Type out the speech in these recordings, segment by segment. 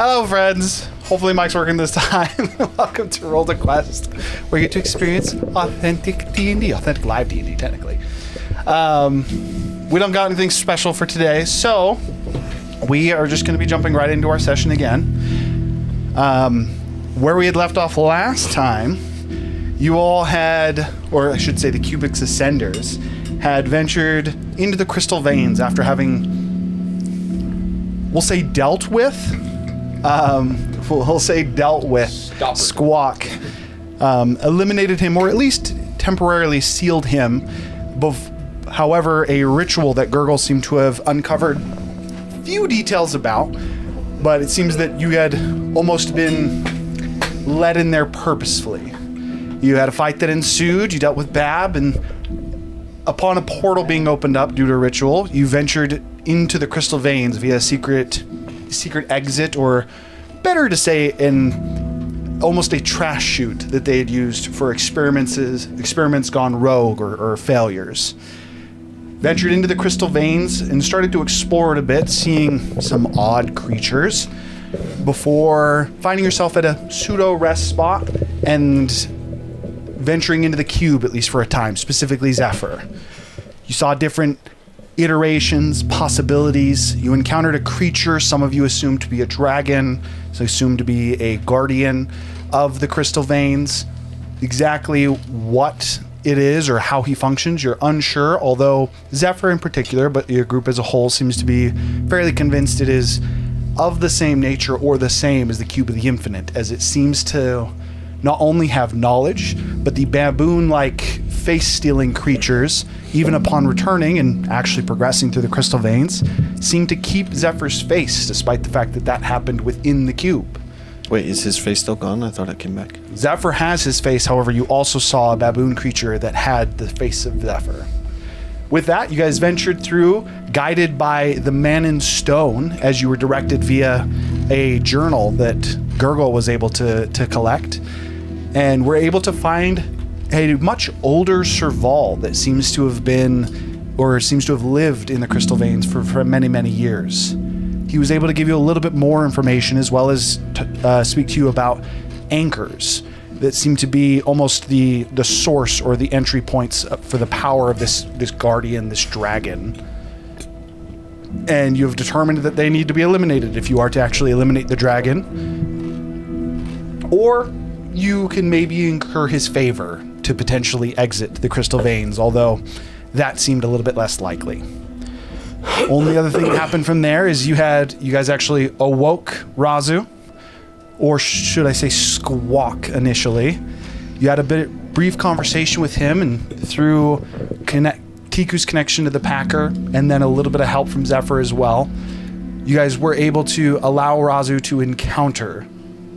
Hello, friends. Hopefully Mike's working this time. Welcome to Roll the Quest, where you get to experience authentic D&D, authentic live D&D, technically. We don't got anything special for today, so we are just going to be jumping right into our session again. Where we had left off last time, you all had, or I should say the Cubix Ascenders, had ventured into the crystal veins after having, we'll say, dealt with Squawk, eliminated him, or at least temporarily sealed him. However, a ritual that Gurgle seemed to have uncovered few details about, but it seems that you had almost been led in there purposefully. You had a fight that ensued, you dealt with Bab, and upon a portal being opened up due to a ritual, you ventured into the crystal veins via a secret exit, or better to say, almost a trash chute that they had used for experiments gone rogue or failures. Ventured into the crystal veins and started to explore it a bit, seeing some odd creatures, before finding yourself at a pseudo rest spot and venturing into the cube, at least for a time, specifically Zephyr. You saw different iterations, possibilities. You encountered a creature some of you assumed to be a dragon, so assumed to be a guardian of the crystal veins. Exactly what it is or how he functions, you're unsure, although Zephyr in particular, but your group as a whole seems to be fairly convinced it is of the same nature or the same as the Cube of the Infinite, as it seems to not only have knowledge, but the baboon-like face-stealing creatures, even upon returning and actually progressing through the crystal veins, seem to keep Zephyr's face, despite the fact that that happened within the cube. Wait, is his face still gone? I thought it came back. Zephyr has his face, however, you also saw a baboon creature that had the face of Zephyr. With that, you guys ventured through, guided by the man in stone, as you were directed via a journal that Gurgle was able to collect, and were able to find a much older Serval that seems to have lived in the crystal veins for many, many years. He was able to give you a little bit more information, as well as speak to you about anchors that seem to be almost the source or the entry points for the power of this guardian, this dragon. And you have determined that they need to be eliminated if you are to actually eliminate the dragon. Or you can maybe incur his favor to potentially exit the crystal veins, although that seemed a little bit less likely. Only other thing that happened from there is you guys actually awoke Rhazu, or should I say Squawk initially. You had a brief conversation with him, and through Tiku's connection to the Packer, and then a little bit of help from Zephyr as well, you guys were able to allow Rhazu to encounter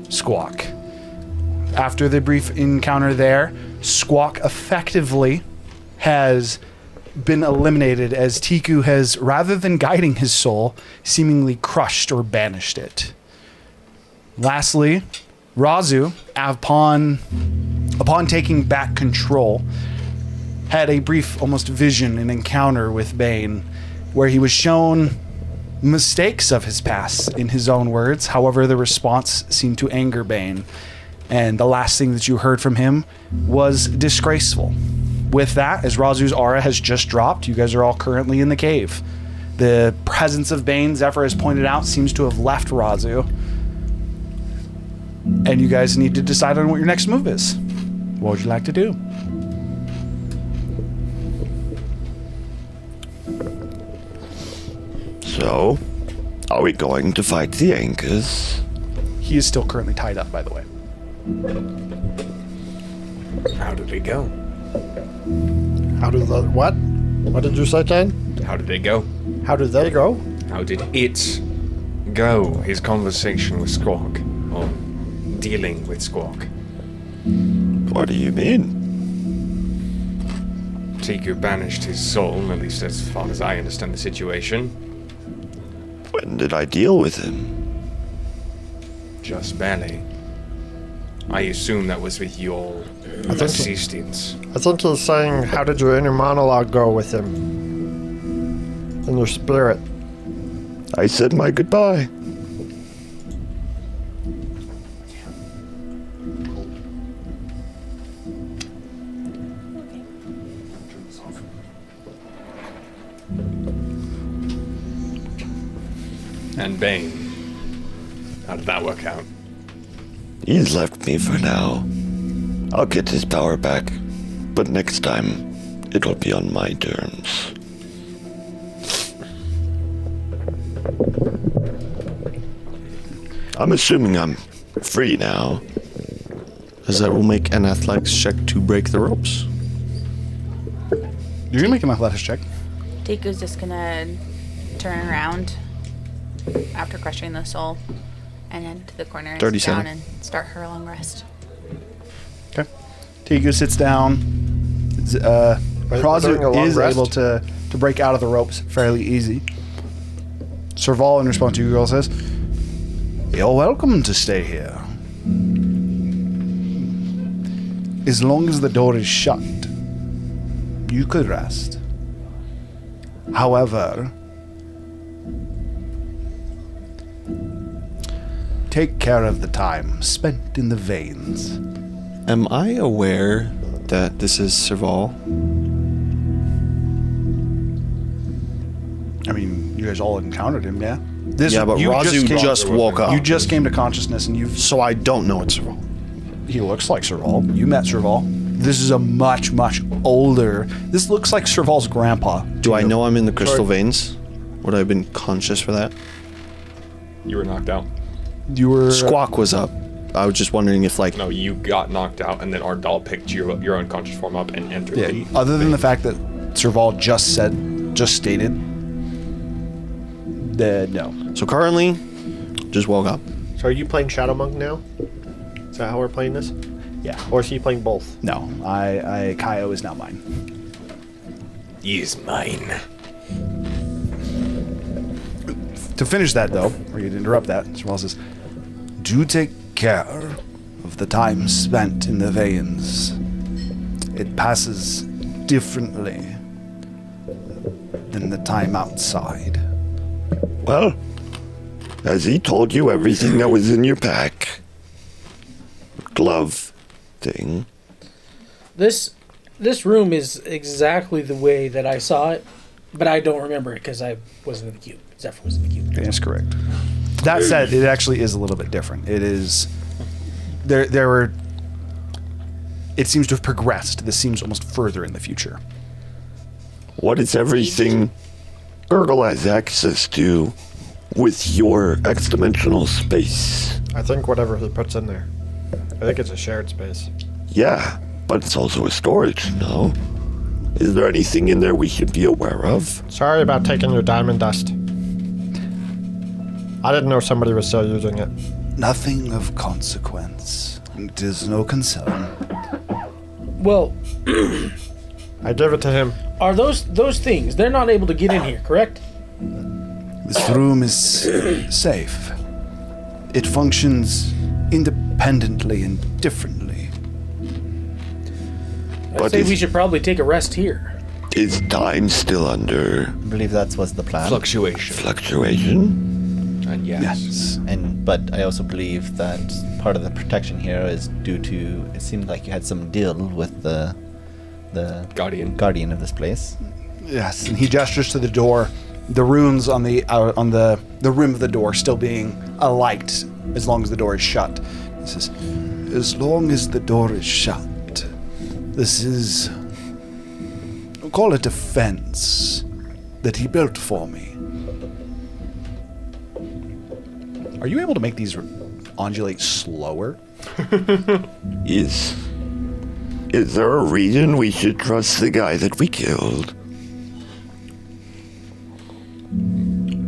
Squawk. After the brief encounter there, Squawk effectively has been eliminated, as Tiku has, rather than guiding his soul, seemingly crushed or banished it. Lastly, Rhazu, upon taking back control, had a brief almost vision and encounter with Bane, where he was shown mistakes of his past, in his own words. However, the response seemed to anger Bane, and the last thing that you heard from him was disgraceful. With that, as Rhazu's aura has just dropped, you guys are all currently in the cave. The presence of Bane, Zephyr has pointed out, seems to have left Rhazu. And you guys need to decide on what your next move is. What would you like to do? So, are we going to fight the anchors? He is still currently tied up, by the way. How did it go? How did the what? What did you say, Jane? How did it go? How did they go? How did it go? His conversation with Squawk, or dealing with Squawk. What do you mean? Tiku banished his soul, at least as far as I understand the situation. When did I deal with him? Just barely. I assume that was with your assistance. I think he's saying, how did your inner monologue go with him? In your spirit. I said my goodbye. And Bane. How did that work out? He's left me for now. I'll get his power back, but next time, it'll be on my terms. I'm assuming I'm free now. That will make an athletics check to break the ropes. You're gonna make an athletics check. Deku's just gonna turn around after crushing the soul and head to the corner and sit 37. down and start her long rest. Okay. Tigu sits down. during a Rhazu long is rest? able to break out of the ropes fairly easy. Serval, in response to you girl, says, "You're welcome to stay here. As long as the door is shut, you could rest. However, take care of the time spent in the veins." Am I aware that this is Serval? I mean, you guys all encountered him, yeah? This, Yeah, but you Rhazu came- just woke up. You just came to consciousness, and So I don't know it's Serval. he looks like Serval. You met Serval. This is a much, much older. This looks like Serval's grandpa. Do I know I'm in the crystal veins? Would I have been conscious for that? You were knocked out. You were Squawk was up. I was just wondering if, like, No, you got knocked out, and then our doll picked your unconscious form up and entered. Yeah. the Other than the vein. fact that Serval just stated that no. so currently, just woke up. So are you playing Shadow Monk now? Is that how we're playing this? Yeah. Or is he playing both? No. Kaio is now mine. He is mine. To finish that, though, or you'd interrupt that, Serval says, "Do take care of the time spent in the veins. It passes differently than the time outside." Well, has he told you everything that was in your pack? Glove thing. This room is exactly the way that I saw it, but I don't remember it because I wasn't in the cube. Zephyr was in the cube. That's correct. That said, it actually is a little bit different. It is there were. It seems to have progressed. This seems almost further in the future. What is everything Urgle has access to with your X-dimensional space? I think whatever he puts in there. I think it's a shared space. Yeah, but it's also a storage, no? Is there anything in there we should be aware of? Sorry about taking your diamond dust. I didn't know somebody was still using it. Nothing of consequence. It is no concern. Well, I gave it to him. are those things? They're not able to get in here, correct? This room is safe. It functions independently and differently. I But say is- we should probably take a rest here. Is time still under I believe that was the plan. Fluctuation. fluctuation? And yes. But I also believe that part of the protection here is due to it seemed like you had some deal with the Guardian. of this place. Yes, and he gestures to the door. The runes on the rim of the door still being alight as long as the door is shut. He says, "As long as the door is shut, this is, we'll call it a fence that he built for me." Are you able to make these undulate slower? Is there a reason we should trust the guy that we killed?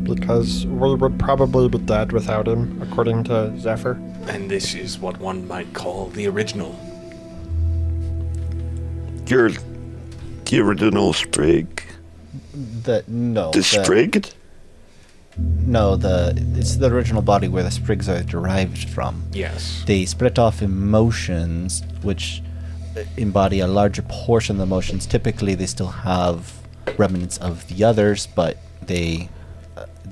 Because we would probably be dead without him, according to Zephyr. And this is what one might call the original. You're the original Sprig? No. The Sprigged? No, it's the original body where the sprigs are derived from. Yes. They split off emotions, which embody a larger portion of the emotions. Typically, they still have remnants of the others, but they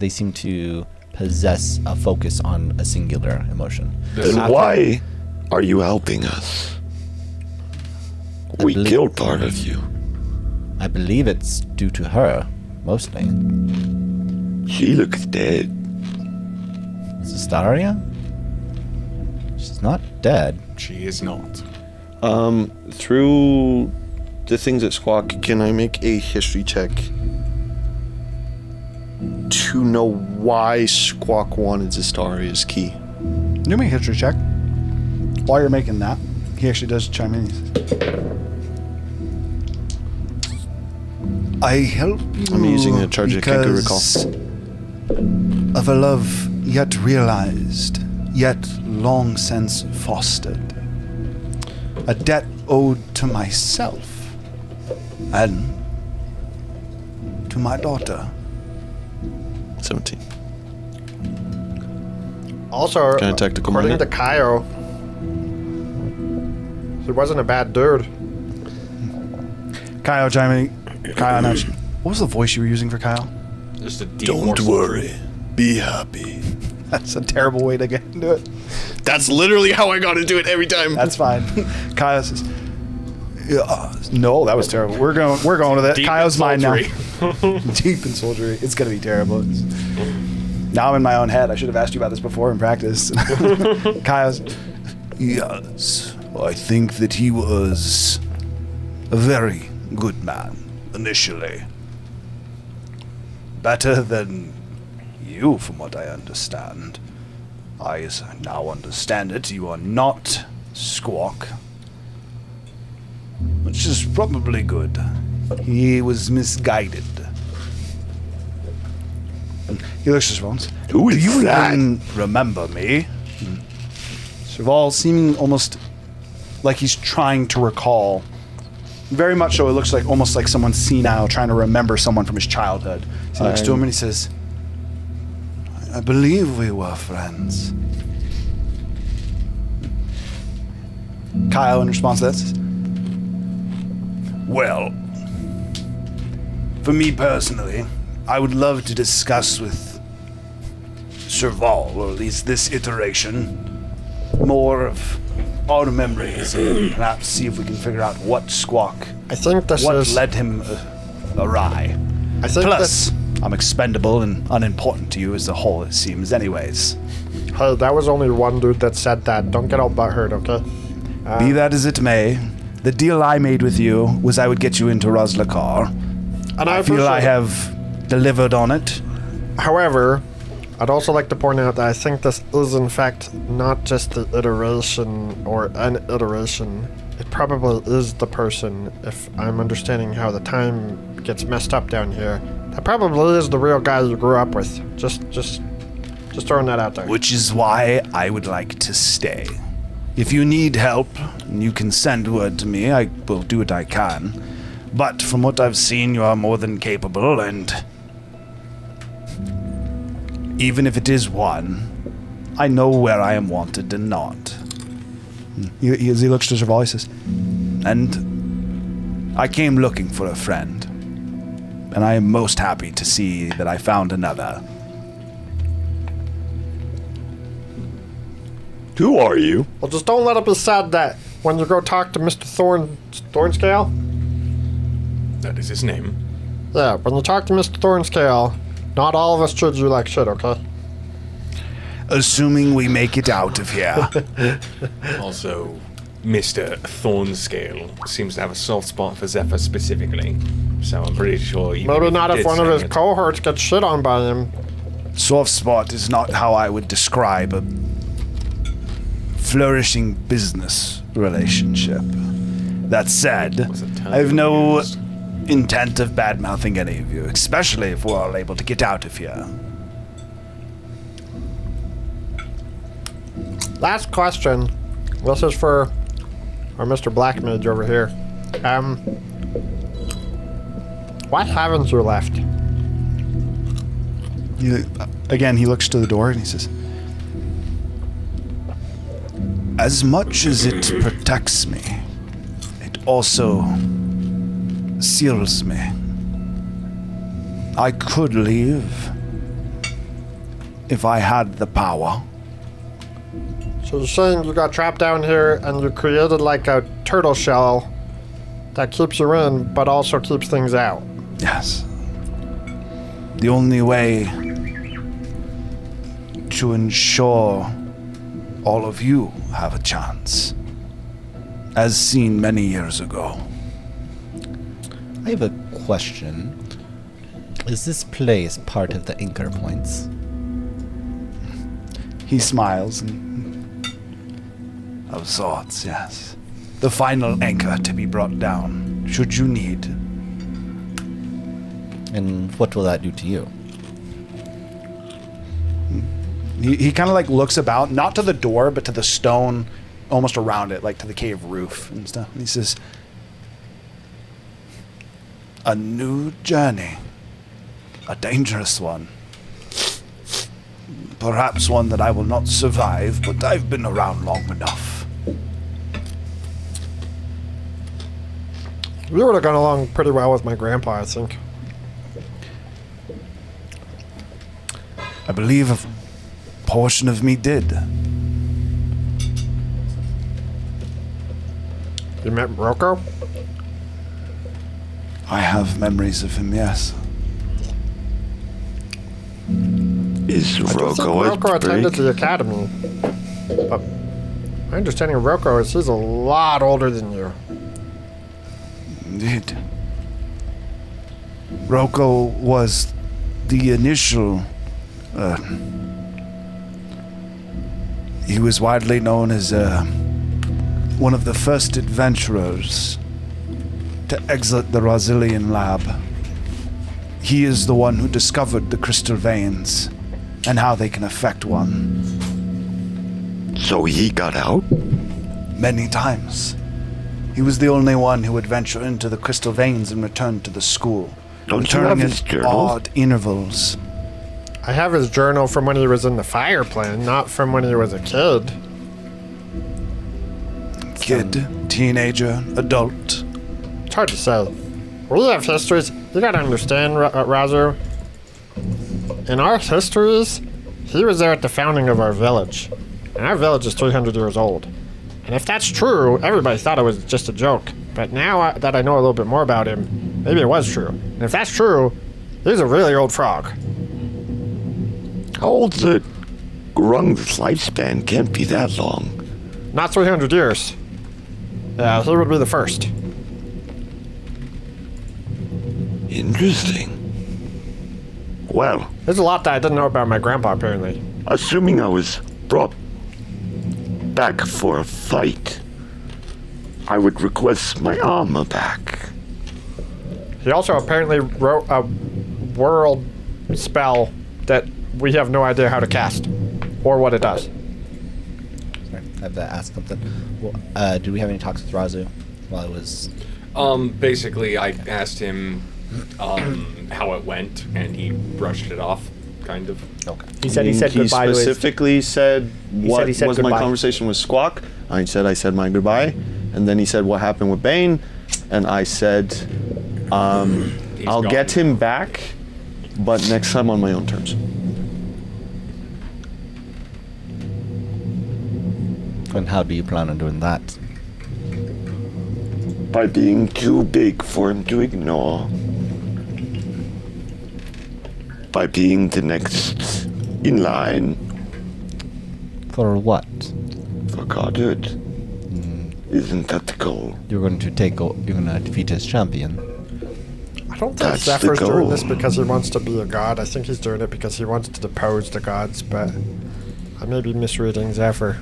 seem to possess a focus on a singular emotion. Then why are you helping us? We believe- killed part of you. I believe it's due to her, mostly. She looks dead. Zestaria? She's not dead. She is not. Through the things that Squawk, can I make a history check to know why Squawk wanted Zestaria's key? You make a history check. While you're making that, he actually does chime in. He says, I help you. I'm using a charge I can't recall. Of a love yet realized, yet long since fostered. A debt owed to myself and to my daughter. 17. Also, Can I tactical according mind to it? Kyle, he wasn't a bad dude. Kyle chiming. Kyle announced. What was the voice you were using for Kyle? Just a deep Don't morsel. worry. Be happy. That's a terrible way to get into it. That's literally how I got into it every time. That's fine. Kyle says, "No, that was terrible. We're going with it. Deep Kyle's in mine now. soldiery. Deep in soldiery. It's gonna be terrible. Now I'm in my own head. I should have asked you about this before in practice." Kyle's. Yes, I think that he was a very good man initially. Better than you, from what I understand. I now understand it. You are not Squawk. Which is probably good. He was misguided. He looks at Serval. Who is Do you that? even remember me? Serval seeming almost like he's trying to recall. Very much so, it looks like almost like someone senile trying to remember someone from his childhood. So he looks to him and he says, I believe we were friends. Kyle, in response to that, says, well, for me personally, I would love to discuss with Serval, or at least this iteration, more of our memories and perhaps see if we can figure out what Squawk, I think this what is. led him awry. I think Plus, I'm expendable and unimportant to you as a whole, it seems, anyways. Hey, that was only one dude that said that. Don't get all butthurt, okay? Be that as it may, the deal I made with you was I would get you into Razlakar. And I feel I appreciate it. have delivered on it. However, I'd also like to point out that I think this is, in fact, not just the iteration or an iteration. It probably is the person, if I'm understanding how the time gets messed up down here. That probably is the real guy you grew up with. Just throwing that out there. Which is why I would like to stay. If you need help, you can send word to me. I will do what I can. But from what I've seen, you are more than capable, and even if it is one, I know where I am wanted and not. As he looks to Serval, he says, and I came looking for a friend, and I am most happy to see that I found another. Who are you? Well, just don't let it be said that when you go talk to Mr. Thornscale. That is his name. Yeah, when you talk to Mr. Thornscale, not all of us treat you like shit, okay? Assuming we make it out of here. Also, Mr. Thornscale seems to have a soft spot for Zephyr specifically. So I'm pretty sure even Maybe he not if did one of say his it- cohorts gets shit on by him. Soft spot is not how I would describe a flourishing business relationship. That said, Was it I have no used? intent of bad-mouthing any of you, especially if we're all able to get out of here. Last question. This is for our Mr. Black Mage over here. Why haven't you left? Again, he looks to the door and he says, as much as it protects me, it also seals me. I could leave if I had the power. So you're saying you got trapped down here and you created like a turtle shell that keeps you in, but also keeps things out. to ensure all of you have a chance, as seen many years ago. I have a question. Is this place part of the anchor points? He smiles and... Of sorts, yes. The final anchor to be brought down, should you need. And what will that do to you? He kind of like looks about, not to the door, but to the stone almost around it, like to the cave roof and stuff. And he says, a new journey. A dangerous one. Perhaps one that I will not survive, but I've been around long enough. We would have gone along pretty well with my grandpa, I think. I believe a portion of me did. You met Rocco? I have memories of him, yes. Is I don't think Rocco Rocco at attended break? the academy. But my understanding of Rocco is he's a lot older than you. Indeed. Rocco was the initial... he was widely known as one of the first adventurers to exit the Rhazilian lab. He is the one who discovered the crystal veins and how they can affect one. So he got out? Many times. He was the only one who would venture into the crystal veins and return to the school. Don't you returning have his at journal? odd intervals. I have his journal from when he was in the fire plan, not from when he was a kid. Kid, teenager, adult. It's hard to say. We have histories. You gotta understand, Rhazu. In our histories, he was there at the founding of our village. And our village is 300 years old. And if that's true, everybody thought it was just a joke. But now that I know a little bit more about him, maybe it was true. And if that's true, he's a really old frog. How old's it? Grung's lifespan can't be that long. Not 300 years. Yeah, he would be the first. Interesting. Well, There's a lot that I didn't know about my grandpa, apparently. assuming I was brought back for a fight, I would request my armor back. He also apparently wrote a world spell that we have no idea how to cast or what it does. Sorry, I have to ask something. Well, did we have any talks with Rhazu while it was... Basically, I asked him how it went, and he brushed it off, kind of. Okay. He said he said He goodbye to his... specifically said what he said was goodbye. my conversation with Squawk. I said my goodbye, and then he said what happened with Bane, and I said I'll gone. get him back, but next time on my own terms. And how do you plan on doing that? By being too big for him to ignore. By being the next in line For what? for godhood. Isn't that the goal? You're going to you're going to defeat his champion. I don't think That's the Zephyr's doing goal. this because he wants to be a god. I think he's doing it because he wants to depose the gods, but I may be misreading Zephyr.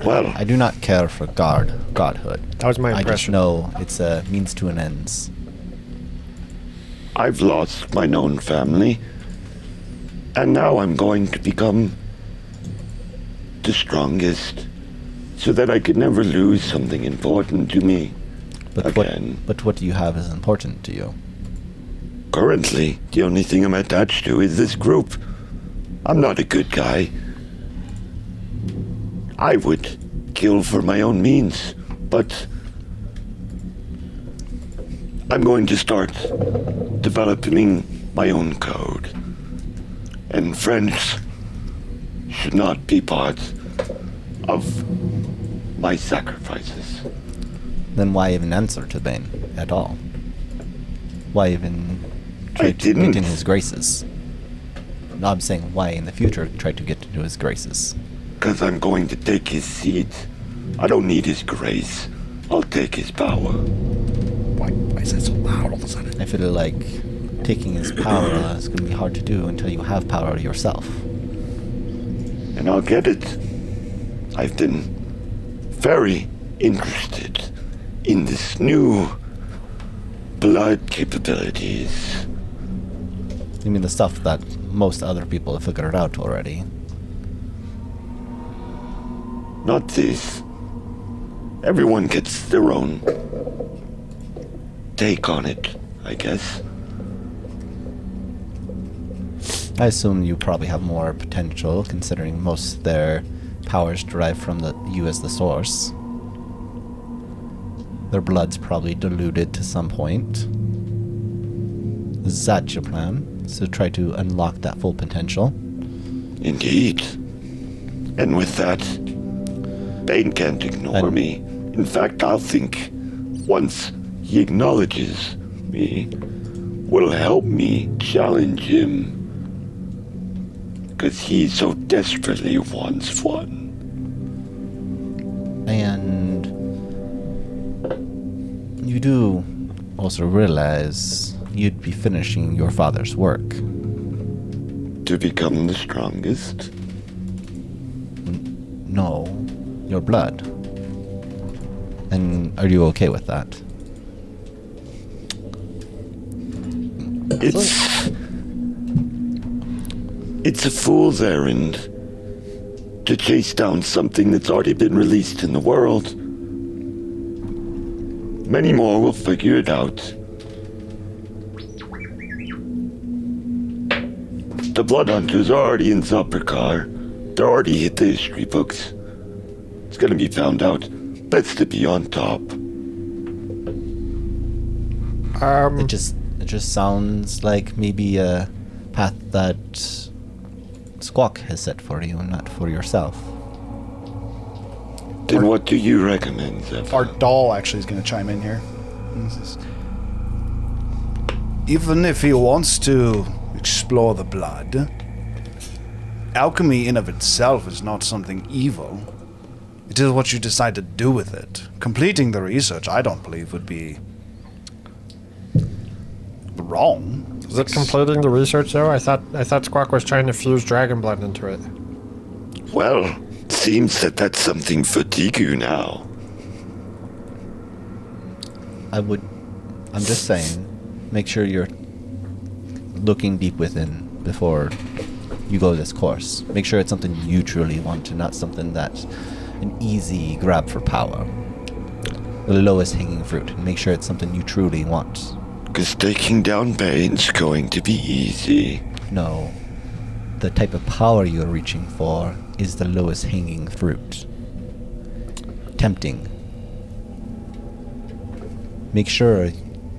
Well, I do not care for godhood. That was my I just impression. know it's a means to an ends. I've lost my known family, and now I'm going to become the strongest, so that I could never lose something important to me But again. what do you have is important to you? Currently, the only thing I'm attached to is this group. I'm not a good guy. I would kill for my own means, but I'm going to start developing my own code. And friends should not be part of my sacrifices. Then why even answer to Bane at all? Why even try I to didn't. get in his graces? No, I'm saying why in the future try to get into his graces. Because I'm going to take his seat. I don't need his grace. I'll take his power. Why is that so loud all of a sudden? I feel like taking his power is going to be hard to do until you have power yourself. And I'll get it. I've been very interested in this new blood capabilities. You mean the stuff that most other people have figured out already? Not this. Everyone gets their own take on it, I guess. I assume you probably have more potential, considering most of their powers derive from you as the source. Their blood's probably diluted to some point. Is that your plan? So try to unlock that full potential? Indeed. And with that, Bane can't ignore me. In fact, I'll think once he acknowledges me, will help me challenge him. Because he so desperately wants one. And you do also realize you'd be finishing your father's work. To become the strongest? No, your blood. And are you okay with that? It's a fool's errand to chase down something that's already been released in the world. Many more will figure it out. The Blood Hunters are already in Zopperkar. They're already hit the history books. It's gonna be found out. Best to be on top. It just sounds like maybe a path that Squawk has set for you, not for yourself. Then what do you recommend, Zephyr? Our doll actually is going to chime in here. Even if he wants to explore the blood, alchemy in of itself is not something evil. It is what you decide to do with it. Completing the research, I don't believe, would be wrong. Is it completing the research though? I thought Squawk was trying to fuse dragon blood into it. Well, seems that that's something for Tiku now. I'm just saying, make sure you're looking deep within before you go this course. Make sure it's something you truly want and not something that's an easy grab for power. The lowest hanging fruit. And make sure it's something you truly want. Because taking down Bane's going to be easy. No. The type of power you're reaching for is the lowest hanging fruit. Tempting. Make sure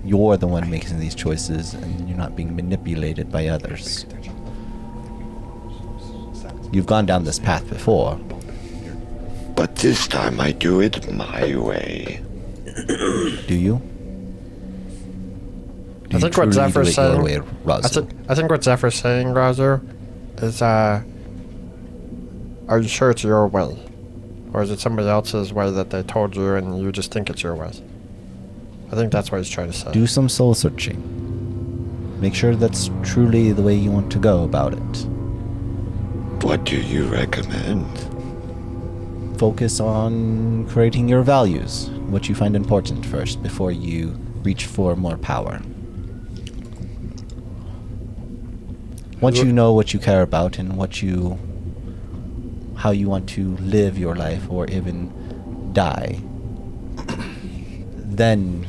you're the one making these choices and you're not being manipulated by others. You've gone down this path before. But this time I do it my way. Do you? I think what Zephyr's saying. Rhazu? I think what Zephyr's saying, Rhazu, is are you sure it's your way, or is it somebody else's way that they told you and you just think it's your way? I think that's what he's trying to say. Do some soul searching. Make sure that's truly the way you want to go about it. What do you recommend? Focus on creating your values, what you find important first, before you reach for more power. Once you know what you care about and how you want to live your life or even die, then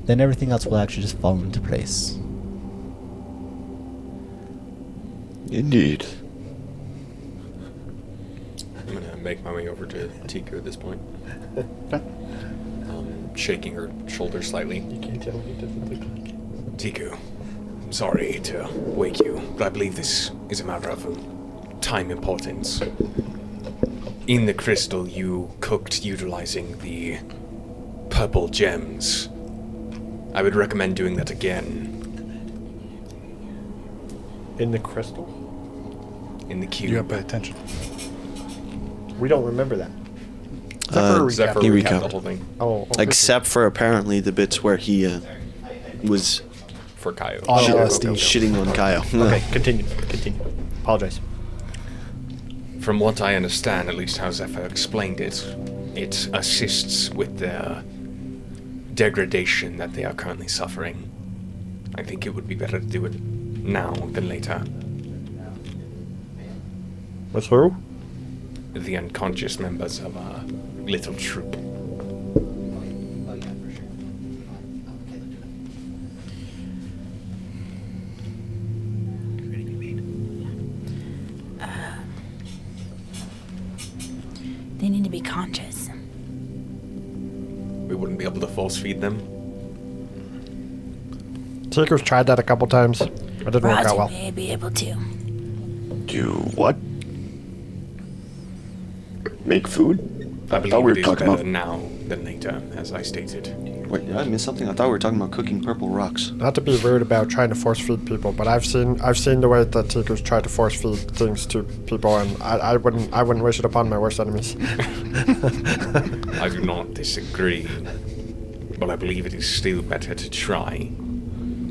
everything else will actually just fall into place. Indeed. I'm gonna make my way over to Tiku at this point. Shaking her shoulder slightly. You can't tell me it doesn't look like. Tiku, I'm sorry to wake you, but I believe this is a matter of time importance. In the crystal you cooked utilizing the purple gems. I would recommend doing that again. In the crystal? In the cube. You gotta pay attention. We don't remember that. Zephyr He recapped the recapped. whole thing Oh, Except for apparently the bits where he was for Kaio. On shit- LSD. shitting on Kaio. Okay, continue. Apologize. From what I understand, at least how Zephyr explained it, it assists with the degradation that they are currently suffering. I think it would be better to do it now than later. With who? The unconscious members of our little troop. They need to be conscious. We wouldn't be able to force feed them. Seeker's tried that a couple times. It didn't work out Rhazu well. may be able to. Do what? Make food? I thought we believe were it is talking better about. now than later, as I stated. Wait, did I miss something? I thought we were talking about cooking purple rocks. Not to be rude about trying to force feed people, but I've seen the way that Seekers try to force feed things to people, and I wouldn't wish it upon my worst enemies. I do not disagree, but I believe it is still better to try.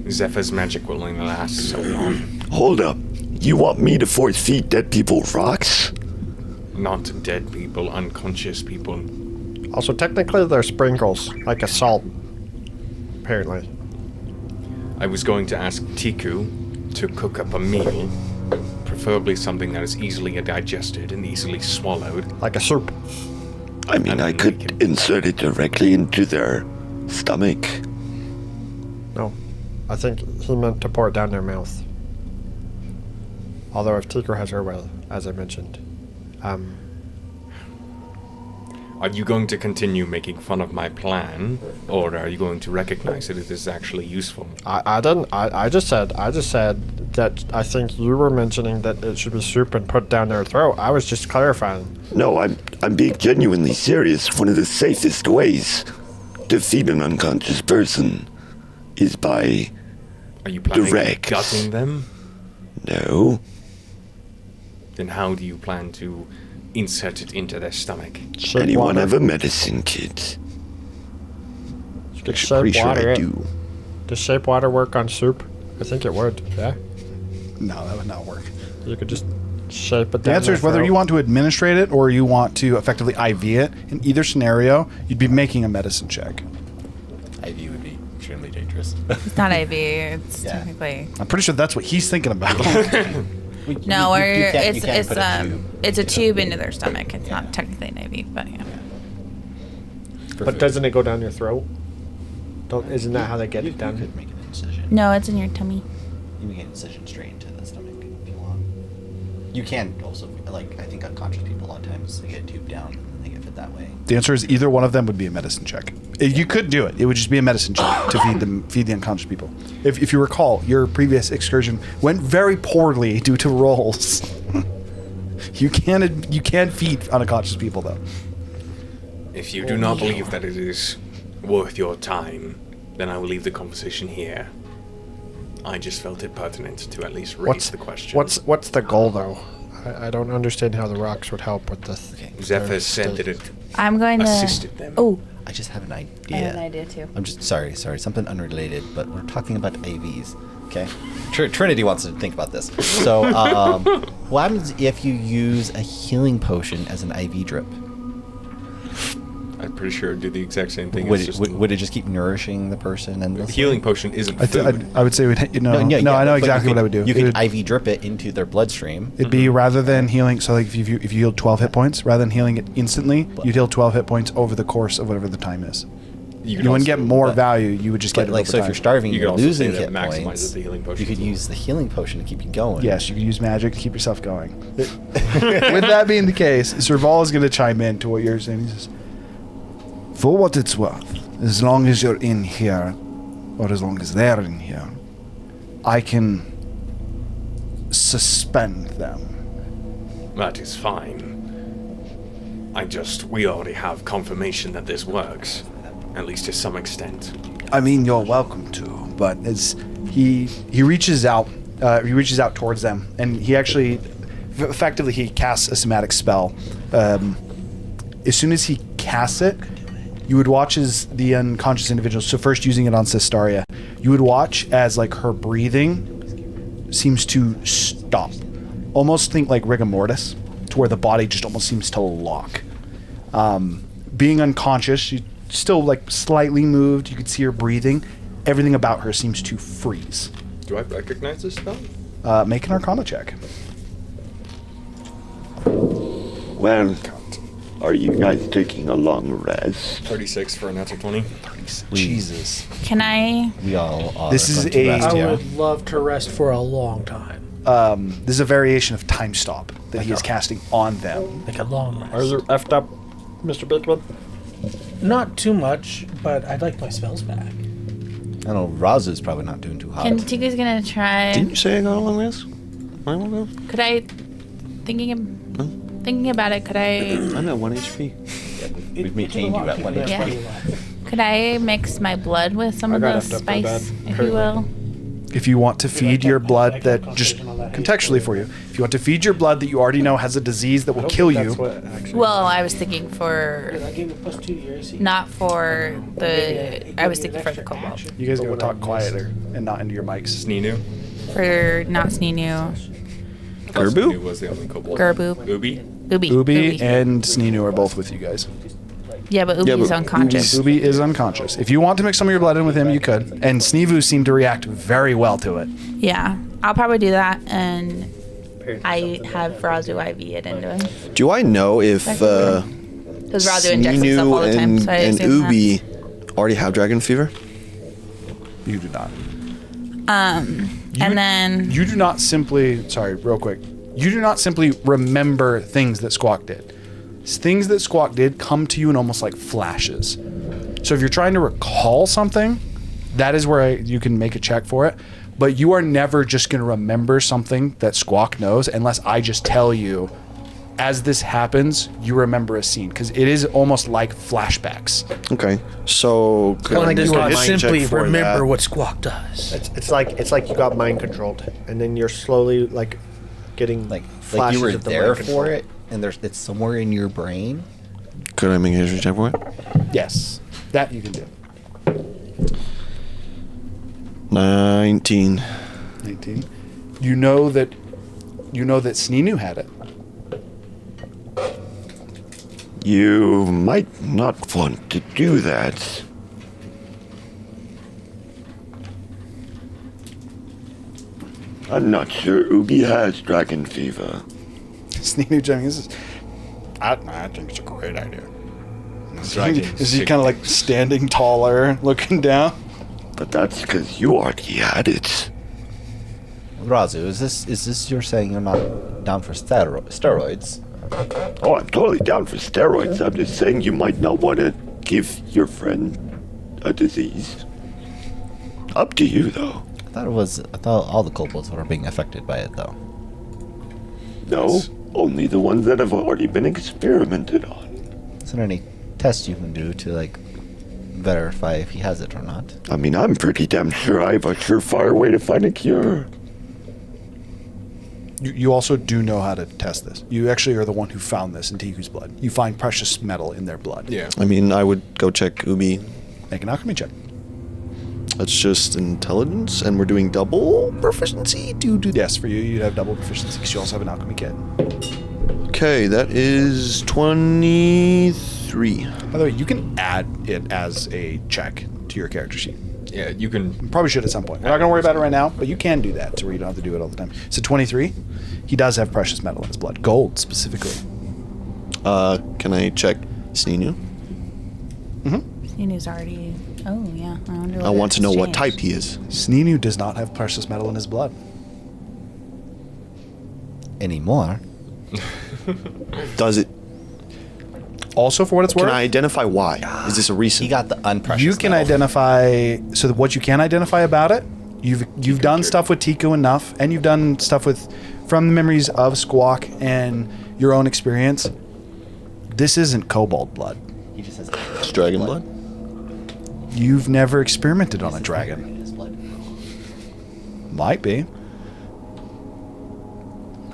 Zephyr's magic will only last so long. Hold up. You want me to force feed dead people rocks? Not dead people, unconscious people. Also, technically, they're sprinkles, like a salt. Apparently. I was going to ask Tiku to cook up a meal, preferably something that is easily digested and easily swallowed. Like a soup. I mean, And I then we could can- insert it directly into their stomach. No. I think he meant to pour it down their mouth. Although if Tiku has her way, as I mentioned. Are you going to continue making fun of my plan, or are you going to recognize that it is actually useful? I didn't. I just said that I think you were mentioning that it should be soup and put down their throat. I was just clarifying. No, I'm being genuinely serious. One of the safest ways to feed an unconscious person is by Are you planning Direct. on gutting them? no. Then how do you plan to insert it into their stomach? Shape Anyone water. have a medicine kit? Does Pretty shape sure water I it- do. Does shape water work on soup? I think it would. Yeah. No, that would not work. You could just shape it down. The answer is their whether throat. you want to administrate it or you want to effectively IV it. In either scenario, you'd be making a medicine check. IV would be extremely dangerous. It's not IV. It's Yeah. technically I'm pretty sure that's what he's thinking about. no. Or you can't it's put a tube. it's a tube into their stomach. It's not technically an IV, but yeah. But doesn't it go down your throat? Isn't that how they get You it down? could make an incision. No, it's in your tummy. You can get an incision straight into the stomach if you want. You can also, like, I think unconscious people a lot of times they get a tube down and then they get fit that way. The answer is either one of them would be a medicine check. You could do it. It would just be a medicine check to feed the unconscious people. If you recall, your previous excursion went very poorly due to rolls. You can feed unconscious people though. If you do not believe that it is worth your time, then I will leave the conversation here. I just felt it pertinent to at least raise the question. What's the goal though? I don't understand how the rocks would help with this. Zephyr said that it I'm going to assisted them. Oh, I just have an I idea. have an idea too. I'm just sorry, something unrelated, but we're talking about AVs. Okay, Trinity wants to think about this. So, what happens if you use a healing potion as an IV drip? I'm pretty sure it did the exact same thing. Would It's it, just would it just keep nourishing the person? And the healing potion isn't food. I would say no, I know but exactly what I would do. You It could would- IV drip it into their bloodstream. It'd be rather than healing. So like if you heal 12 hit points, rather than healing it instantly, you'd heal 12 hit points over the course of whatever the time is. You wouldn't get more value. You would just get But it like, over so if time. you're starving, You could you're also losing say that hit maximizes points. the healing potion You could too. use the healing potion to keep you going. Yes, you could use magic to keep yourself going. With that being the case, Serval is going to chime in to what you're saying. He says, "For what it's worth, as long as you're in here, or as long as they're in here, I can suspend them." That is fine. We already have confirmation that this works, at least to some extent. I mean, you're welcome to, but as he reaches out He reaches out towards them, and he actually, effectively, he casts a somatic spell. As soon as he casts it, you would watch as the unconscious individual, so first using it on Cistaria, you would watch as like her breathing seems to stop. Almost think like rigor mortis, to where the body just almost seems to lock. Being unconscious, she's still like slightly moved. You could see her breathing. Everything about her seems to freeze. Do I recognize this spell? Make an Arcana check. Well, are you guys taking a long rest? 36 for a natural 20. Jesus. Can I? We all are. This is going to a- rest, I yeah. would love to rest for a long time. This is a variation of time stop that he is casting on them. Like a long rest. Are you effed up, Mr. Bigwood? Not too much, but I'd like my spells back. I know Rhazu's probably not doing too hot. Can Tiku's gonna try? Didn't you say I got a long rest? Could I? Thinking about it, could I? I'm at 1 HP. We've maintained you at 1 Yeah. HP. Could I mix my blood with some of got the effed up pretty spice, bad. if you will? If you want to feed your blood that, just contextually for you, if you want to feed your blood that you already know has a disease that will kill you, Well, I was thinking for I gave it +2 to your AC. not for the. I was thinking for the kobold. you guys go talk quieter and not into your mics. Sninu. For not Sninu, Gerbu? Sninu was the only kobold. Gerbu, Ubi. Ubi, and Sninu are both with you guys. Yeah, but Ubi is unconscious. Ubi is unconscious. If you want to mix some of your blood in with him, you could. And Sneevu seemed to react very well to it. Yeah, I'll probably do that, and I have Rhazu IV it into him. Do I know if Because Rhazu injects himself all the time, so I and assume that. Ubi already have dragon fever? You do not. And then You do not simply, sorry, real quick. You do not simply remember things that Squawk did. Things that Squawk did come to you in almost like flashes. So if you're trying to recall something, that is where you can make a check for it. But you are never just going to remember something that Squawk knows unless I just tell you, as this happens, you remember a scene. Because it is almost like flashbacks. Okay, so Well, like Does you not mind check simply for remember that. what Squawk does. It's like you got mind controlled, and then you're slowly like getting Like flashes you were of the there mind control. for it, and it's somewhere in your brain. could I make a history check for it? Yes, that you can do. 19. 19. You know that Sninu had it. You might not want to do that. I'm not sure Ubi has dragon fever. Sninu Jennings is. I think it's a great idea. Dragon Is he kind of like standing taller, looking down? But that's because you already had it. Rhazu, is this you're saying you're not down for steroids? Oh, I'm totally down for steroids. I'm just saying you might not want to give your friend a disease. Up to you, though. I thought all the kobolds were being affected by it, though. No, only the ones that have already been experimented on. Is there any tests you can do to like verify if he has it or not? I mean, I'm pretty damn sure I have a surefire way to find a cure. You also do know how to test this. You actually are the one who found this in Tiku's blood. You find precious metal in their blood. Yeah. I mean, I would go check Ubi. Make an alchemy check. That's just intelligence, and we're doing double proficiency. Yes, for you, you'd have double proficiency because you also have an alchemy kit. Okay, that is 23. By the way, you can add it as a check to your character sheet. Yeah, you can. You probably should at some point. We're not going to worry about it right now, but you can do that to where you don't have to do it all the time. So 23, he does have precious metal in his blood. Gold, specifically. Can I check Sninu? Sninu's already. Oh yeah, I wonder. I want to know what changed. type he is. Sninu does not have precious metal in his blood. Anymore? Does it? Also, for what it's Can worth, I identify why? Is this a recent? He got the unprecious you can metal. identify. So what you can identify about it, you've done stuff with Tiku enough, and you've done stuff with from the memories of Squawk and your own experience. This isn't kobold blood. He just has It's dragon blood? You've never experimented on a dragon. in his blood. Might be.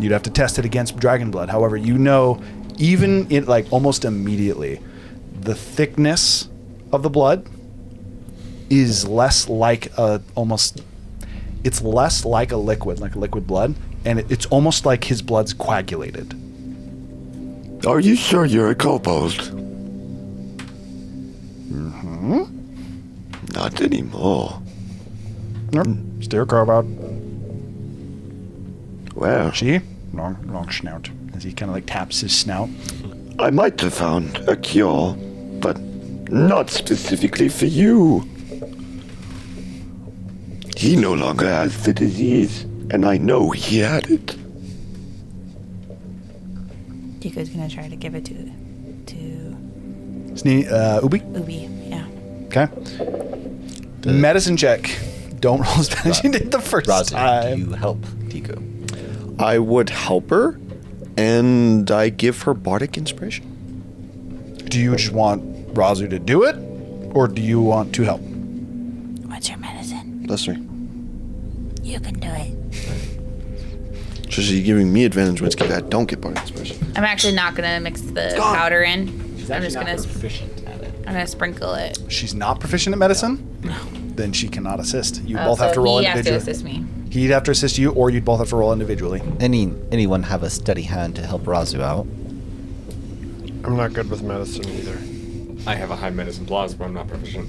You'd have to test it against dragon blood. However, you know, even in like almost immediately, the thickness of the blood is less like it's less like a liquid blood, and it's almost like his blood's coagulated. Are you sure you're a kobold? Mm-hmm. Not anymore. Nope. Still kobold. Well, See? Long snout. As he kind of like taps his snout. I might have found a cure, but not specifically for you. He no longer has the disease, and I know he had it. Tico's gonna try to give it to Ubi? Ubi. Yeah. Okay. Medicine check. Don't roll as bad as you did the first Rhazu, time. do you help Tico? I would help her, and I give her bardic inspiration. Do you just want Rhazu to do it, or do you want to help? What's your medicine? +3. You can do it. So she's giving me advantage when I don't get bardic inspiration. I'm actually not gonna mix the powder in. I'm just gonna. proficient at it. I'm gonna sprinkle it. She's not proficient at medicine? No. Then she cannot assist. You Oh, both have so to roll he has to individually. assist me. He'd have to assist you, or you'd both have to roll individually. Anyone have a steady hand to help Rhazu out? I'm not good with medicine either. I have a high medicine plus, but I'm not proficient.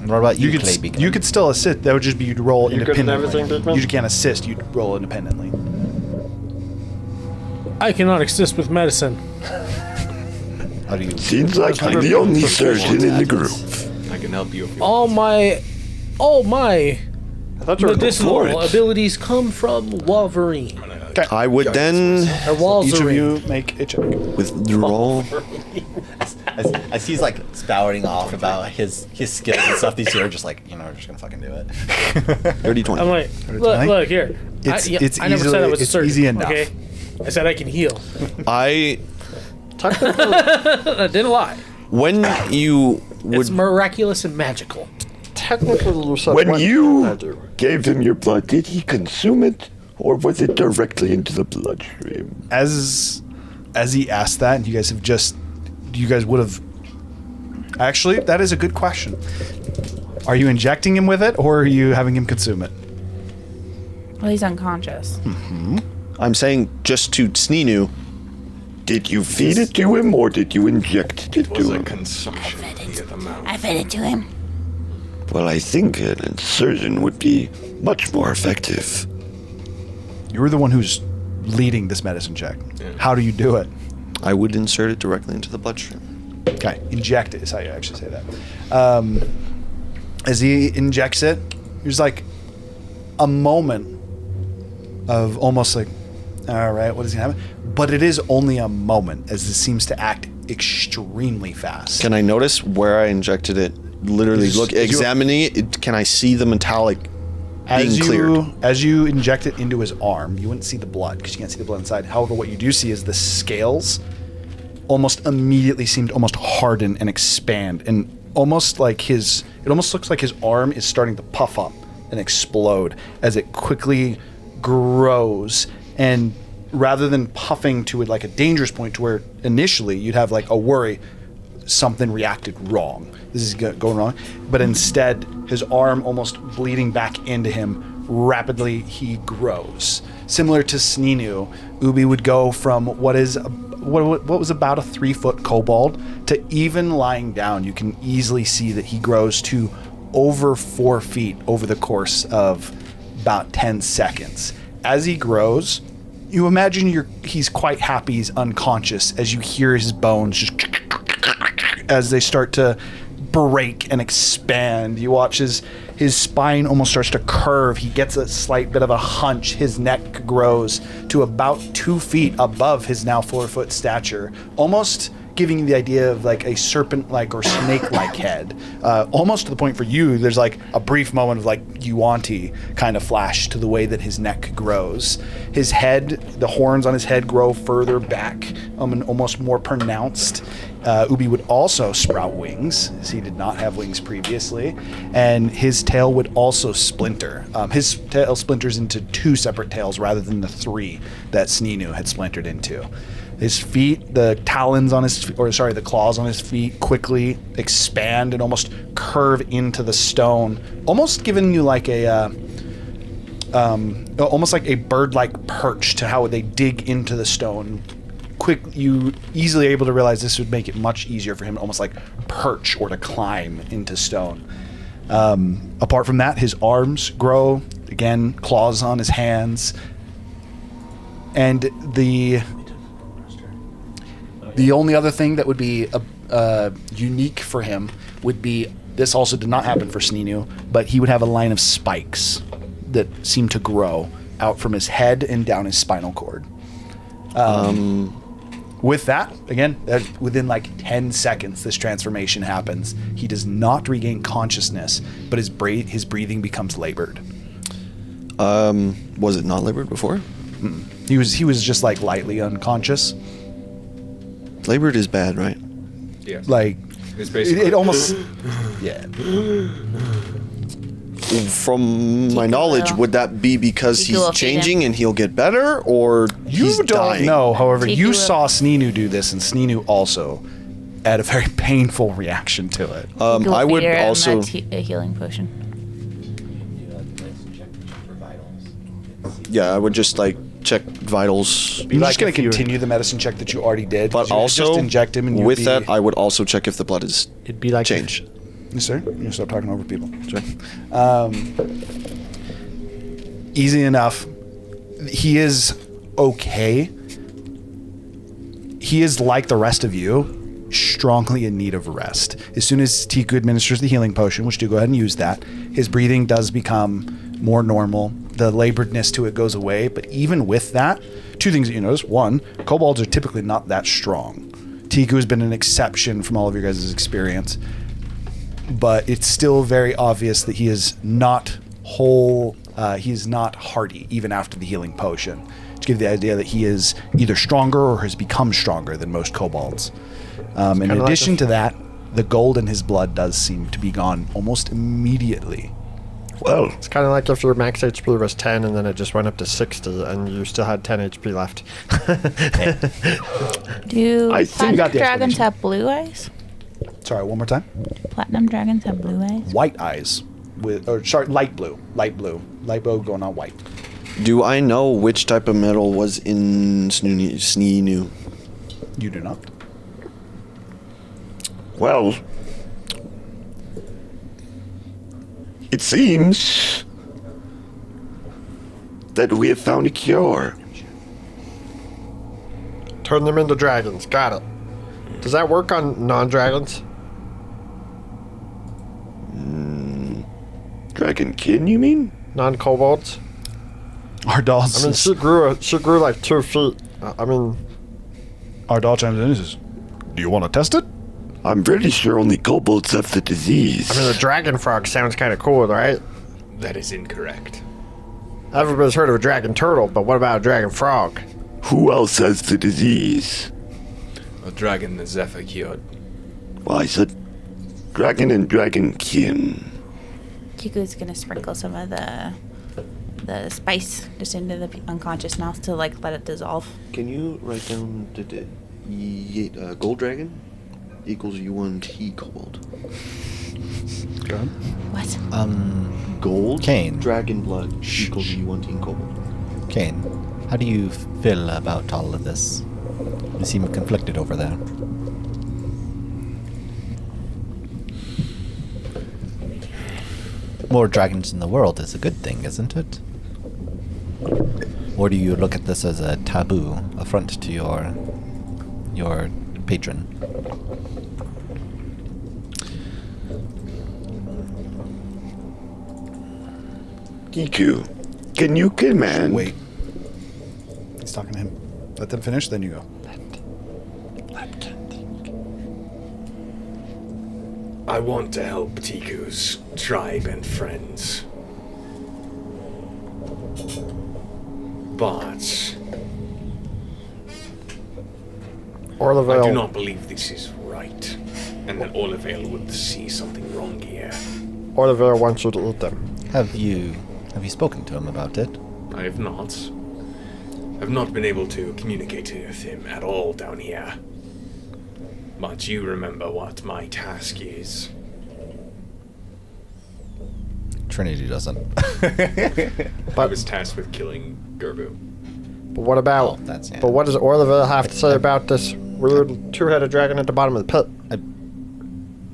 What about you, You Clay could Beacon? you could still assist. That would just be you'd roll You good with independently. everything, Bigman? You can't assist. You'd roll independently. I cannot assist with medicine. How do you? Seems like I'm the only surgeon in the group. I can help you if you All want. my I thought you were medicinal for it. abilities come from Wolverine. I would then Or Each of Wolverine. you make a check. withdraw. As he's like spouting off about his skills and stuff, these two are just like, we're just gonna fucking do it. 30-20. I'm like, twenty? look here. It's I never said I was a it's surgeon. easy enough. Okay, I said I can heal. I I didn't lie. when you would It's miraculous and magical. Technically, you said When what you I do. gave him your blood, did he consume it, or was it directly into the bloodstream? As he asked that, and you guys would have. Actually, that is a good question. Are you injecting him with it, or are you having him consume it? Well, he's unconscious. I'm saying just to Sninu. Did you feed it to him, or did you inject it It was to a him? consumption via the mouth. I fed it to him. Well, I think an insertion would be much more effective. You're the one who's leading this medicine check. Yeah. How do you do it? I would insert it directly into the bloodstream. Okay, inject it is how you actually say that. As he injects it, there's like a moment of almost like, all right, what is going to happen? But it is only a moment, as this seems to act extremely fast. Can I notice where I injected it? Literally, Is- look, is you- examining it. Can I see the metallic being cleared? As you inject it into his arm, you wouldn't see the blood because you can't see the blood inside. However, what you do see is the scales almost immediately seem to almost harden and expand, and almost like it almost looks like his arm is starting to puff up and explode as it quickly grows. And rather than puffing to it like a dangerous point to where initially you'd have like a worry, something reacted wrong. This is going wrong. But instead, his arm almost bleeding back into him, rapidly he grows. Similar to Sninu, Ubi would go from what was about a 3-foot kobold to even lying down. You can easily see that he grows to over 4 feet over the course of about 10 seconds. As he grows, you imagine he's quite happy he's unconscious as you hear his bones just as they start to break and expand. You watch his spine almost starts to curve. He gets a slight bit of a hunch. His neck grows to about 2 feet above his now 4-foot stature, almost giving you the idea of like a serpent-like or snake-like head. Almost to the point for you, there's like a brief moment of like Yuanti kind of flash to the way that his neck grows. His head, the horns on his head grow further back, and almost more pronounced. Ubi would also sprout wings, as he did not have wings previously, and his tail would also splinter. His tail splinters into 2 separate tails rather than the 3 that Sninu had splintered into. His feet, the talons on his, the claws on his feet quickly expand and almost curve into the stone, almost giving you like a, almost like a bird-like perch to how they dig into the stone. You easily able to realize this would make it much easier for him to almost like perch or to climb into stone. Apart from that, his arms grow, again, claws on his hands, and the only other thing that would be unique for him would be, this also did not happen for Sninu, but he would have a line of spikes that seem to grow out from his head and down his spinal cord. With that, again, within like 10 seconds, this transformation happens. He does not regain consciousness, but his breathing becomes labored. Was it not labored before? He was just like lightly unconscious. Labored is bad, right? Yes. Like It's basically it almost yeah. From my knowledge, would that be because Tiku will he's feed him. changing and he'll get better, or he's You don't dying? know. However, Tiku you will- saw Sninu do this, and Sninu also had a very painful reaction to it. Go I would feed her also. a healing potion. Yeah, I would just like check vitals. You're like just going if to you- continue the medicine check that you already did, But you would also, just inject him, and you'd with be, that, I would also check if the blood is It'd be like changed. Yes, sir. You stop talking over people. Sorry. Easy enough. He is okay. He is like the rest of you, strongly in need of rest. As soon as Tiku administers the healing potion, which do go ahead and use that, his breathing does become more normal. The laboredness to it goes away. But even with that, 2 things that you notice. 1, kobolds are typically not that strong. Tiku has been an exception from all of your guys' experience. But it's still very obvious that he is not whole. He is not hardy, even after the healing potion. To give the idea that he is either stronger or has become stronger than most kobolds. In kinda addition like to that, the gold in his blood does seem to be gone almost immediately. Well, It's kind of like if your max HP was 10 and then it just went up to 60 and you still had 10 HP left. Do I think- platinum Got the dragons explanation. have blue eyes? Sorry, one more time. Platinum dragons have blue eyes? White eyes, light blue going on white. Do I know which type of metal was in Sninu? You do not. well, it seems that we have found a cure. Turn them into dragons. Got it. Does that work on non-dragons? Dragonkin, you mean? Non-kobolds? Ardal I mean, she grew like 2 feet. I mean, chimes in and says, "Do you want to test it?" I'm pretty sure only kobolds have the disease. the dragon frog sounds kind of cool, right? That is incorrect. Everybody's heard of a dragon turtle, but what about a dragon frog? Who else has the disease? A dragon that Zephyr cured. Well, I said dragon and dragonkin. Kiku's gonna sprinkle some of the spice just into the unconscious mouth to like let it dissolve. Can you write down gold dragon equals U1T kobold? What? Gold Kane. dragon blood equals U1T kobold. Kane, how do you feel about all of this? You seem conflicted over there. More dragons in the world is a good thing, isn't it? Or do you look at this as a taboo, affront to your patron? Kiku, can you command? Wait. He's talking to him. Let them finish, then you go. Let I want to help Tiku's tribe and friends. But I do not believe this is right, and that Olivale would see something wrong here. Olivale wants you to eat them. Have you spoken to him about it? I have not. I've not been able to communicate with him at all down here. But you remember what my task is. Trinity doesn't. I was tasked with killing Gerbu. But what about... Oh, that's- yeah. But what does Olivale have to say about this weird two-headed dragon at the bottom of the pit?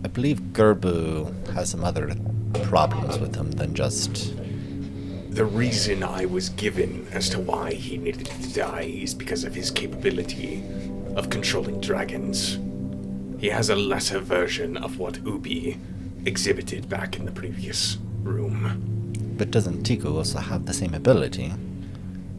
I believe Gerbu has some other problems with him than just... The reason I was given as to why he needed to die is because of his capability of controlling dragons. He has a lesser version of what Ubi exhibited back in the previous room. But doesn't Tiku also have the same ability?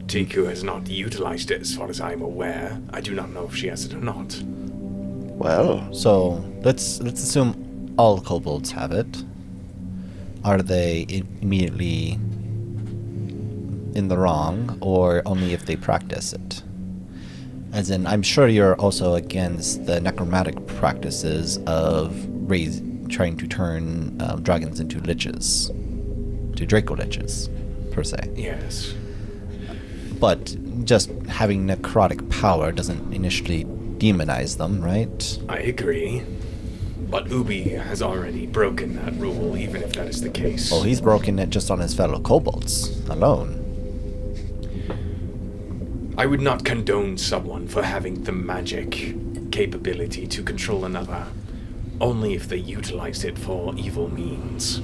Tiku has not utilized it as far as I'm aware. I do not know if she has it or not. Well, So let's assume all kobolds have it. Are they immediately in the wrong, or only if they practice it? As in, I'm sure you're also against the necromantic practices of trying to turn dragons into liches, to Draco liches, per se. Yes. But just having necrotic power doesn't initially demonize them, right? I agree. But Ubi has already broken that rule, even if that is the case. Well, he's broken it just on his fellow kobolds alone. I would not condone someone for having the magic capability to control another, only if they utilized it for evil means.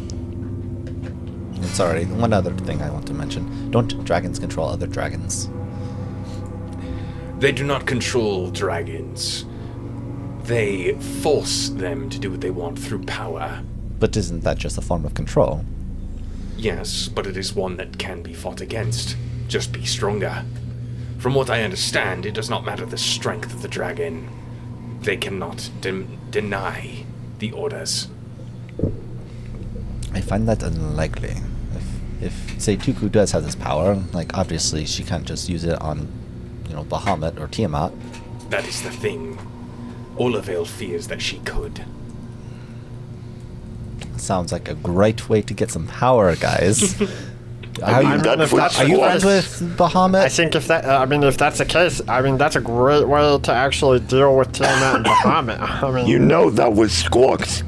And sorry, one other thing I want to mention. Don't dragons control other dragons? They do not control dragons. They force them to do what they want through power. But isn't that just a form of control? Yes, but it is one that can be fought against. Just be stronger. From what I understand, it does not matter the strength of the dragon. They cannot deny the orders. I find that unlikely. If say Tuku does have this power, like obviously she can't just use it on, Bahamut or Tiamat. That is the thing. Olivale fears that she could. Sounds like a great way to get some power, guys. Are you friends with Bahamut? I think if that's the case, that's a great way to actually deal with Tiamat and Bahamut. you know that was Squawk's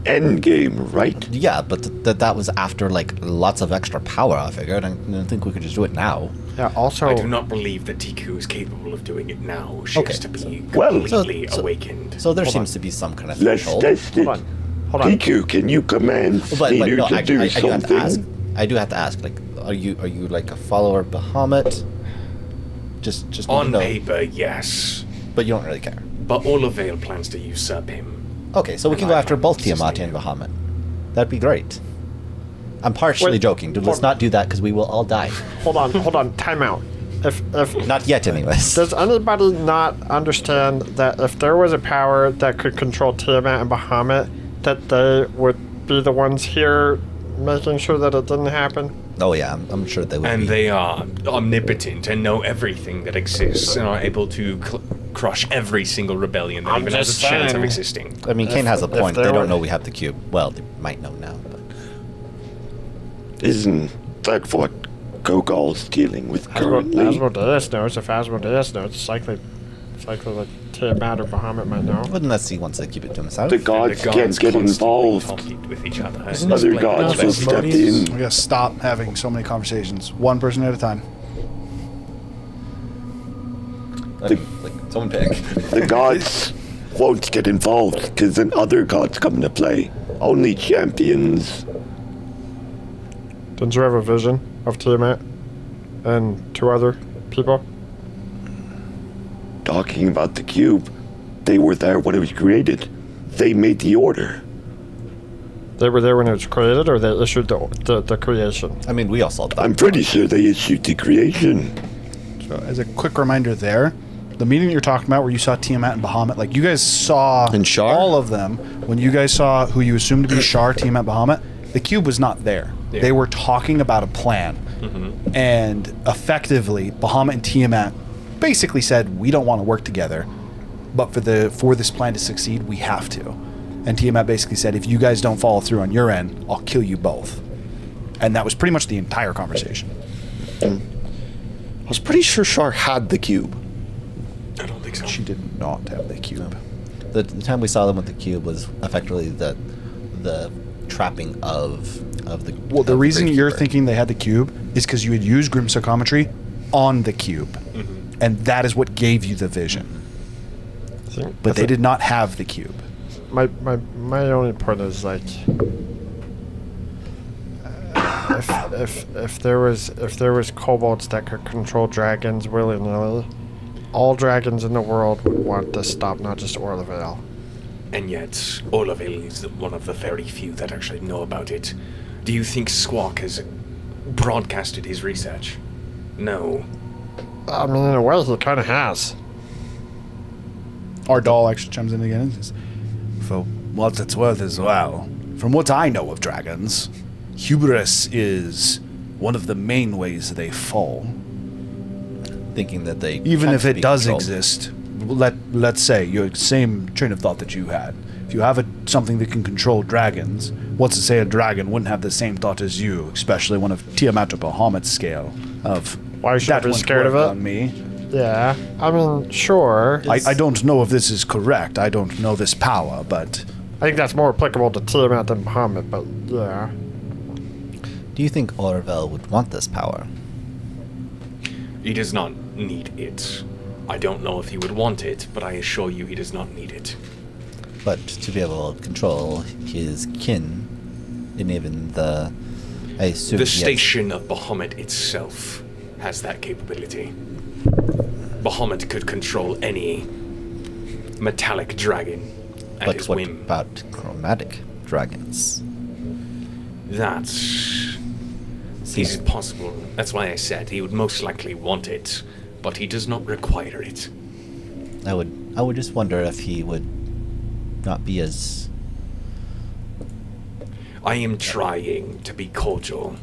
endgame, right? Yeah, but that was after lots of extra power. I figured. I don't think we could just do it now. Yeah. Also, I do not believe that Tiku is capable of doing it now. She Okay. has to be Well, completely awakened. So there seems to be some kind of Let's threshold. test it. hold on. Piku, can you command But Sneeder no, to I do do have to something? ask. I do have to ask. Are you a follower of Bahamut? Just On no, paper, yes. but you don't really care. But Olivale plans to usurp him. Okay, so we can go after both Tiamat and Bahamut. That'd be great. I'm partially Wait, joking. Let's not do that because we will all die. hold on. Time out. If Not yet, anyways. does anybody not understand that if there was a power that could control Tiamat and Bahamut, that they would be the ones here making sure that it didn't happen? Oh yeah, I'm sure they would. And be. they are omnipotent and know everything that exists and are able to crush every single rebellion that I'm even has a just chance of saying. existing. I mean, Kane has a if point. they They were- don't know we have the cube. Well, they might know now, but Isn't that what Gogol's dealing with currently? Asmodeus knows. If Asmodeus knows, it's likely that Tiamat or Bahamut might know. well, unless he wants to keep it to himself. The And gods the can't gods get constantly involved. compete with each other. Isn't Other this gods like will step Asmodeus? in. We gotta stop having so many conversations. One person at a time. Someone pick. The gods won't get involved because then other gods come into play. Only champions. Didn't you have a vision of Tiamat and two other people? Talking about the cube, they were there when it was created. They made the order. They were there when it was created, or they issued the creation? I mean, we all saw that. I'm pretty sure they issued the creation. So, as a quick reminder there, The meeting that you're talking about where you saw Tiamat and Bahamut, like you guys saw And Shar? all of them. When you guys saw who you assumed to be Shar, Tiamat, Bahamut, the cube was not there. Yeah. They were talking about a plan. And effectively, Bahamut and Tiamat basically said, we don't want to work together, but for this plan to succeed, we have to. And Tiamat basically said, if you guys don't follow through on your end, I'll kill you both. And that was pretty much the entire conversation. I was pretty sure Shar had the cube. I don't think so. She did not have the cube. The time we saw them with the cube was effectively the trapping of the. Well, the of reason you're Gravekeeper. thinking they had the cube is because you had used Grim Psychometry on the cube. And that is what gave you the vision. But they did not have the cube. My only point is like, if there was kobolds that could control dragons willy nilly, all dragons in the world would want to stop, not just Orlavale. And yet, Orlavale is one of the very few that actually know about it. Do you think Squawk has broadcasted his research? No. I mean, in a way, he kind of has. Our doll actually chimes in again and says, for what it's worth as well, from what I know of dragons, hubris is one of the main ways they fall. Thinking that they Even can't if it be does controlled. exist, let's say your same train of thought that you had. If you have something that can control dragons, what's to say a dragon wouldn't have the same thought as you, especially one of Tiamat or Bahamut's scale of Why should I that be wouldn't scared of work it? on me. Yeah, I mean, sure. I don't know if this is correct. I don't know this power, but I think that's more applicable to Tiamat than Bahamut, but yeah. Do you think Orvel would want this power? He does not need it. I don't know if he would want it, but I assure you he does not need it. But to be able to control his kin, and even I assume The he has- station of Bahamut itself has that capability. Bahamut could control any metallic dragon at But his what whim. about chromatic dragons? That's is possible. That's why I said he would most likely want it, but he does not require it. I would just wonder if he would not be as. I am trying to be cordial.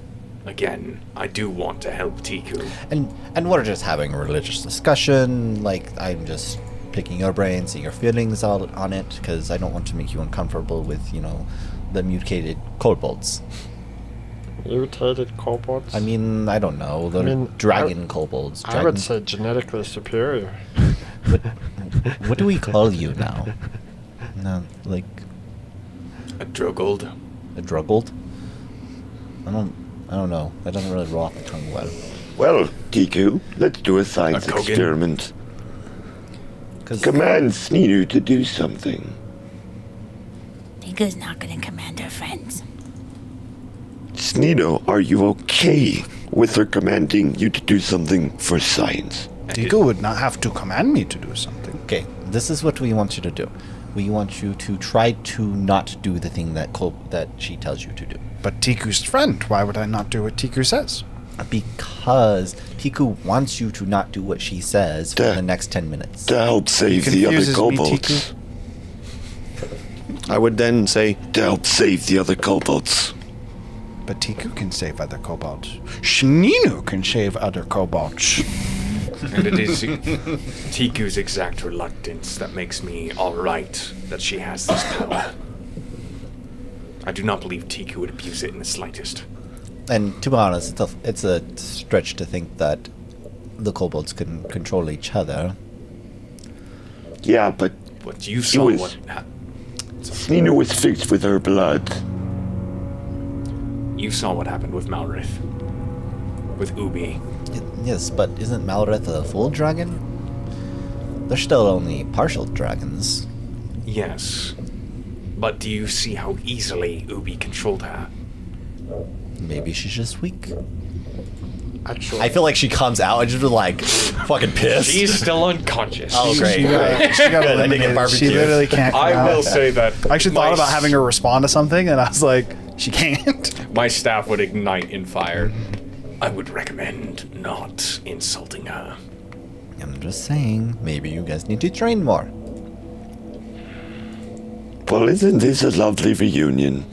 Again, I do want to help Tiku. And we're just having a religious discussion. Like, I'm just picking your brain, seeing your feelings on it, because I don't want to make you uncomfortable with, the mutated kobolds. Mutated kobolds? I mean, I don't know. The dragon kobolds. I would say genetically superior. What do we call you now? No, like A Drogold. a druggled? I don't know. That doesn't really roll off the tongue well. Well, Tiku, let's do a science A Kogan. experiment. 'Cause Command Sneenu to do something. Tiku's not gonna command her friends. Sneeno, are you okay with her commanding you to do something for science? Tiku would not have to command me to do something. okay, this is what we want you to do. We want you to try to not do the thing that she tells you to do. But Tiku's friend, why would I not do what Tiku says? Because Tiku wants you to not do what she says for Duh. the next 10 minutes. To help save the other Confuses me, kobolds. Tiku. I would then say, To help save the other kobolds. But Tiku can save other kobolds. Shninu can save other kobolds. And it is Tiku's exact reluctance that makes me alright that she has this power. I do not believe Tiku would abuse it in the slightest. And to be honest, it's a stretch to think that the kobolds can control each other. Yeah, but But you saw was- what Sneenu was fixed with her blood. you saw what happened with Malrith. With Ubi. Yes, but isn't Malrith a full dragon? They're still only partial dragons. Yes. But do you see how easily Ubi controlled her? Maybe she's just weak. Actually, I feel like she comes out and just like fucking pissed. She's still unconscious. Oh, great. She got I didn't get eliminated. She barbecued. literally can't come I out. will say that I actually my thought about s- having her respond to something, and I was like, she can't. My staff would ignite in fire. I would recommend not insulting her. I'm just saying, maybe you guys need to train more. Well, isn't this a lovely reunion?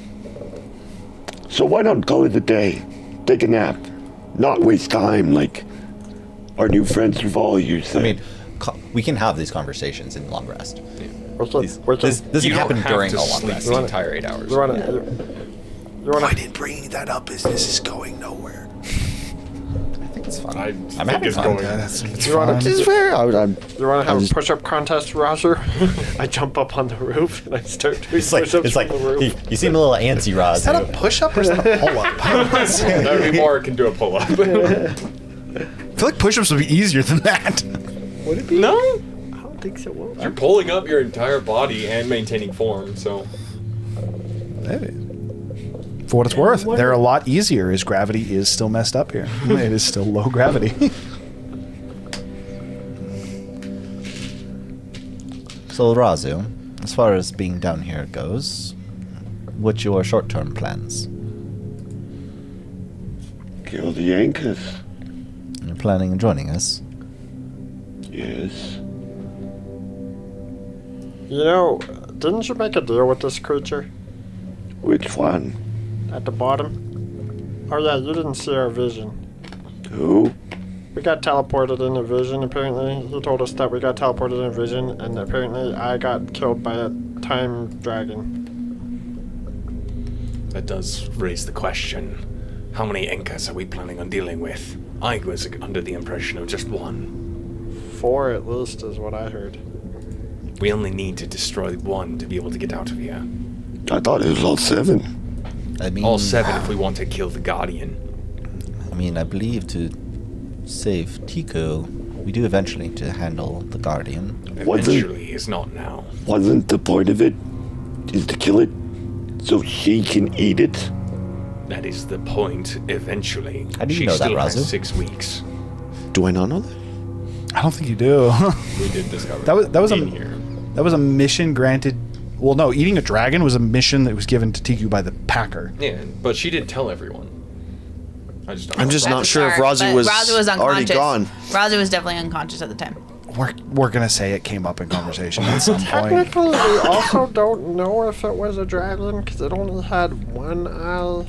So why not call it a day? Take a nap. Not waste time like our new friends Rhazu said. I mean, we can have these conversations in long rest. This You can happen don't have during to a long sleep rest. the entire 8 hours. Why did bringing that up is this is going nowhere? I think it's fun. I I'm think having it's fun. going. It's You wanna- fun. This is fair. You want to have was- a push-up contest, Rhazu? I jump up on the roof and I start doing It's like, push-ups it's like from the roof. you seem a little antsy, Roz. Is that a push-up or is that a pull-up? I Every more can do a pull-up. feel like push-ups would be easier than that. Would it be? No? I don't think so. Well, You're pulling up your entire body and maintaining form, so... Maybe. For what it's worth, they're a lot easier as gravity is still messed up here. It is still low gravity. So, Rhazu, as far as being down here goes, what's your short-term plans? Kill the Yankees. You're planning on joining us? Yes. you know, didn't you make a deal with this creature Which one? at the bottom? Oh yeah, you didn't see our vision. Who? We got teleported in a vision, apparently. He told us that we got teleported in a vision, and apparently I got killed by a time dragon. That does raise the question. How many Enkas are we planning on dealing with? I was under the impression of just one. 4 at least is what I heard. We only need to destroy one to be able to get out of here. I thought it was all 7. I mean, All 7 if we want to kill the Guardian. I believe to save Tico, we do eventually need to handle the Guardian. Eventually is not now. Wasn't the point of it is to kill it so she can eat it? That is the point, eventually. How do you she know that, still has Rhazu? 6 weeks. Do I not know that? I don't think you do. We did discover That was in a here. that was a mission granted. Well, no, eating a dragon was a mission that was given to Tiku by the Packer. Yeah, but she did tell everyone. I just don't I'm know. just At not the sure if start, Rhazu but was Rhazu was already unconscious. gone. Rhazu was definitely unconscious at the time. We're gonna say it came up in conversation at some point. Technically, we also don't know if it was a dragon, because it only had one eye.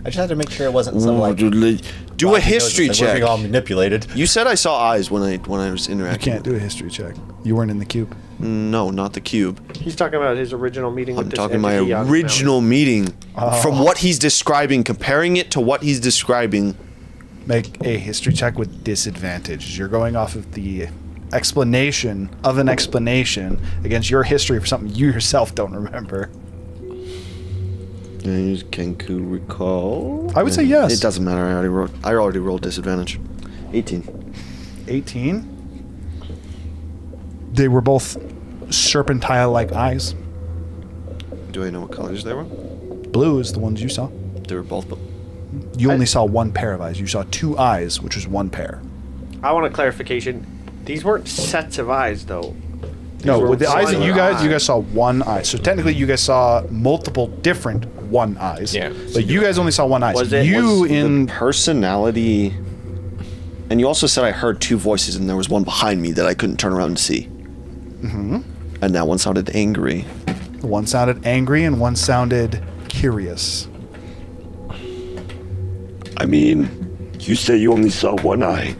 I just had to make sure it wasn't some like Do a Rocky history knows that we're check. being all manipulated. You said I saw eyes when I was You interacting. can't do a history check. You weren't in the cube. No, not the cube. He's talking about his original meeting with I'm this talking my entity on the original meeting. Oh. From what he's describing, comparing it to what he's describing. Make a history check with disadvantage. You're going off of the explanation of an explanation against your history for something you yourself don't remember. Use Kenku recall. I would say yes. It doesn't matter. I already rolled disadvantage. 18. 18. They were both serpentile-like eyes. Do I know what colors they were? Blue is the ones you saw. They were both. You only saw one pair of eyes. You saw 2 eyes, which was 1 pair. I want a clarification. These weren't sets of eyes, though. No, were with the eyes that one you eye. guys saw 1 eye. So technically, you guys saw multiple different 1 eyes. Yeah. But you guys only saw 1 eye. Was So it- you Was in the personality. And you also said I heard 2 voices, and there was one behind me that I couldn't turn around and see. Mm-hmm. And that one sounded angry. one sounded angry and one sounded curious. I mean, you say you only saw one eye.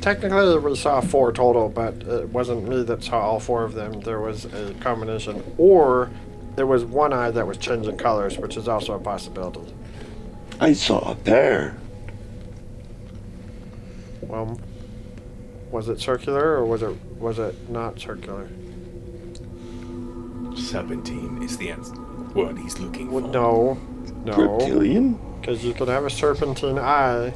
Technically, we saw 4 total, but it wasn't me that saw all 4 of them. There was a combination. Or there was 1 eye that was changing colors, which is also a possibility. I saw a pair. Well, was it circular or was it not circular? 17 is the answer. What he's looking for. Well, no, Reptilian? because you could have a serpentine eye,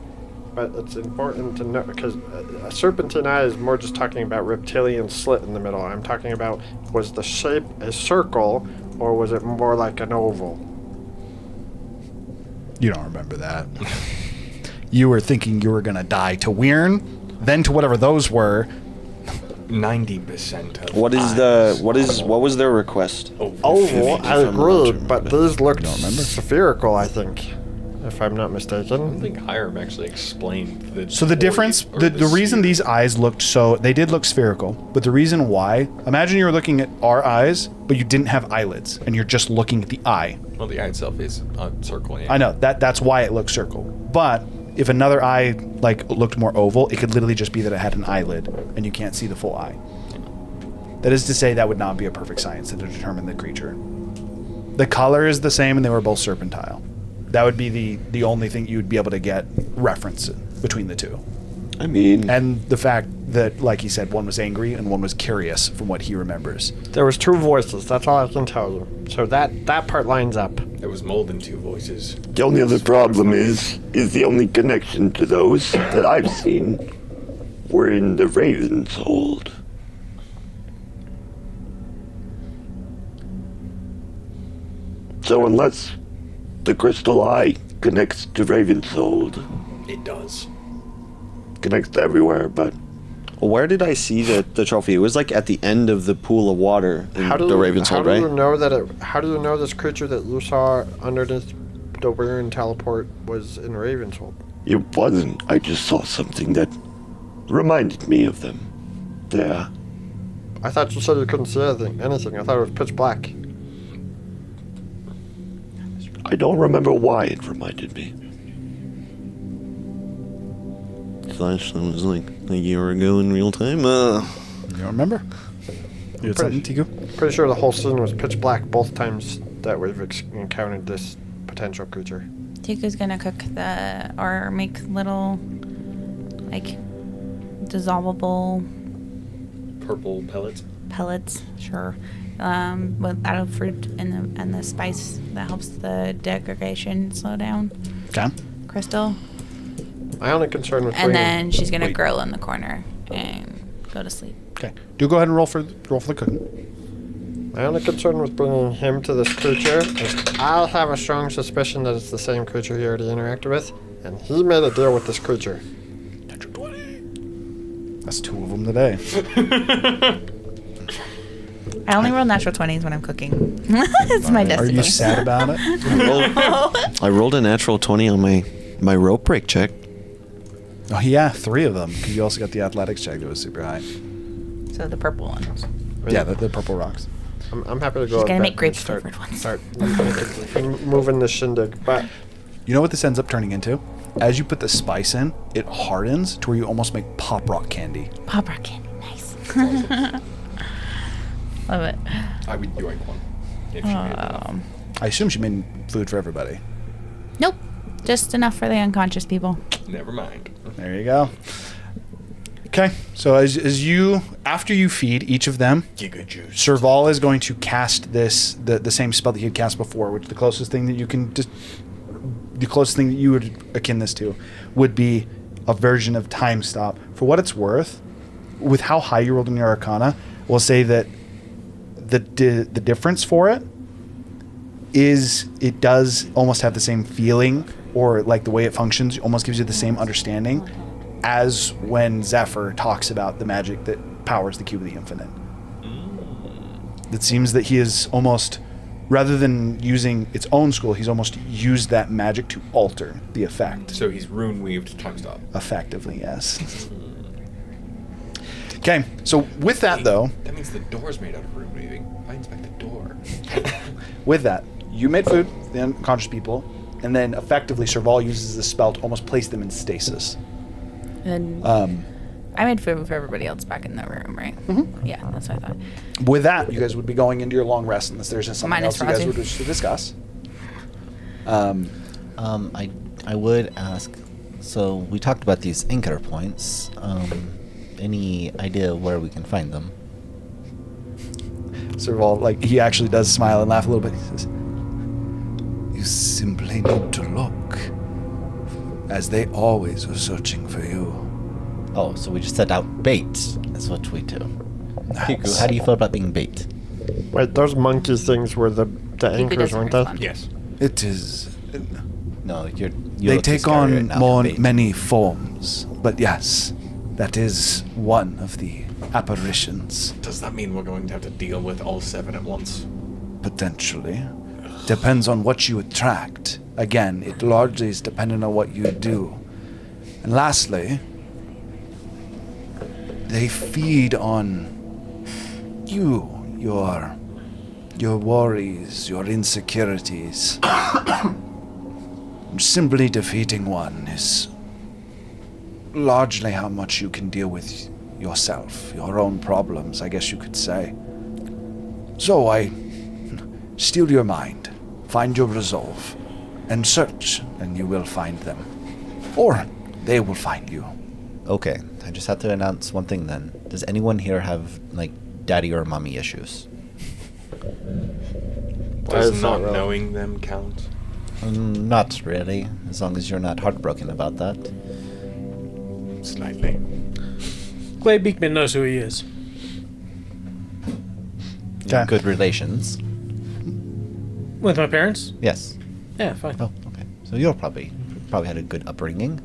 but it's important to know because a serpentine eye is more just talking about reptilian slit in the middle. I'm talking about was the shape a circle or was it more like an oval? You don't remember that. You were thinking you were going to die to Weirn, then to whatever those were. 90% of What is eyes what was their request? over Oval, 50. I I'm allowed to agree, but remember. these looked don't remember? spherical, I think. if I'm not I mistaken. think Hiram actually explained the. So the difference, the reason these eyes looked they did look spherical, but the reason why, imagine you were looking at our eyes, but you didn't have eyelids, and you're just looking at the eye. Well, the eye itself is a circle. Yeah. I know, that's why it looks circle. But if another eye, like, looked more oval, it could literally just be that it had an eyelid, and you can't see the full eye. That is to say, that would not be a perfect science to determine the creature. The color is the same, and they were both serpentile. That would be the only thing you would be able to get reference between the two. I mean, And the fact that, like he said, one was angry and one was curious from what he remembers. There was 2 voices. That's all I can tell you. So that part lines up. There was more than 2 voices. the only other problem is the only connection to those that I've seen were in the Raven's Hold. So unless the crystal eye connects to Raven's Hold, It does. connects to everywhere, but Where did I see the trophy? It was like at the end of the pool of water in the Raven's Hold, How right? do you know how do you know this creature that you saw underneath the Weird teleport was in Ravenshold? it wasn't. I just saw something that reminded me of them. There. I thought you said you couldn't see anything. I thought it was pitch black. I don't remember why it reminded me. Flash, that was like a year ago in real time. You don't remember? You had something, Tiku? Pretty sure the whole scene was pitch black both times that we've encountered this potential creature. Tiku's gonna cook or make little, like, dissolvable Purple pellets. pellets, sure, with arrow fruit and the spice that helps the degradation slow down. Okay. Crystal. My only concern with And then she's gonna Wait. grill in the corner and go to sleep. Okay. Do go ahead and roll for the cooking. my only concern with bringing him to this creature is I have a strong suspicion that it's the same creature he already interacted with, and he made a deal with this creature. Natural 20. That's 2 of them today. I only roll natural 20s when I'm cooking. It's my Are destiny. you sad about it? I rolled a natural 20 on my rope break check. Oh yeah, 3 of them. 'Cause you also got the athletics check that was super high. So the purple ones. Yeah, the purple rocks. I'm happy to go. She's with gonna that make and grape start- flavored ones. Start moving the shindig, but You know what this ends up turning into? As you put the spice in, it hardens to where you almost make pop rock candy. Pop rock candy. Nice. Love it. I would like one. If she made enough. I assume she made food for everybody. Nope. Just enough for the unconscious people. Never mind. There you go. Okay, so as you, after you feed each of them, Giga juice. Serval is going to cast the same spell that he had cast before, which the closest thing that you can the closest thing that you would akin this to would be a version of Time Stop. For what it's worth, with how high you rolled in your Arcana, we'll say that the difference for it is it does almost have the same feeling, or like the way it functions almost gives you the same understanding as when Zephyr talks about the magic that powers the Cube of the Infinite. It seems that he is almost, rather than using its own school, he's almost used that magic to alter the effect. So he's rune weaved Time Stop. Effectively, yes. Okay, so with that though, That means the door's made out of rune weaving. I inspect the door. with that, you made food for the unconscious people, and then effectively Serval uses the spell to almost place them in stasis. And I made food for everybody else back in the room, right? Mm-hmm. Yeah, that's what I thought. With that, you guys would be going into your long rest unless there's something Minus else you guys Rhazu. would wish to discuss. I would ask. So we talked about these anchor points. Any idea where we can find them? Serval, like, he actually does smile and laugh a little bit. He says, "You simply need to look, as they always are searching for you." Oh, so we just set out bait. That's what we do. Piku, how do you feel about being bait? wait, those monkey things were the anchors, doesn't weren't they? respond. Yes. It is. No, you They look take scary on right now, more bait. many forms, but yes, that is one of the apparitions, Does that mean we're going to have to deal with all 7 at once? potentially. Depends on what you attract. again, it largely is dependent on what you do. And lastly, they feed on you, your worries, your insecurities. Simply defeating one is largely how much you can deal with yourself, your own problems, I guess you could say. So I steal your mind, find your resolve, and search, and you will find them. Or they will find you. Okay, I just have to announce one thing then. Does anyone here have, like, daddy or mommy issues? Does not knowing them count? Not really, as long as you're not heartbroken about that. Slightly. Clay Beekman knows who he is. Okay. Good relations. With my parents? Yes. Yeah, fine. Oh, okay. So you're probably had a good upbringing.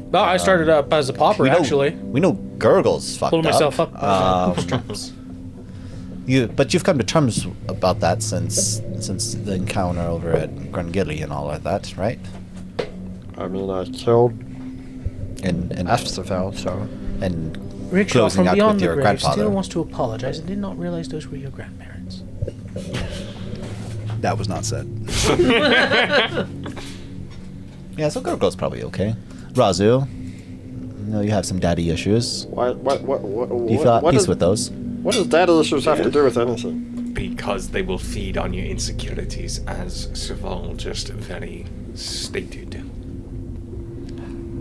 Well, I started up as a pauper, actually. We know Gurgle's fucked Pulling myself up. But you've come to terms about that since the encounter over at Grungilly and all of that, right? I mean, I killed And Estafel, so... and Rickshaw closing from out beyond with the your grave grandfather. still wants to apologize and did not realize those were your grandparents. That was not said. Yeah, so Gurgle's probably okay. Rhazu, you have some daddy issues. What Do you feel at peace with those? What does daddy issues have to do with anything? Because they will feed on your insecurities, as Saval just very stated.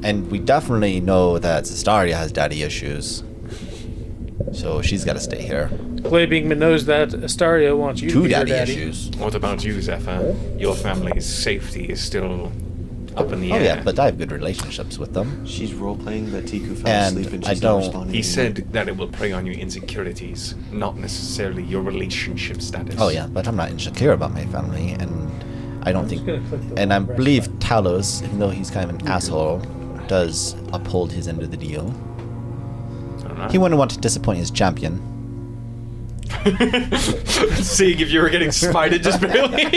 And we definitely know that Zestaria has daddy issues. So she's got to stay here. Clay Beekman knows that Astaria wants you to Two be her daddy daddy. issues. What about you, Zephyr? Your family's safety is still up in the Oh air. yeah, but I have good relationships with them. She's role-playing that Tiku fell And asleep and I she's not don't- responding. He anymore. said that it will prey on your insecurities, not necessarily your relationship status. Oh yeah, but I'm not insecure about my family, and I don't think, gonna click the and I red believe Talos, even though he's kind of an asshole, does uphold his end of the deal. I don't know. He wouldn't want to disappoint his champion. Seeing if you were getting smited just barely.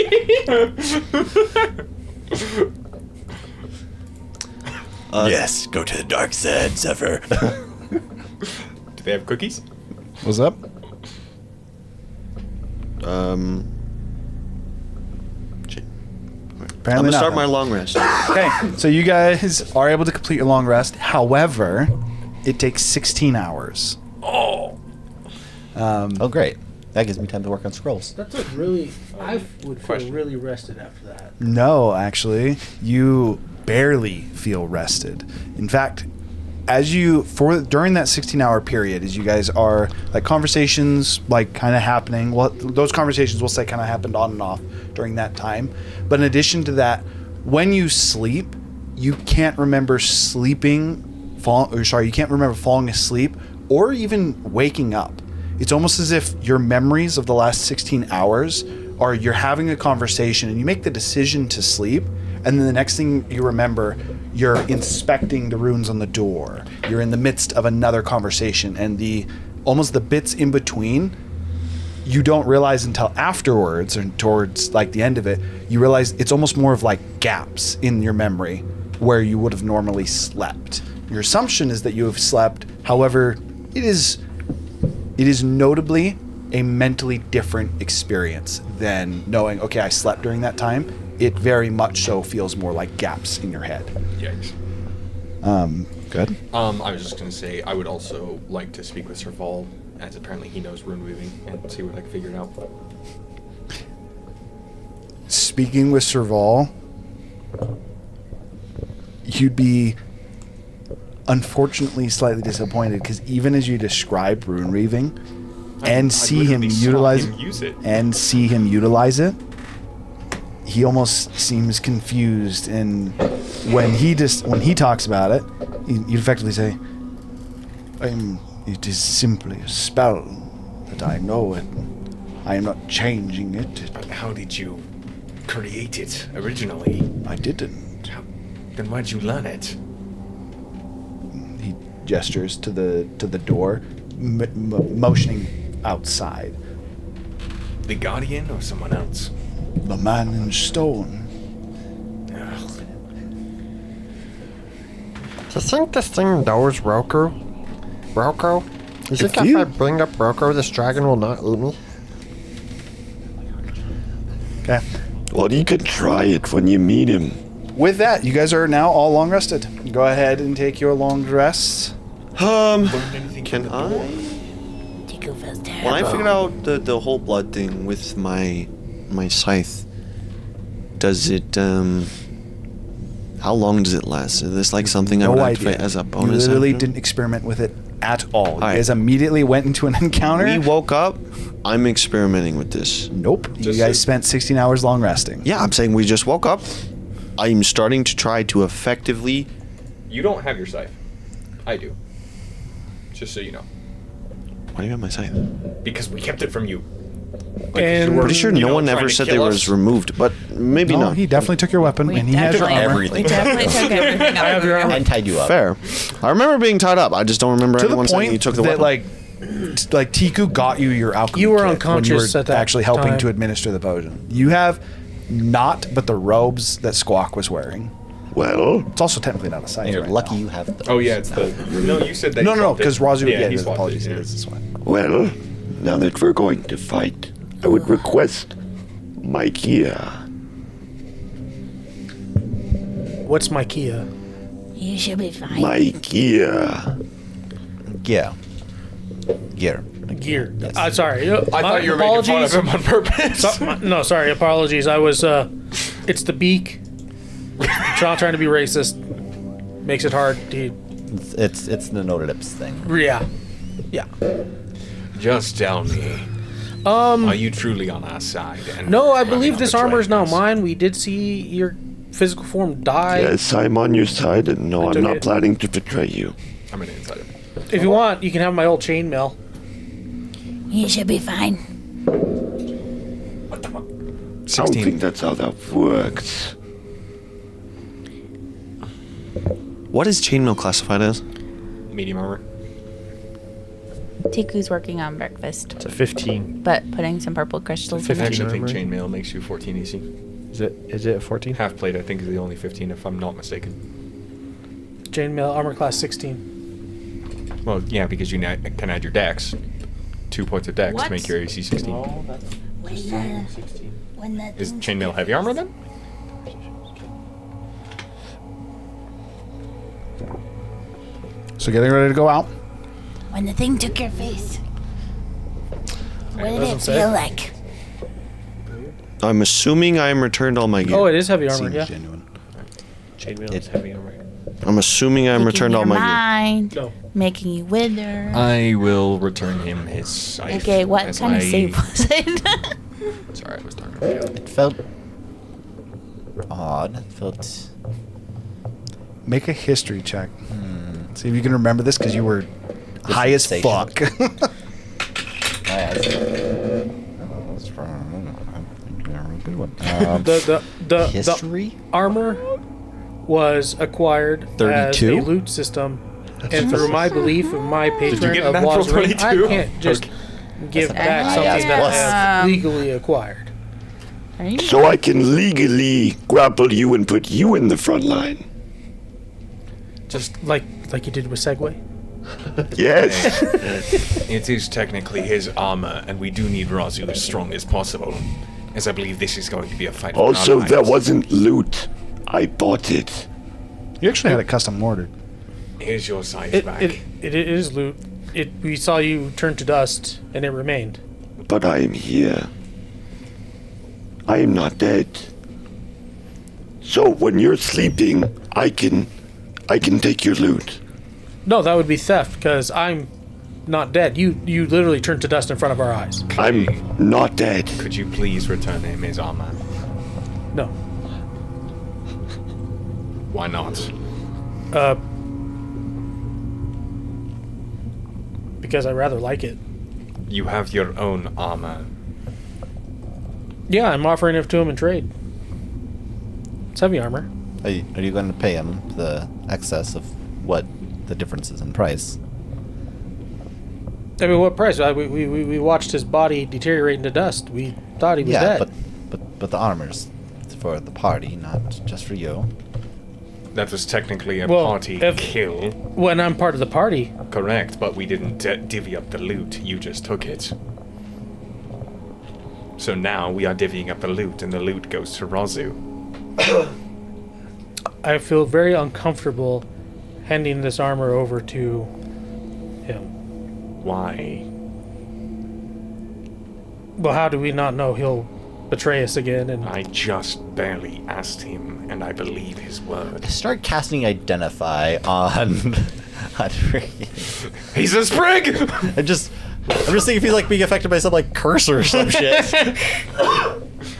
Yes, go to the dark side, Zephyr. Do they have cookies? What's up? I'm Apparently gonna start not. my long rest. Okay, so you guys are able to complete your long rest. However, it takes 16 hours. Oh! Oh great, that gives me time to work on scrolls. That's a really... I would feel Question. really rested after that. No, actually, you barely feel rested. In fact, during that 16-hour period, as you guys are like conversations like kind of happening. Well, those conversations we'll say kind of happened on and off during that time. But in addition to that, when you sleep, you can't remember sleeping. You can't remember falling asleep or even waking up. It's almost as if your memories of the last 16 hours are you're having a conversation and you make the decision to sleep, and then the next thing you remember, you're inspecting the runes on the door. You're in the midst of another conversation, and the bits in between, you don't realize until afterwards, or towards like the end of it, you realize it's almost more of like gaps in your memory where you would have normally slept. Your assumption is that you have slept. However, it is notably a mentally different experience than knowing, okay, I slept during that time. It very much so feels more like gaps in your head. Yikes. Good. I was just gonna say, I would also like to speak with Serval, as apparently he knows rune weaving, and see what I can figure it out. Speaking with Serval, you'd be unfortunately slightly disappointed because even as you describe rune weaving and see him utilize it, he almost seems confused, and when he talks about it, you effectively say, it is simply a spell that I know, and I am not changing it. But how did you create it originally? I didn't. Then why'd you learn it? He gestures to the door, motioning outside. The Guardian or someone else? The man in stone. you think this thing knows Roku? Roku? You think if I bring up Roku, this dragon will not eat me? Okay. Well, you could try it when you meet him. With that, you guys are now all long rested. Go ahead and take your long rests. Can I? Tiku feels terrible. When I figured out the whole blood thing with my scythe, does it how long does it last? Is this like something I would activate as a bonus? You literally action? didn't experiment with it at all. You right. guys immediately went into an encounter. We woke up. I'm experimenting with this. Nope. You guys spent 16 hours long resting. Yeah, I'm saying we just woke up. I'm starting to try to effectively. You don't have your scythe. I do. Just so you know. Why do you have my scythe? Because we kept it from you. And I'm pretty sure no one ever said they was removed, but maybe No, not. he definitely took your weapon, and he has your armor. Everything. We definitely took everything out of your armor. And tied you up. Fair. I remember being tied up. I just don't remember To the anyone saying point you took the that, weapon. like Tiku got you your alchemy You were kit unconscious when you were at that actually helping time. to administer the potion. You have not but the robes that Squawk was wearing. Well, It's also technically not a scythe. And you're right lucky now. you have those. Oh yeah, it's the. No, you said that. No, you no, swapped it. because Rhazu. Yeah, he swapped apologies. it, Yeah. yeah. This is fine. well, now that we're going to fight, I would request my gear. what's my Kia? You should be fine. My gear. Yeah. Gear. Gear. Yes. Sorry. I thought you were making fun of him on purpose. No, sorry. Apologies. I was. It's the beak. Trying to be racist makes it hard to. It's the no lips thing. Yeah. Yeah. Just tell me. Are you truly on our side? And No, I running believe on this the armor is now trains? mine. We did see your physical form die. Yes, I'm on your side, and no, I'm took not it. planning to betray you. I'm an insider. If you want, you can have my old chainmail. You should be fine. I don't 16. think that's how that works. What is chainmail classified as? Medium armor. Tiku's working on breakfast, It's a 15. but putting some purple crystals in I it. actually think armor. chainmail makes you 14 EC. Is it a 14? Half plate, I think, is the only 15, if I'm not mistaken. Chainmail armor class 16. Well, yeah, because you can add your dex. 2 points of dex What? to make your AC 16. When that Is thing chainmail took heavy your armor face- then? So getting ready to go out. When the thing took your face, what did it doesn't say. feel like? I'm assuming I'm returned all my gear. Oh, it is heavy armor. Seems Yeah. genuine. Chainmail is heavy armor. I'm assuming I'm Taking returned your all my gear. mind, No. making you wither. I will return him his scythe. Okay, what as kind of I- save was it? Sorry, I was talking about it. It felt odd. It felt. Make a history check. See if you can remember this because you were high as sensation. fuck. That's a good one. The History? armor was acquired as 32? a loot system, and through my belief of my patron get a of natural Wars of Ascension, I 22? can't just give That's a back high something ass that I plus. have legally acquired. Are you? So I can legally grapple you and put you in the front line. Just like you did with Segway. Yes. It is technically his armor, and we do need Rhazu as strong as possible, as I believe this is going to be a fight. for our Also, that lives. wasn't loot. I bought it. You actually had it custom ordered. Here's your scythe It back. is loot. We saw you turn to dust, and it remained. But I am here. I am not dead. So when you're sleeping, I can take your loot. No, that would be theft because I'm not dead. You literally turned to dust in front of our eyes. I'm not dead. Could you please return him his armor? No. Why not? Because I rather like it. You have your own armor. Yeah, I'm offering it to him in trade. It's heavy armor. Are you going to pay him the excess of what the difference is in price? I mean, what price? We watched his body deteriorate into dust. We thought he was dead. but the armor's for the party, not just for you. That was technically a party kill. When I'm part of the party. Correct, but we didn't divvy up the loot. You just took it. So now we are divvying up the loot, and the loot goes to Rhazu. I feel very uncomfortable handing this armor over to him. Why? Well, how do we not know he'll betray us again? And I just barely asked him, and I believe his word. Start casting Identify on He's a sprig! I'm just thinking if he's like being affected by some like curse or some shit.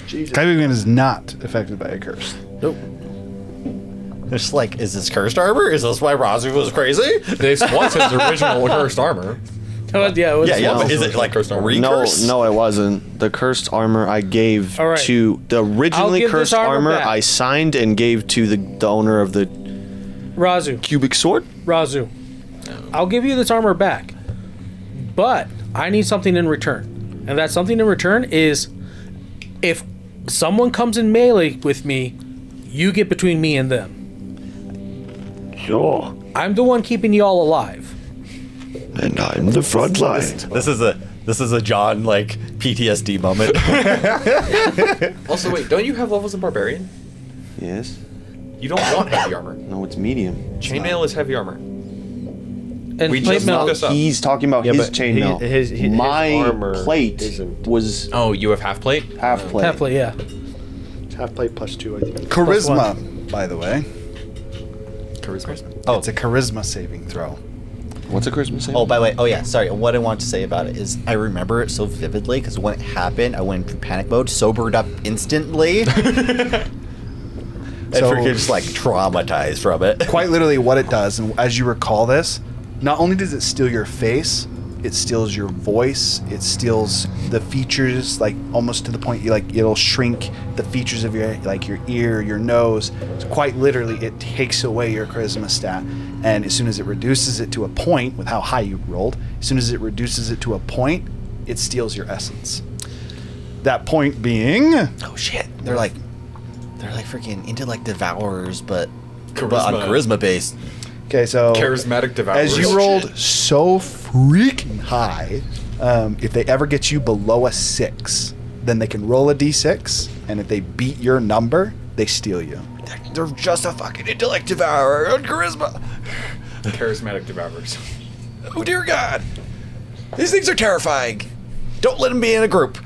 Kybeman is not affected by a curse. Nope. It's like, is this cursed armor? Is this why Rhazu was crazy? This was his original cursed armor. Yeah, it was but is it like cursed armor? recurse? No, it wasn't. The cursed armor I gave All right. to the originally I'll give cursed this armor armor back. I signed and gave to the owner of the Rhazu. Cubix sword. Rhazu. I'll give you this armor back, but I need something in return. And that something in return is if someone comes in melee with me, you get between me and them. Sure. I'm the one keeping you all alive. And I'm the front line. This is a John like PTSD moment. Also, wait, don't you have levels in Barbarian? Yes. You don't want heavy armor. No, it's medium. Chainmail is heavy armor. And We plate just mail. looked this up. He's talking about his chainmail. his My armor plate isn't. was Oh, you have half plate? half plate. Half plate, yeah. It's half plate plus 2, I think. Charisma, by the way. Charisma. Oh. It's a charisma saving throw. What's a Christmas saving? Oh, by the way, sorry. What I want to say about it is I remember it so vividly because when it happened, I went into panic mode, sobered up instantly, and freaking just like traumatized from it. Quite literally what it does, and as you recall this, not only does it steal your face, it steals your voice, it steals the features, like almost to the point you like it'll shrink the features of your like your ear, your nose. So quite literally it takes away your charisma stat, and as soon as it reduces it to a point with how high you rolled, as soon as it reduces it to a point, it steals your essence. That point being Oh shit! They're like freaking into like devourers, but on Charisma. charisma based. okay, so Charismatic devourers. as you rolled so freaking high, if they ever get you below a 6, then they can roll a d6, and if they beat your number, they steal you. They're just a fucking intellect devourer on charisma. Charismatic devourers. Oh dear God! These things are terrifying. Don't let them be in a group.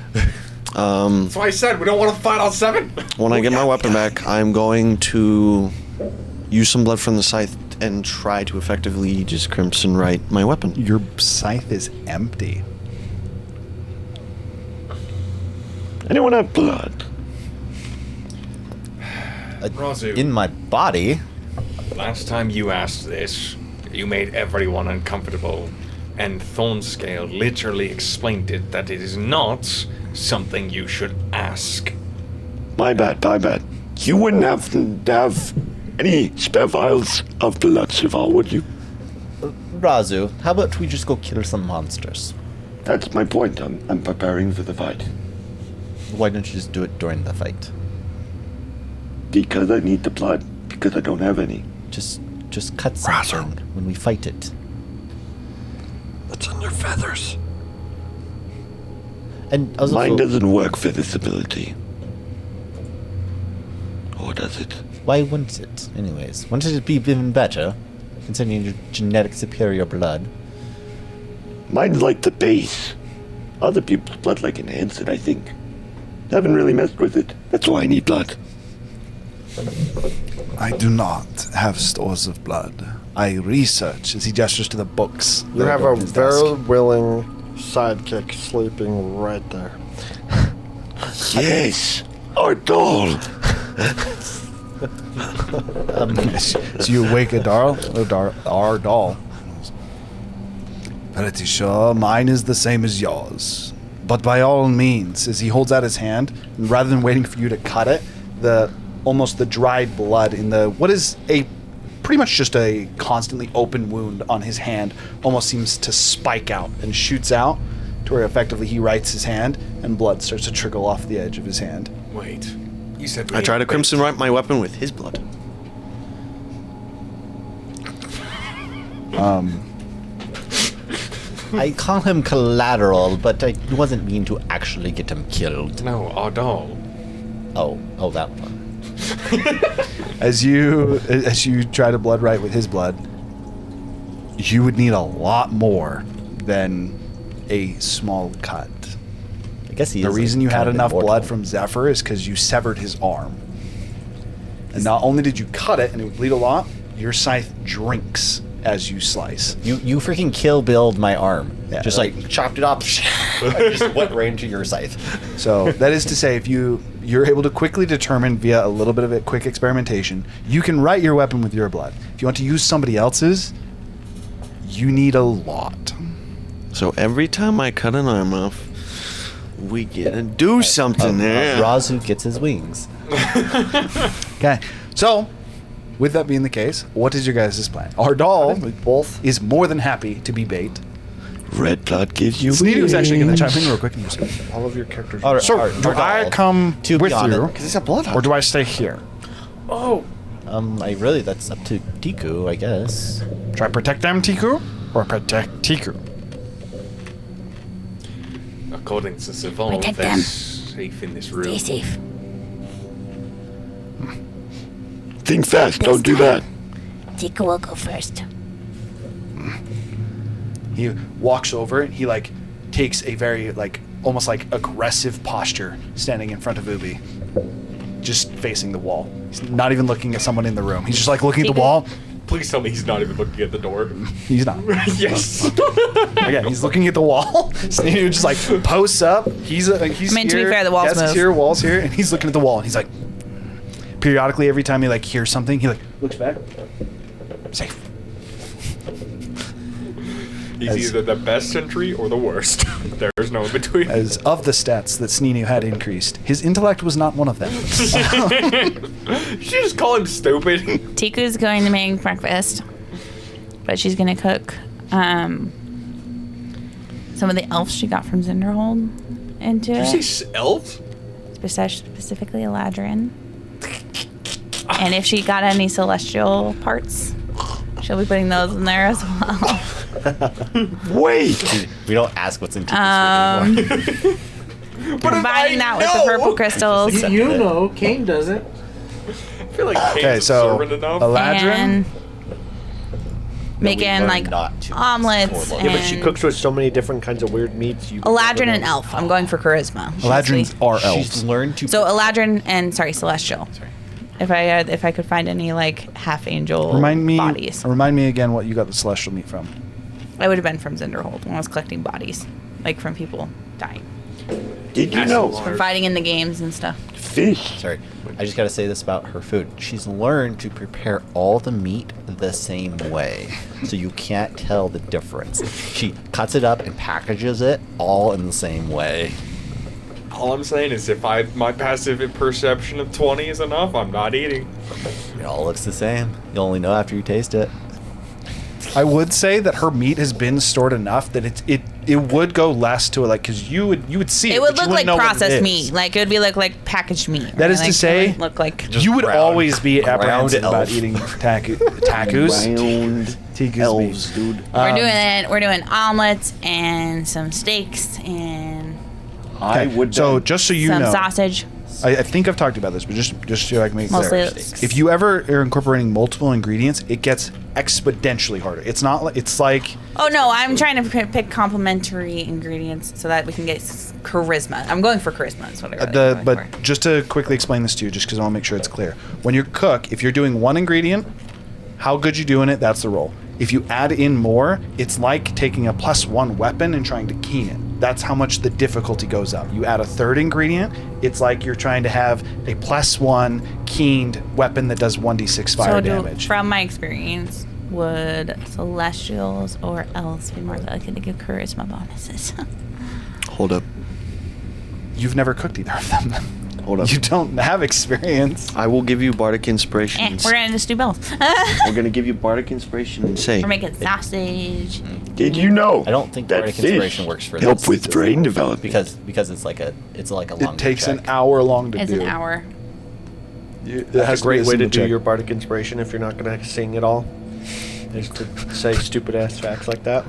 That's why I said we don't want to fight on 7. When I get my weapon back, I'm going to use some blood from the scythe and try to effectively just crimson right my weapon. Your scythe is empty. Anyone have blood? Rhazu, In my body. last time you asked this, you made everyone uncomfortable, and Thornscale literally explained it that it is not something you should ask. My bad. You wouldn't have any spare vials of blood, Sival, would you? Rhazu, how about we just go kill some monsters? That's my point. I'm preparing for the fight. Why don't you just do it during the fight? Because I need the blood. Because I don't have any. Just cut something when we fight it. It's on your feathers. And I was Mine also, doesn't work for this ability. Or does it? why wouldn't it? Anyways, wouldn't it be even better, considering your genetic superior blood? Mine's like the base. Other people's blood like enhance it, I think. Haven't really messed with it. That's why I need blood. I do not have stores of blood. I research, as he gestures to the books. You that have are a on his very desk. willing sidekick sleeping right there. Yes! Our doll! So you wake a doll? Our doll. Pretty sure mine is the same as yours. But by all means, as he holds out his hand, and rather than waiting for you to cut it, almost the dried blood in what is pretty much just a constantly open wound on his hand almost seems to spike out and shoots out to where effectively he writes his hand and blood starts to trickle off the edge of his hand. Wait, you said I try to crimson right my weapon with his blood. I call him collateral, but I wasn't mean to actually get him killed. No, Ardal. Oh, that one. As you try to blood right with his blood, you would need a lot more than a small cut. I guess he The is reason you kind had of enough immortal. blood from Zephyr is because you severed his arm. And not only did you cut it and it would bleed a lot, your scythe drinks as you slice. You freaking kill build my arm. Yeah, just like- like chopped it up. I just went right into your scythe. So that is to say, if you're able to quickly determine via a little bit of a quick experimentation, you can write your weapon with your blood. If you want to use somebody else's, you need a lot. So every time I cut an arm off, we get to do something there. Rhazu gets his wings. Okay, so with that being the case, what is your guys' plan? Ardal Both. is more than happy to be bait. Red blood gives you Sneedy was actually going to wings. chime in real quick and just, All of your characters. so do I come To be with honest- you, Because it's a bloodhound. or do I stay here? Oh, That's up to Tiku, I guess. Should I protect them, Tiku, or protect Tiku? According to Savon, Protect they're them. safe in this Stay room. safe. Think fast. Don't do that. Tika will go first. He walks over and he like takes a very like almost like aggressive posture standing in front of Ubi, just facing the wall. He's not even looking at someone in the room. He's just like looking at the wall. Please tell me he's not even looking at the door. He's not. Yes. Again, he's looking at the wall. So he just like posts up. He's I mean, to be here, fair, the walls desks move. here, walls here, and he's looking at the wall. And he's like, periodically, every time he like hears something, he like looks back. Safe. He's As- either the best sentry or the worst. There's no in between. As of the stats that Sneenu had increased, his intellect was not one of them. Did you just call him stupid? Tiku's going to make breakfast, but she's going to cook some of the elves she got from Zinderhold into Did you it, say elves? specifically Eladrin. And if she got any celestial parts, she'll be putting those in there as well. Wait. We don't ask what's in Tiku's food anymore. Combining that with the purple crystals you know, Kane doesn't. I feel like Kane's Okay, so observant enough. Eladrin. and making learned like not to omelets explore and Yeah, but she cooks with so many different kinds of weird meats. You Eladrin and elf. I'm going for charisma. Eladrins are She's elves. learned to. So Eladrin and celestial. If I could find any like half angel Remind me again what you got the celestial meat from. I would have been from Zinderhold when I was collecting bodies, like from people dying, Did you know from fighting in the games and stuff. fish? Sorry, I just gotta say this about her food. She's learned to prepare all the meat the same way, so you can't tell the difference. She cuts it up and packages it all in the same way. All I'm saying is if my passive perception of 20 is enough, I'm not eating. It all looks the same. You'll only know after you taste it. I would say that her meat has been stored enough that it would go less to it, like because you would see it. It would but you look wouldn't like know what it processed is. meat. Like it would be like packaged meat. That right? is to Like, say- it wouldn't look like You would ground- always be ground apprehensive about elf. eating tacos. Round Tiku's elves, meat. dude. we're doing omelets and some steaks and I Okay, would. So just so you some know, sausage. I think I've talked about this, but just so I can make it Mostly clear. it's- If you ever are incorporating multiple ingredients, it gets exponentially harder. It's not like it's like Oh no, I'm trying to pick complementary ingredients so that we can get charisma. I'm going for charisma. That's what I really am going for. but just to quickly explain this to you, just because I want to make sure it's clear. When you cook, if you're doing one ingredient, how good you doing it, that's the roll. If you add in more, it's like taking a +1 weapon and trying to keen it. That's how much the difficulty goes up. You add a third ingredient, it's like you're trying to have a +1 keened weapon that does 1d6 fire damage. From my experience, would celestials or elves be more likely to give charisma bonuses? Hold up. You've never cooked either of them. Hold up. You don't have experience. I will give you bardic inspiration. and We're gonna just do both. we're gonna give you bardic inspiration and say. We're making sausage. Did you know? I don't think that bardic fish inspiration works for help this. with brain development. because it's like a longer It takes check. an hour long to It's do. an hour. It That's has a great to be way to single do check. your bardic inspiration if you're not going to sing at all. Just to say stupid ass facts like that.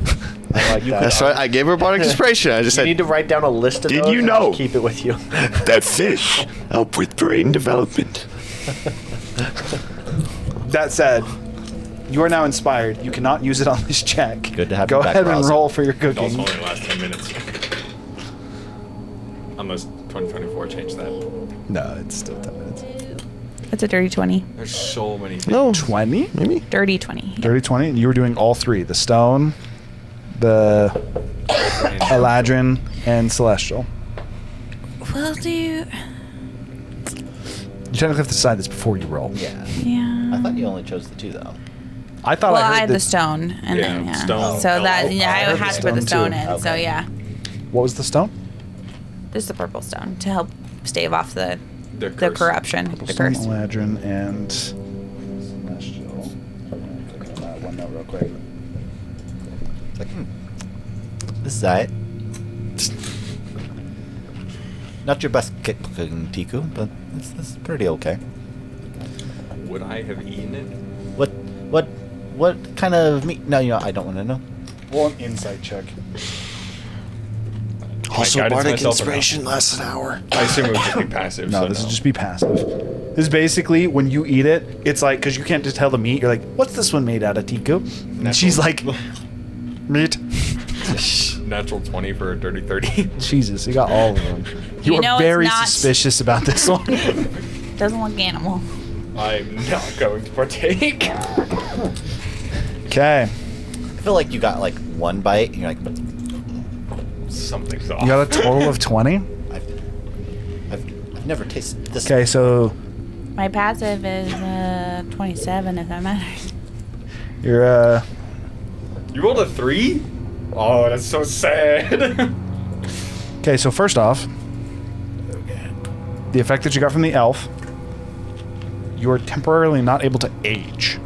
I like that. That's why I gave her bardic inspiration. I just You said, need to write down a list of Did those you and know? just keep it with you. That fish help with brain development. That said, you are now inspired. You cannot use it on this check. Good to have Go you back, ahead and Rhazu. roll for your It also cooking. only lasts 10 minutes. Unless 2024 changed that. No, it's still 10 minutes. It's a dirty 20. There's so many things. no, 20? maybe. Dirty 20. Dirty 20? And you were doing all three. The stone, the Eladrin, and Celestial. We'll do. You technically have to decide this before you roll. Yeah. Yeah. I thought you only chose the 2 though. I thought Well, I I heard had that. the stone, and Yeah, then yeah. stone. So that Oh, yeah, I I heard had the to put the stone stone too. in. So Okay. yeah, What was the stone? this is the purple stone to help stave off the curse. corruption, the Stone, curse. Eladrin, and Celestial. Click on that one note real quick. It's like, this is alright. Not your best cooking, Tiku, but it's pretty okay. Would I have eaten it? What kind of meat? No, I don't want to know. Roll an insight check. Also, guidance bardic myself or no? inspiration lasts an hour. I assume it would just be passive. No, so this will just be passive. This is basically when you eat it, it's like, because you can't just tell the meat, you're like, what's this one made out of, Tiku? And she's like, meat. Natural 20 for a dirty 30. Jesus, you got all of them. You, You are know it's very not- suspicious about this one. Doesn't look animal. I'm not going to partake. Okay. I feel like you got like one bite, and you're like, Something's off. You got a total of 20? I've never tasted this. Okay, so My passive is 27, if that matters. you're, You rolled a 3? Oh, that's so sad. okay, so first off, the effect that you got from the elf, you are temporarily not able to age.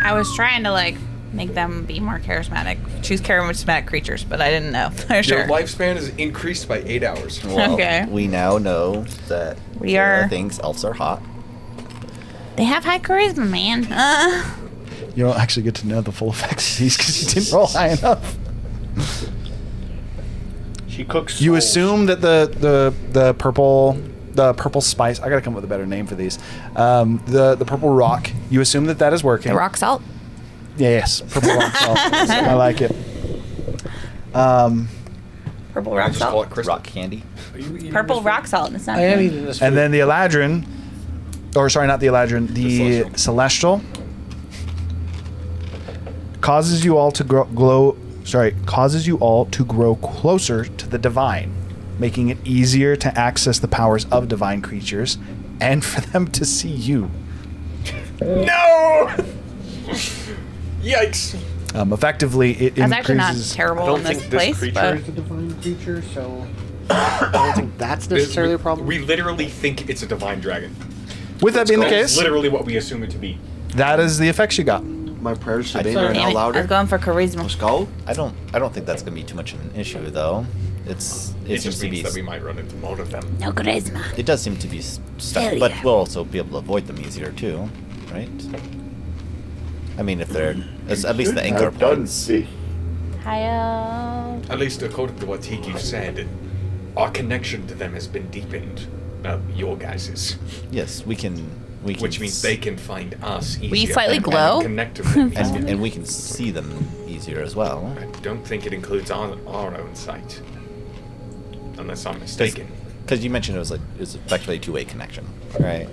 I was trying to make them be more charismatic, choose charismatic creatures, but I didn't know for sure. Your lifespan is increased by 8 hours. Well, Okay. we now know that We Kara are- thinks elves are hot. They have high charisma, man. You don't actually get to know the full effects of these because you didn't roll high enough. She cooks. You souls. assume that the purple spice. I gotta come up with a better name for these. The purple rock. You assume that is working. The rock salt. Yes, purple rock salt. I like it. Purple I rock just call salt. it crystal. Rock candy. Purple rock salt. It's not. I am good. eating this. And food. then the Eladrin, or sorry, not the Eladrin, the Celestial, causes you all to causes you all to grow closer to the divine, making it easier to access the powers of divine creatures, and for them to see you. No! Yikes. Effectively, it That's actually not increases. I terrible don't in this think this place, creature but is a divine creature, so I don't think that's necessarily a problem. We literally think it's a divine dragon. With that being the That's case, literally what we assume it to be. that is the effects you got. My prayers to I- Bane are damn now it, I louder. was going for charisma. Let's go. I don't think that's gonna be too much of an issue though. It It seems just to means be. that we might run into more of them. No charisma. It does seem to be stuck, Hell but yeah. we'll also be able to avoid them easier too, right? I mean, if they're at least the anchor Have done points. see. Hi. At least according to what Tiki said, our connection to them has been deepened. Your guys's. Yes, we can. Which means they can find us easier. We slightly and glow? connect to them easier. and we can see them easier as well. I don't think it includes our own sight. Unless I'm mistaken. Because you mentioned it was effectively a two-way connection, right?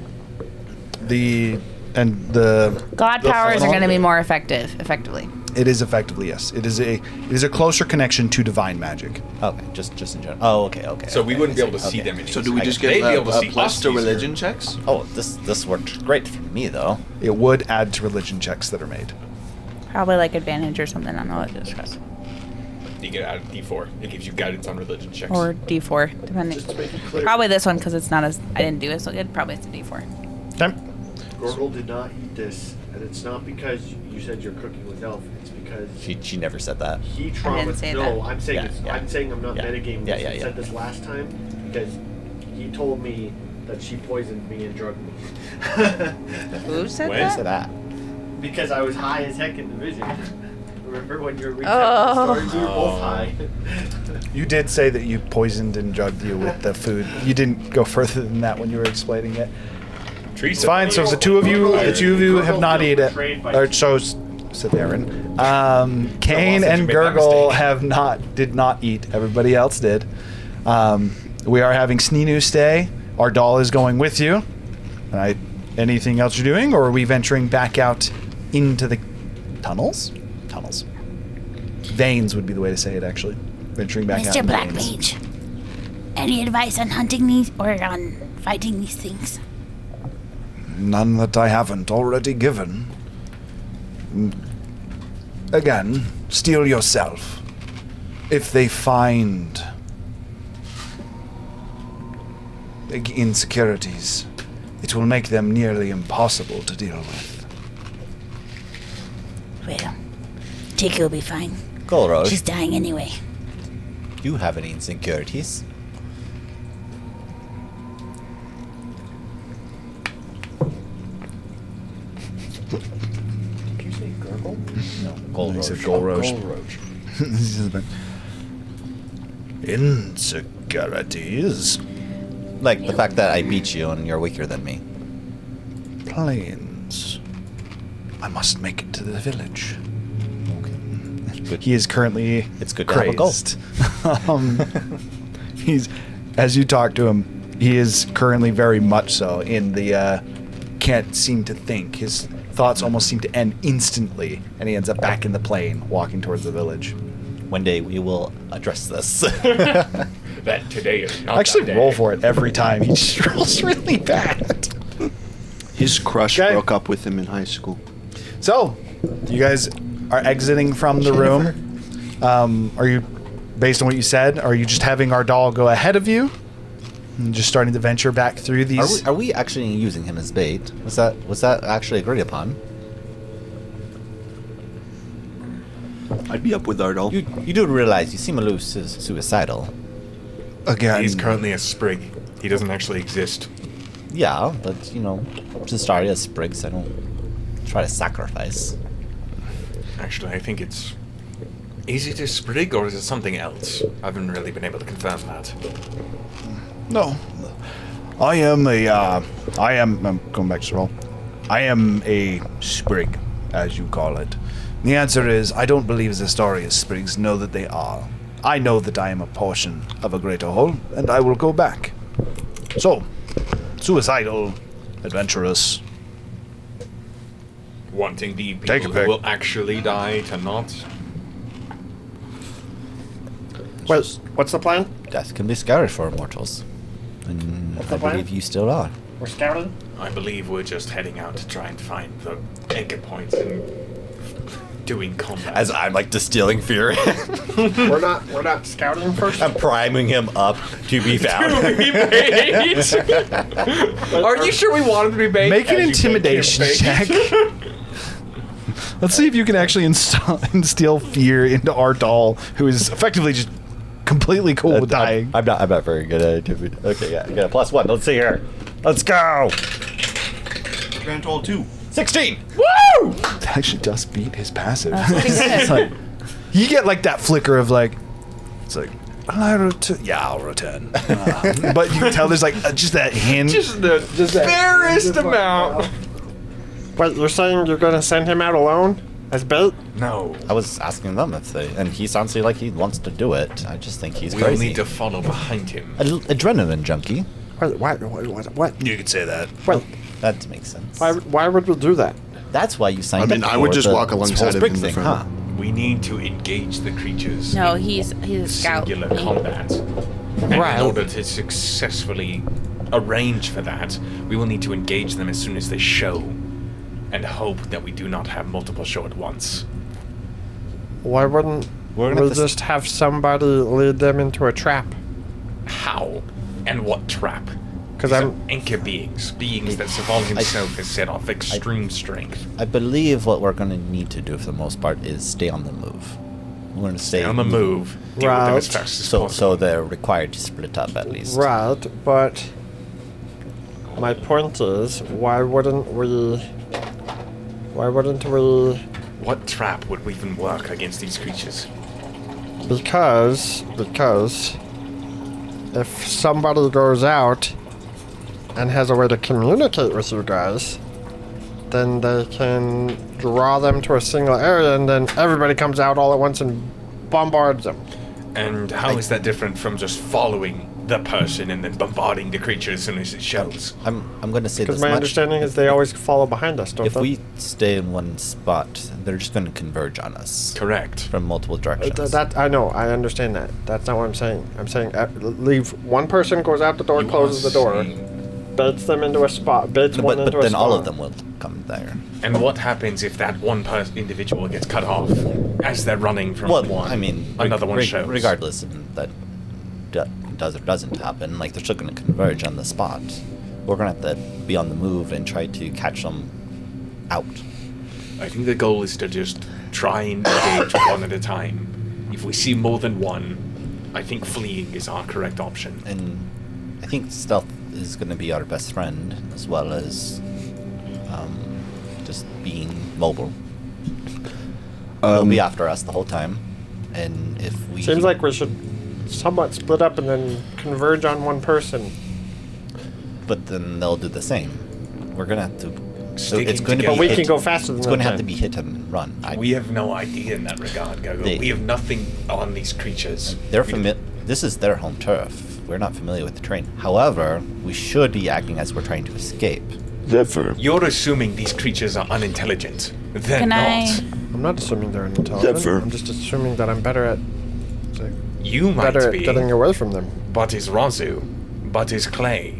The God the powers are funnel- going to be more effectively. It is effectively, yes. It is a closer connection to divine magic. Okay, just in general. Oh, okay. So we okay, wouldn't be I able to see. see Okay. them anymore. So do we just They'd get be able to a see plus us to easier. religion checks? Oh, this worked great for me though. It would add to religion checks that are made. Probably like advantage or something. I don't know what to discuss. You get out of D4. It gives you guidance on religion checks. Or D4, depending. Just to make it clear, Probably this one because it's not as. I didn't do it so good. Probably it's a D4. Okay. Gorgle did not eat this, and it's not because you said you're cooking with elf. It's because She never said that. he didn't say No, that. I'm saying Yeah, it's, yeah. I'm saying I'm not Yeah. metagaming Yeah, this. yeah, I yeah. said this last time because he told me that she poisoned me and drugged me. Who said When? that? Say that. Because I was high as heck in the vision. Remember when you were recapping the story? We were both high. You did say that you poisoned and drugged you with the food. You didn't go further than that when you were explaining it. It's fine. So the two of you have not eaten it. Or so said Aaron. Kane and Gurgle did not eat. Everybody else did. We are having Sneenu stay. Our doll is going with you. Anything else you're doing, or are we venturing back out into the tunnels? Tunnels. Veins would be the way to say it, actually. Venturing back out. Mr. into Black veins. Mage, any advice on hunting these or on fighting these things? None that I haven't already given. Again, steel yourself. If they find insecurities, it will make them nearly impossible to deal with. Well, Jake will be fine. Golrod, She's dying anyway. do you have any insecurities? Did you say gurgle? No, He said Golroach. Golroach. Insecurities. Like the fact that I beat you and you're weaker than me. Planes. I must make it to the village. Good. He is currently It's good to have a goal. crazed. He's, as you talk to him, he is currently very much so in the can't seem to think. His thoughts almost seem to end instantly, and he ends up back in the plane, walking towards the village. One day we will address this. That today is not Actually, that roll day. for it every time. He just rolls really bad. His crush Okay. broke up with him in high school. So, you guys are exiting from the room. Are you, based on what you said, are you just having our doll go ahead of you? And just starting to venture back through these? Are we actually using him as bait? Was that actually agreed upon? I'd be up with Ardal. You do realize you seem a little suicidal. Again, He's currently a sprig. He doesn't actually exist. Yeah, but you know, just started as sprigs. I don't try to sacrifice. Actually, I think it's... Is it a sprig or is it something else? I haven't really been able to confirm that. no. I'm going back to the roll. I am a sprig, as you call it. The answer is, I don't believe the story is sprigs. Know that they are. I know that I am a portion of a greater whole, and I will go back. So, suicidal, adventurous. Wanting the Take a people pick. who will actually die to not. Wait, what's the plan? Death can be scary for immortals, and What's I the plan? believe you still are. We're scouting? I believe we're just heading out to try and find the anchor points and doing combat. As I'm like distilling fury, We're not scouting first? I'm priming him up to be found. Are you sure we want him to be bait? Make an As you intimidation make him bait. check. Let's see if you can actually instill fear into our doll, who is effectively just completely cool with dying. I'm not very good at it. Okay, yeah, I got a +1. Let's see here. Let's go. Grand total 2. 16. Woo! That actually just beat his passive. It's like, you get like that flicker of like, it's like, I'll return. But you can tell there's like just that hint. Just the barest amount. Wait, you're saying you're gonna send him out alone? As bait? No. I was asking them if they, and he sounds like he wants to do it. I just think he's We'll crazy. need to follow behind him. Adrenaline junkie. Wait, what? You could say that. Wait, That makes sense. why would we do that? That's why you signed I mean, up I would for just the walk whole alongside of sprig him thing, for huh? We need to engage the creatures. No, in he's a scout. singular combat. And Right. in order to successfully arrange for that, we will need to engage them as soon as they show, and hope that we do not have multiple show at once. Why wouldn't We're gonna we have to just have somebody lead them into a trap? How? And what trap? 'Cause These I'm- are anchor beings that Saval himself has set off extreme strength. I believe what we're going to need to do for the most part is stay on the move. We're going to stay On the move, deal with them as Right. fast as So possible. they're required to split up at least. Right, but my point is, why wouldn't we Why wouldn't we? What trap would even work against these creatures? Because if somebody goes out and has a way to communicate with you guys, then they can draw them to a single area, and then everybody comes out all at once and bombards them. And how is that different from just following the person and then bombarding the creature as soon as it shows? I'm going to say Because this my much. understanding is they always follow behind us, don't If they? we stay in one spot, they're just going to converge on us Correct. from multiple directions. That I know, I understand that. That's not what I'm saying. I'm saying leave one person goes out the door, You closes are the door, saying- baits them into a spot, baits one but into a then spot. all of them will come there. And what happens if that one individual gets cut off as they're running from Well, one? I mean, another one shows. regardless of that does or doesn't happen, like they're still going to converge on the spot. We're going to have to be on the move and try to catch them out. I think the goal is to just try and engage one at a time. If we see more than one, I think fleeing is our correct option. And I think stealth is going to be our best friend, as well as just being mobile. They'll be after us the whole time, and if we Seems like we should somewhat split up and then converge on one person. but then they'll do the same. We're gonna have to. So Sticking it's going to be. together. But we hit- can go faster than It's going to them have to can. be hit and run. We have no idea in that regard, Gogo. They- We have nothing on these creatures. They're We familiar. This is their home turf. We're not familiar with the terrain. However, we should be acting as we're trying to escape. Zephyr. You're assuming these creatures are unintelligent. They're Can not. I'm not assuming they're intelligent. Zephyr. I'm just assuming that I'm better at You might better at be, getting away from them. but is Rhazu, but is Clay.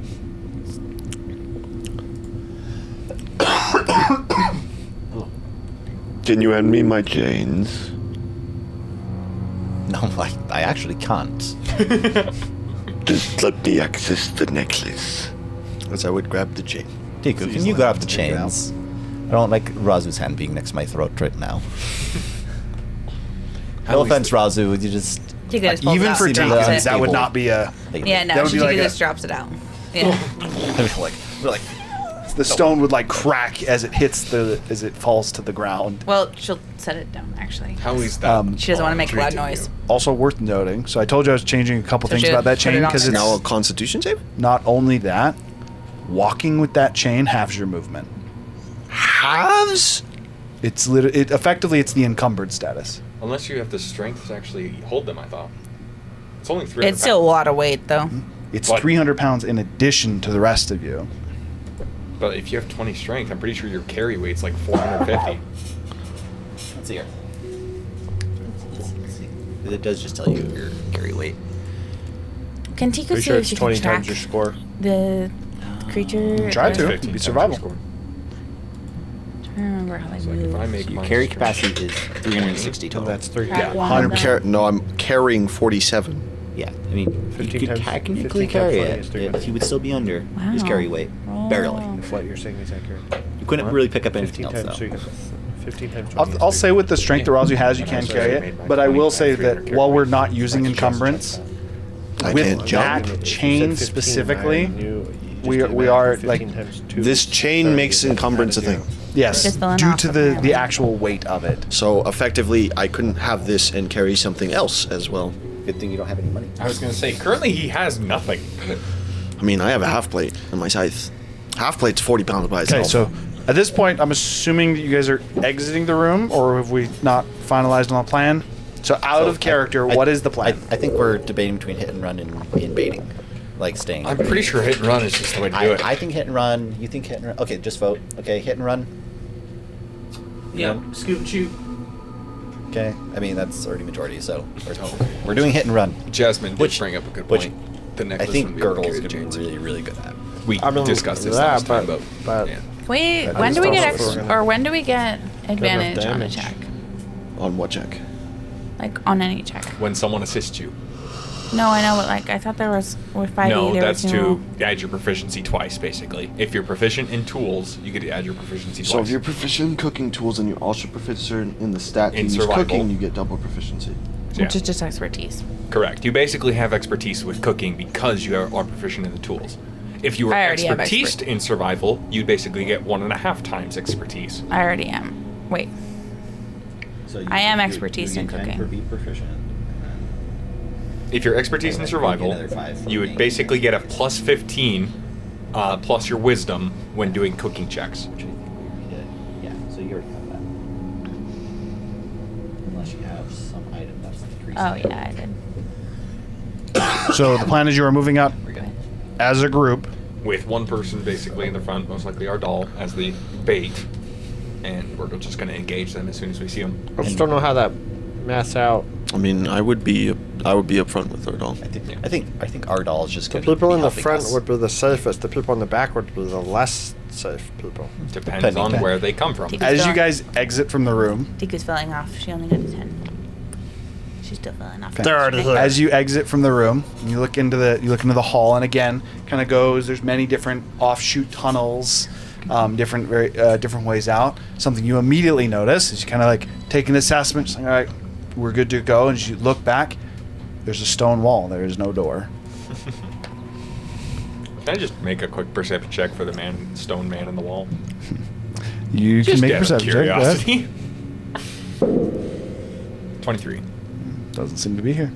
Can you hand me my chains? No, I actually can't. Just let me access the necklace. As I would grab the chain. Tiku, can you grab the chains? I don't like Razu's hand being next to my throat right now. How No is offense, Razu. You just. Tika just pulls it Even out for and Tika, drops Tika, it. that would not be a. Like, Yeah, That no, would she be like just a- drops it out. Yeah. we're like. The stone would like crack as it as it falls to the ground. Well, she'll set it down, actually. How is that? She doesn't want to make a loud treating noise. you? Also worth noting. So I told you I was changing a couple So things she about that put it chain on because there. it's Now a Constitution save? not only that. Walking with that chain halves your movement. Halves? It's effectively it's the encumbered status. Unless you have the strength to actually hold them, I thought. It's only 300 It's still a lot of weight, though. It's But- 300 pounds in addition to the rest of you. But if you have 20 strength, I'm pretty sure your carry weight's like 450. Let's see here. It does just tell you your carry weight. Can Tika Pretty see sure if it's she can 20 track times your score. the creature? Try or- to. 15 It'd be times survival. your score. I don't remember how they So like if I move. make Your my carry strength- capacity is 360 total. That's 3. Track one I'm of them. no, I'm carrying 47. Yeah, I mean, you 15 could times- technically 15 times carry 20 it. is 300. He would still be under his Wow. carry weight, barely. Oh. If what you're saying is accurate. You couldn't really pick up anything 15 else times though. 15 times 20 I'll is say with the strength that Rhazu has, you And can I was carry already it. made my But I 20 will by say 300 that while we're carry. not using That's just encumbrance, I with can't jump. that If you chain said 15, specifically, Ryan, you just we did we math. are 15 like times 2 This is chain 30, makes that's encumbrance a not thing. yes, Just filling due off to the apparently. actual weight of it. So effectively, I couldn't have this and carry something else as well. Good thing you don't have any money. I was gonna say, currently he has nothing. I mean, I have a half plate on my scythe. Half plate's 40 pounds by Okay, itself. so at this point, I'm assuming that you guys are exiting the room, or have we not finalized on a plan? So out of character, what is the plan? I think we're debating between hit and run and baiting, like staying. I'm pretty sure hit and run is just the way to do it. I think hit and run. You think hit and run? Okay, just vote. Okay, hit and run. Yeah, scoot and shoot. Okay, I mean that's already majority, so we're doing hit and run. Jasmine did Which- bring up a good which point. The I necklace think wouldn't be able to Gurgle's carry the gonna chains. be really, really good at. We I mean, discussed this yeah, last time, but- but Wait, yeah. when do we get also ex- gonna or when do we get advantage on a damage. check? On what check? Like on any check? When someone assists you. No, I know, but like I thought there was with 5e. No, there that's was no, to add your proficiency twice, basically. If you're proficient in tools, you get to add your proficiency So twice. if you're proficient in cooking tools and you're also proficient in the stat In to use survival. cooking, you get double proficiency. Yeah. which is just expertise. Correct. You basically have expertise with cooking because you are proficient in the tools. If you were I already have expertise in survival, you'd basically get 1.5 times expertise. I already am. Wait. So I am expertise in cooking. Be proficient. If you're expertise in Like, survival, another 5 from you would me. basically get a plus 15 plus your wisdom when doing cooking checks. Which I think we already did. Yeah, so you already have that. Unless you have some item that's increasing. Oh yeah, I did. So the plan is you are moving out We're good. as a group. With one person basically in the front, most likely our doll, as the bait. And we're just going to engage them as soon as we see them. I just don't know how that maths out. I mean, I would be up front with our doll. I think our doll is just The going to people in the front would be the safest. The people in the back would be the less safe people. Depends Depending. on where they come from. As you guys exit from the room, Tiku's falling off. She only got a 10. She's still falling off. They're already here. as you exit from the room, you look into the hall, and again, kind of goes. There's many different offshoot tunnels, different ways out. Something you immediately notice is you kind of like take an assessment, saying, "All right, we're good to go." And as you look back, there's a stone wall. There is no door. Can I just make a quick perception check for the stone man in the wall? You Just can make a out of perception check. Go ahead. curiosity. 23. Doesn't seem to be here.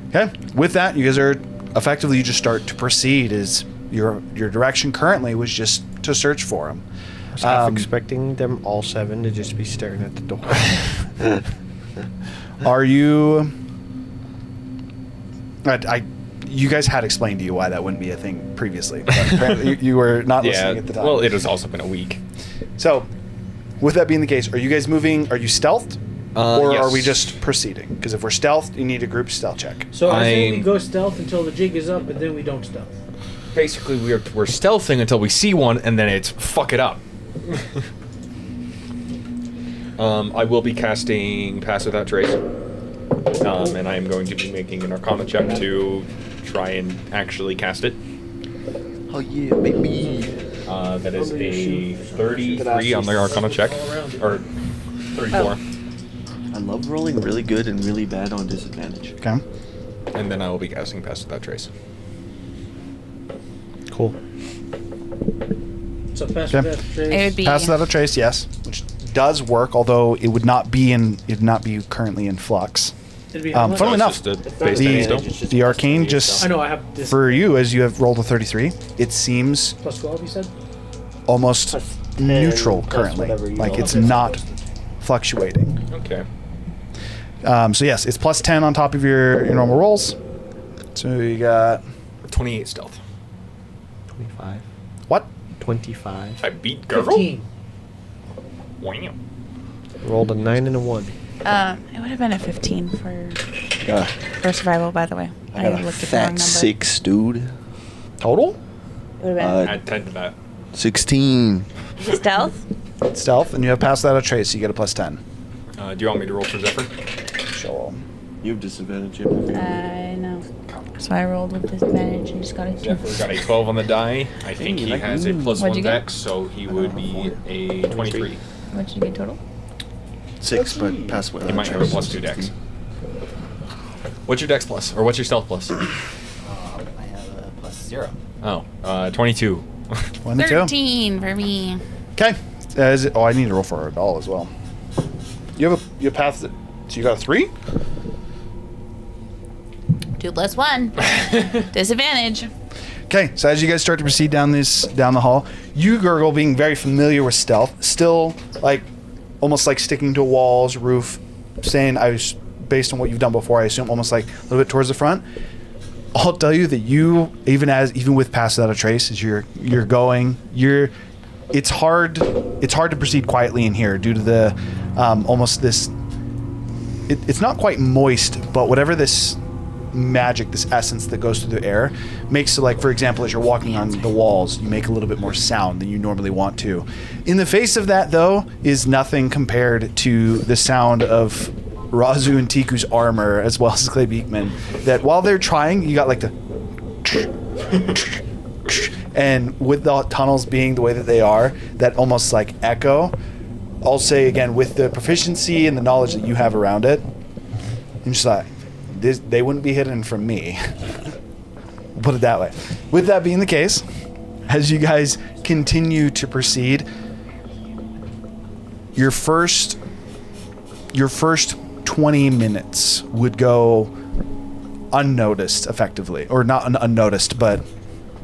Okay. With that, you guys are effectively you just start to proceed. As your direction currently was just to search for him. I was half expecting them all 7 to just be staring at the door. Are you? You guys had explained to you why that wouldn't be a thing previously. But apparently you were not listening at the time. Well, it has also been a week. So, with that being the case, are you guys moving? Are you stealthed, or yes. are we just proceeding? Because if we're stealthed, you need a group stealth check. So I say we I'm- go stealth until the jig is up, and then we don't stealth. Basically, we're stealthing until we see one, and then it's fuck it up. I will be casting Pass Without Trace. And I am going to be making an Arcana check to try and actually cast it. Oh yeah, baby. That is a 33 on the Arcana check. Or 34. I love rolling really good and really bad on disadvantage. Okay. And then I will be casting Pass Without Trace. Cool. So fast Okay. with that trace. It would be. Pass without a trace, yes, which does work, although it would not be currently in flux. It'd be how much? Funnily No, enough, it's just a base damage still. the arcane just I know I have this for you as you have rolled a 33. It seems plus 12. You said. almost Plus 10, neutral plus currently, whatever you like roll. it's not fluctuating. Okay. So yes, it's plus 10 on top of your normal rolls. So you got 28 stealth. 25. what? 25. I beat Gurgle. 15. Wow. Rolled a 9 and a 1. It would have been a 15 for survival. By the way, I I got a looked at the wrong fat number. 6, dude. Total? It would have Add 10 to that. 16. been stealth. Stealth, and you have passed without a trace, so you get a plus 10. Do you want me to roll for Zephyr? Show 'em. You have disadvantage. I know. So I rolled with disadvantage and just got a 2. Zephyr got a 12 on the die. I think he like has a me. plus What'd 1 you get? dex, so he would be a 23. What did you get total? 6, but pass without He might have a plus 2 dex. What's your dex plus? Or what's your stealth plus? I have a plus 0. Oh, 22. 22. 13 for me. Okay. I need to roll for a doll as well. You have passed it. So you got a 3? 2 plus 1. Disadvantage. Okay, so as you guys start to proceed down the hall, you, Gurgle, being very familiar with stealth, still like almost like sticking to walls, roof, saying based on what you've done before, I assume almost like a little bit towards the front. I'll tell you that you, even with Pass Without a Trace, as you're going, it's hard to proceed quietly in here due to the almost this. It's not quite moist, but whatever this magic, this essence that goes through the air makes it, like, for example, as you're walking on the walls, you make a little bit more sound than you normally want to. In the face of that, though, is nothing compared to the sound of Rhazu and Tiku's armor, as well as Clay Beekman, that while they're trying, you got like the and with the tunnels being the way that they are, that almost like echo. I'll say again, with the proficiency and the knowledge that you have around it, I'm just like, they wouldn't be hidden from me. We'll put it that way. With that being the case, as you guys continue to proceed, your first 20 minutes would go unnoticed, effectively, or not unnoticed, but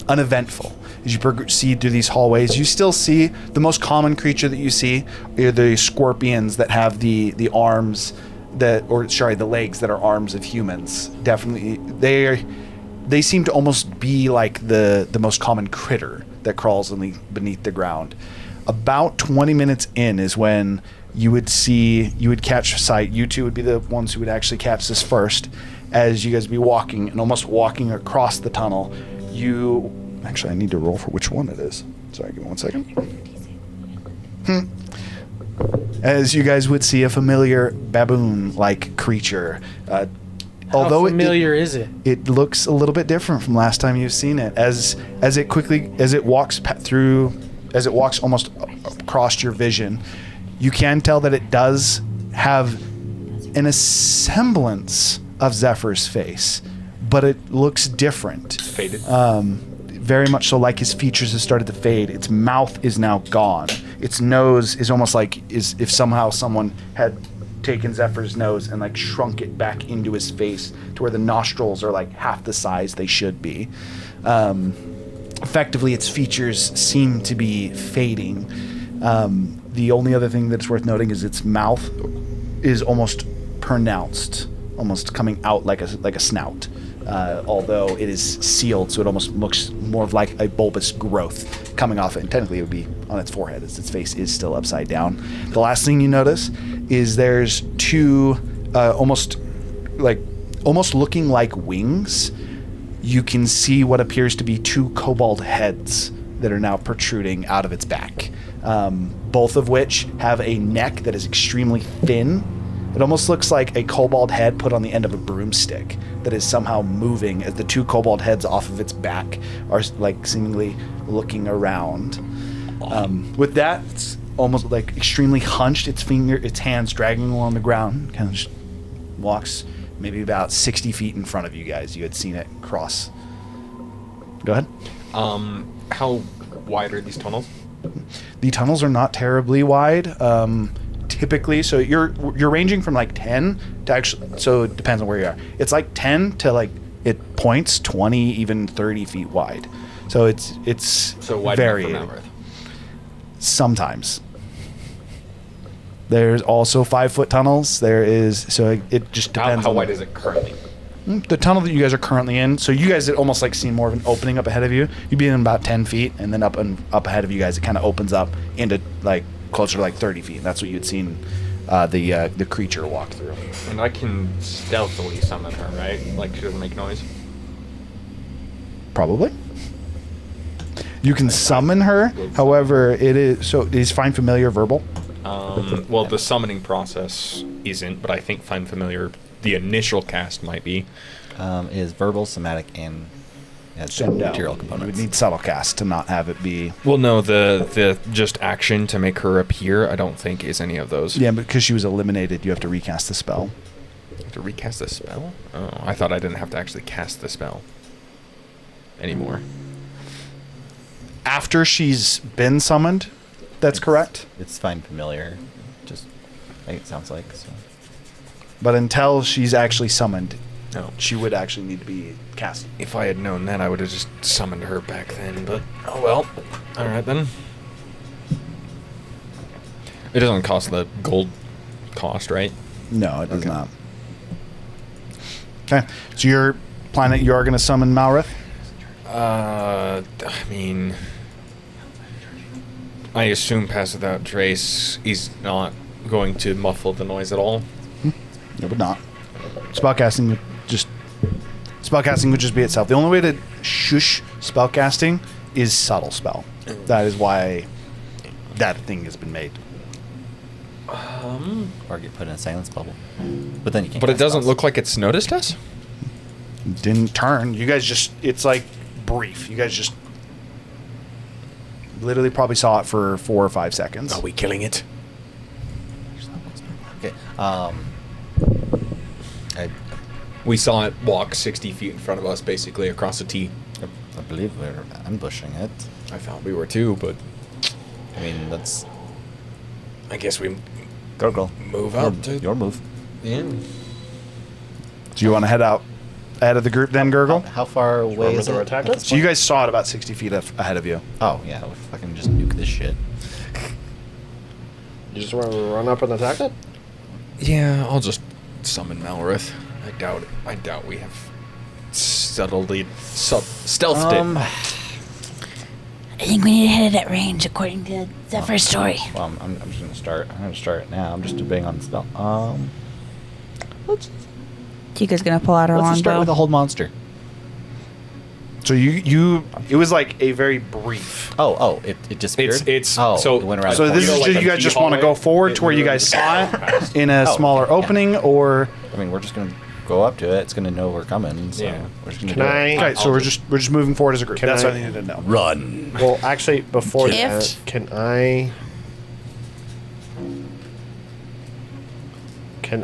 uneventful. As you proceed through these hallways, you still see the most common creature that you see are the scorpions that have the arms the legs that are arms of humans. Definitely, they seem to almost be like the most common critter that crawls beneath the ground. About 20 minutes in is when you would catch sight. You two would be the ones who would actually catch this first, as you guys would be walking and almost walking across the tunnel. Actually, I need to roll for which one it is. Sorry, give me 1 second. As you guys would see a familiar baboon-like creature. How familiar is it? It looks a little bit different from last time you've seen it. As it walks almost across your vision, you can tell that it does have a semblance of Zephyr's face, but it looks different. It's faded. Very much so, like his features have started to fade. Its mouth is now gone. Its nose is almost like if somehow someone had taken Zephyr's nose and like shrunk it back into his face to where the nostrils are like half the size they should be. Effectively, its features seem to be fading. The only other thing that's worth noting is its mouth is almost pronounced, almost coming out like a snout. Although it is sealed, so it almost looks more of like a bulbous growth coming off it. And technically, it would be on its forehead, as its face is still upside down. The last thing you notice is there's two almost looking like wings. You can see what appears to be two kobold heads that are now protruding out of its back. Both of which have a neck that is extremely thin. It almost looks like a kobold head put on the end of a broomstick that is somehow moving as the two kobold heads off of its back are like seemingly looking around. With that, it's almost like extremely hunched, its hands dragging along the ground, kind of just walks maybe about 60 feet in front of you guys. You had seen it cross. Go ahead. How wide are these tunnels? The tunnels are not terribly wide. Typically, so you're ranging from like 10 to actually, so it depends on where you are. It's like 10 to like it points 20, even 30 feet wide. So it's so wide varied. enough for Malrith. Sometimes. There's also 5-foot tunnels. There is, so it just depends. How wide is it currently? The tunnel that you guys are currently in, so you guys had almost like seen more of an opening up ahead of you. You'd be in about 10 feet, and then up ahead of you guys, it kind of opens up into like closer to like 30 feet. That's what you'd seen the creature walk through. And I can stealthily summon her, right? Like she doesn't make noise? Probably. You can summon her, however, it is Find Familiar verbal? Well, the summoning process isn't, but I think Find Familiar, the initial cast might be. Is verbal, somatic, and material components. You would need subtle cast to not have it be. Well, no, the just action to make her appear, I don't think is any of those. Yeah, because she was eliminated, you have to recast the spell. To recast the spell? Oh, I thought I didn't have to actually cast the spell anymore. After she's been summoned, that's correct. It's Find Familiar, just like it sounds like. So. But until she's actually summoned, No. she would actually need to be cast. If I had known that, I would have just summoned her back then, but oh well. Alright then. It doesn't cost the gold cost, right? No, it does not. Okay, so you're planning, you are going to summon Malrith? I mean, I assume Pass Without Trace is not going to muffle the noise at all. It would not. Spellcasting would just be itself. The only way to shush spellcasting is subtle spell. That is why that thing has been made. Or get put in a silence bubble. But then you can't. But it cast doesn't spells. look like it's noticed us? Didn't turn. You guys just, it's like brief. You guys just literally probably saw it for 4 or 5 seconds. Are we killing it? Okay. We saw it walk 60 feet in front of us, basically across the T. I believe we're ambushing it. I thought we were too, but I mean, that's I guess we Gurgle. move up to... Your move. Yeah. Do you want to head out ahead of the group then, Gurgle? How far away is it? attack us? So you guys saw it about 60 feet ahead of you. Oh, yeah. We'll fucking just nuke this shit. You just want to run up and attack it? Yeah, I'll just summon Malrith. I doubt we have stealthed it. I think we need to hit it at range, according to Zephyr's story. Well, I'm just gonna start. I'm gonna start it now. I'm just debating on the spell. Let's Chica's gonna pull out her just start longbow. with a hold monster. So it was like a very brief. It disappeared. It's so it went around. So the this corner. is like just, a you guys T just want to hallway? go forward to where you guys saw it in a smaller opening, or I mean, we're just gonna go up to it. It's gonna know we're coming. So Yeah. we're just gonna Can do I? it. okay. So we're just moving forward as a group. Can That's I- what I needed to know. Run. Well, actually, before If- that, can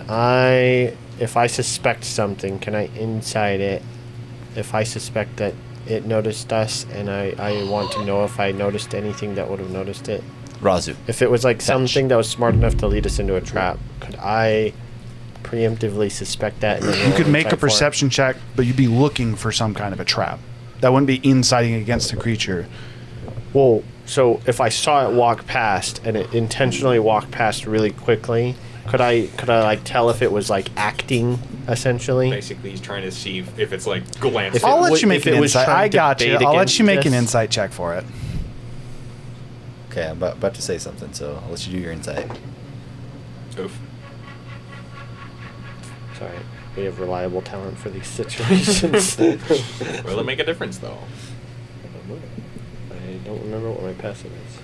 I? If I suspect something, can I inside it? If I suspect that it noticed us, and I want to know if I noticed anything that would have noticed it. Rhazu. If it was like something that was smart enough to lead us into a trap, could I preemptively suspect that? And then You roll could make inside a for it? perception check, but you'd be looking for some kind of a trap. That wouldn't be inciting against the creature. Well, so if I saw it walk past and it intentionally walked past really quickly, could I like tell if it was like acting essentially? Basically, he's trying to see if it's like glancing. If it I'll let would- you make if an it was insight. trying I to got you. bait I'll let against you make an this. insight check for it. Okay, I'm about to say something, so I'll let you do your insight. Oof. Sorry, we have reliable talent for these situations. Will it make a difference though? I don't remember what my passive is.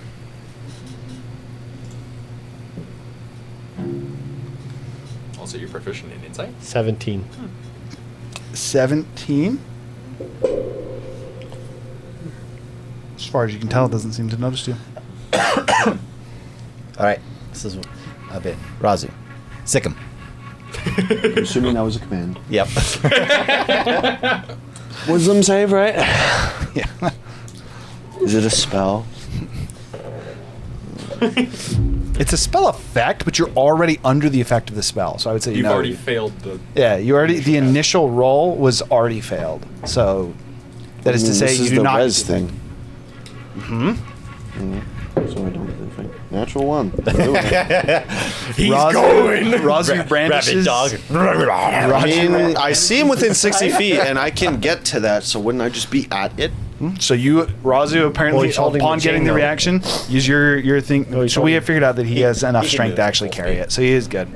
Also, you're proficient in insight. 17. 17. As far as you can tell, it doesn't seem to notice you. All right, this is a bit. Rhazu, sick him. I'm assuming that was a command. Yep. Wisdom save, right? Yeah. Is it a spell? It's a spell effect, but you're already under the effect of the spell. So I would say You've no. already failed the. Yeah, the initial roll was already failed. So that is to say, this you is do the not. res thing. So I don't think. Natural one. He's going. Razu brandishes. I mean, I see him within 60 feet, and I can get to that. So wouldn't I just be at it? So Razu apparently, he's holding upon the getting the chain, though. reaction, use your thing. he's So we holding- have figured out that he has enough he can strength move to at actually full carry speed. it. So he is good.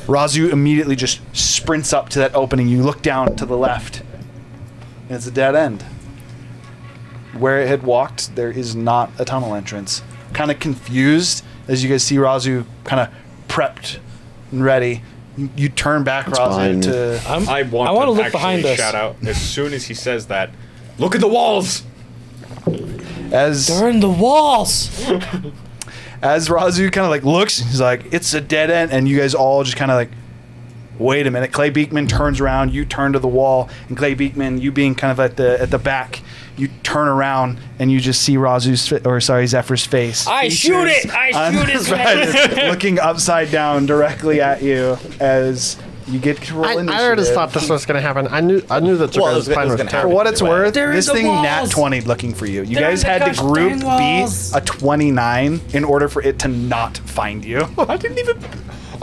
Razu immediately just sprints up to that opening. You look down to the left, and it's a dead end. Where it had walked, there is not a tunnel entrance. Kind of confused as you guys see Razu kind of prepped and ready. You turn back, behind Razu, me. to I want I wanna to look actually behind us. shout out as soon as he says that. Look at the walls. as They're in the walls. as Rhazu kind of like looks, he's like, it's a dead end, and you guys all just kind of like, wait a minute. Clay Beekman turns around, you turn to the wall, and Clay Beekman, you being kind of at the back, you turn around and you just see Zephyr's face. I shoot it! I on shoot the his side, looking upside down directly at you as you get to roll I already initiative. thought this was gonna happen. I knew that Well, Joker's plan was gonna For terrible. what it's worth, They're in this the thing nat walls. 20 looking for you. You They're guys in the had to gosh group dang beat walls. a 29 in order for it to not find you. I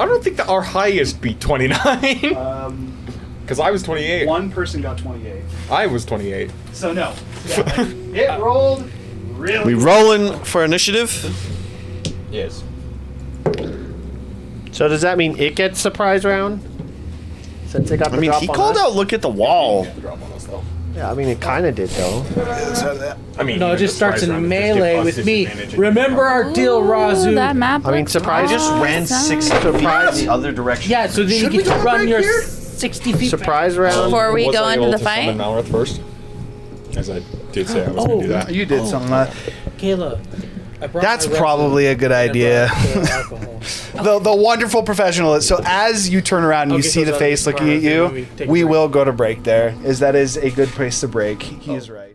don't think that our highest beat 29. Because I was 28. One person got 28. I was 28. So no. Yeah, it rolled really. We rolling for initiative? Yes. So does that mean it gets surprise round? Since it got the I mean, drop he on called us? out, look at the wall. Yeah, I mean, it kind of did though. I mean, No, it even just the starts surprise in round is melee 50 with me. disadvantage and Remember our deal, Rhazu? That map. I mean, looks surprise- Just ran awesome. 60 feet the other direction. Yeah, so then you get to run your 60 feet. Surprise round. Before we Was go I into able the to fight. summon Malrith first? As I did say I was going to do that. You did something like Kayla, I brought That's my Rhazu probably a good and I idea. brought the alcohol. the wonderful professional. So as you turn around and you see the face looking at you, we will go to break there. That is a good place to break. He is right.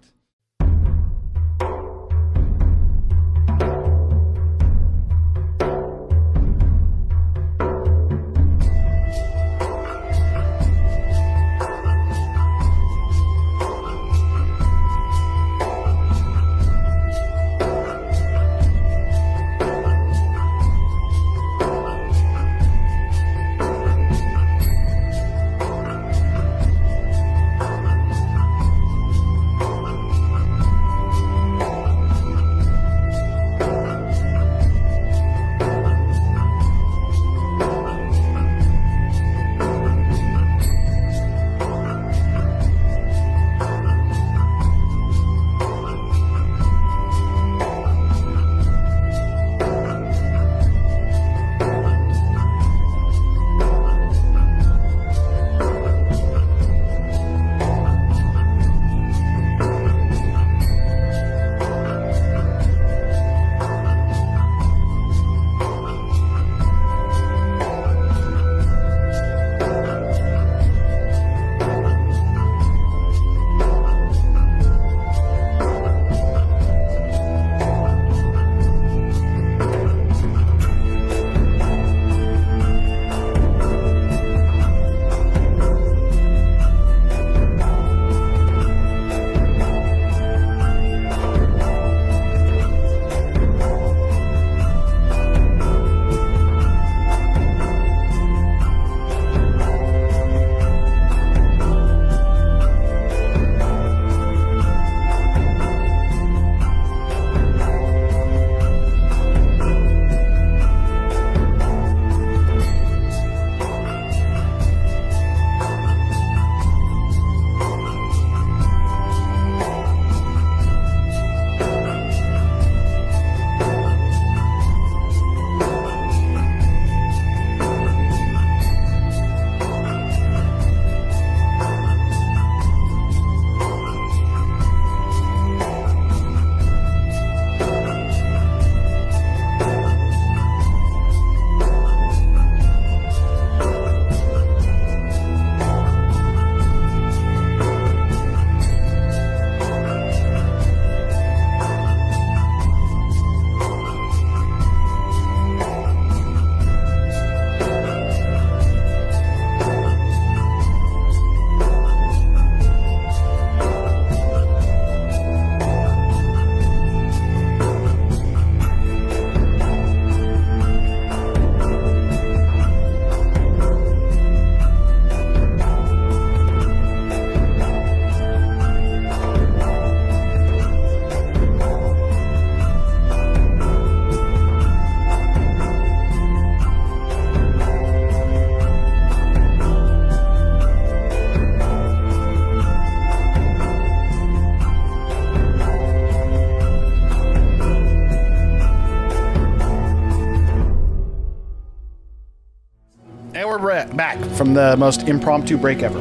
Back from the most impromptu break ever.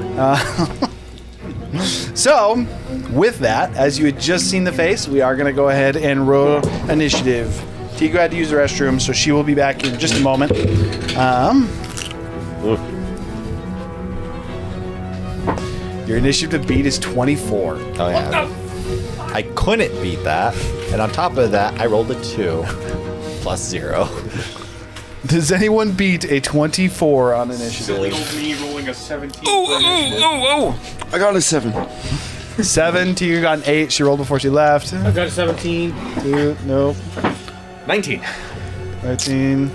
So, with that, as you had just seen the face, we are going to go ahead and roll initiative. Tigo had to use the restroom, so she will be back in just a moment. Your initiative to beat is 24. Oh, yeah. I couldn't beat that. And on top of that, I rolled a 2 plus 0. Does anyone beat a 24 on initiative? Me rolling a 17. I got a 7. 7, Tigo got an 8. She rolled before she left. I got a 17. 2, nope. 19. 19.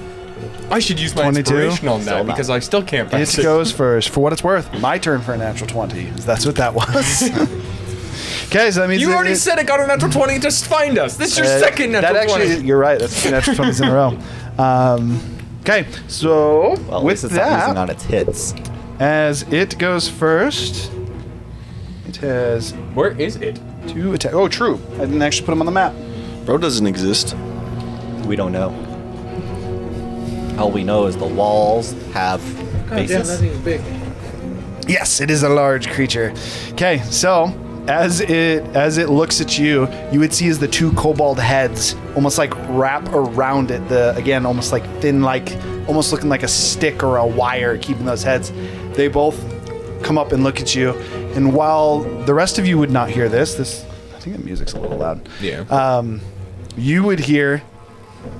I should use my 22. inspiration on that because I still can't pass It goes first. For what it's worth, my turn for a natural 20. That's what that was. Okay, so that means... You already said it got a natural 20 just find us. This is your second natural 20. You're right. That's 2 natural 20s in a row. Okay, so Well, with it's not losing that, on its hits. as it goes first, it has Where is it? 2 attack. Oh, true. I didn't actually put him on the map. Bro doesn't exist. We don't know. All we know is the walls have God damn, that faces. thing's big. Yes, it is a large creature. Okay, so as it looks at you, you would see as the two kobold heads almost like wrap around it. Almost like thin, like almost looking like a stick or a wire keeping those heads. They both come up and look at you. And while the rest of you would not hear this, I think the music's a little loud. Yeah. You would hear,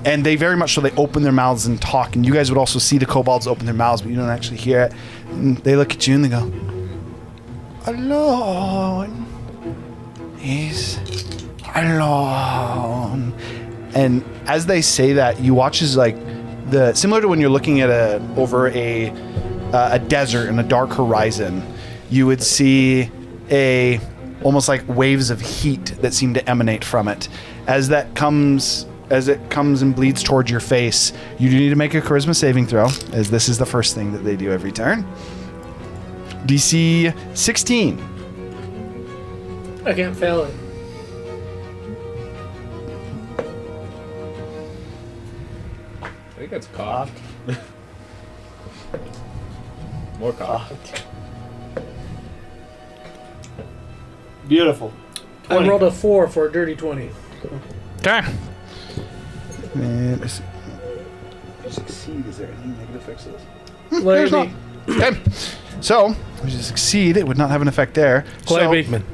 and they very much so they open their mouths and talk, and you guys would also see the kobolds open their mouths, but you don't actually hear it. And they look at you and they go, alone. He's alone. And as they say that, you watch as like similar to when you're looking at over a desert in a dark horizon, you would see almost like waves of heat that seem to emanate from it. As it comes and bleeds towards your face, you do need to make a charisma saving throw, as this is the first thing that they do every turn. DC 16. I can't fail it. I think that's cocked. More cocked. Beautiful. I rolled a 4 for a dirty 20. Okay. And if you succeed, is there any negative effects to this? There's not. Okay. So, if you succeed, it would not have an effect there. Clay So, Beekman.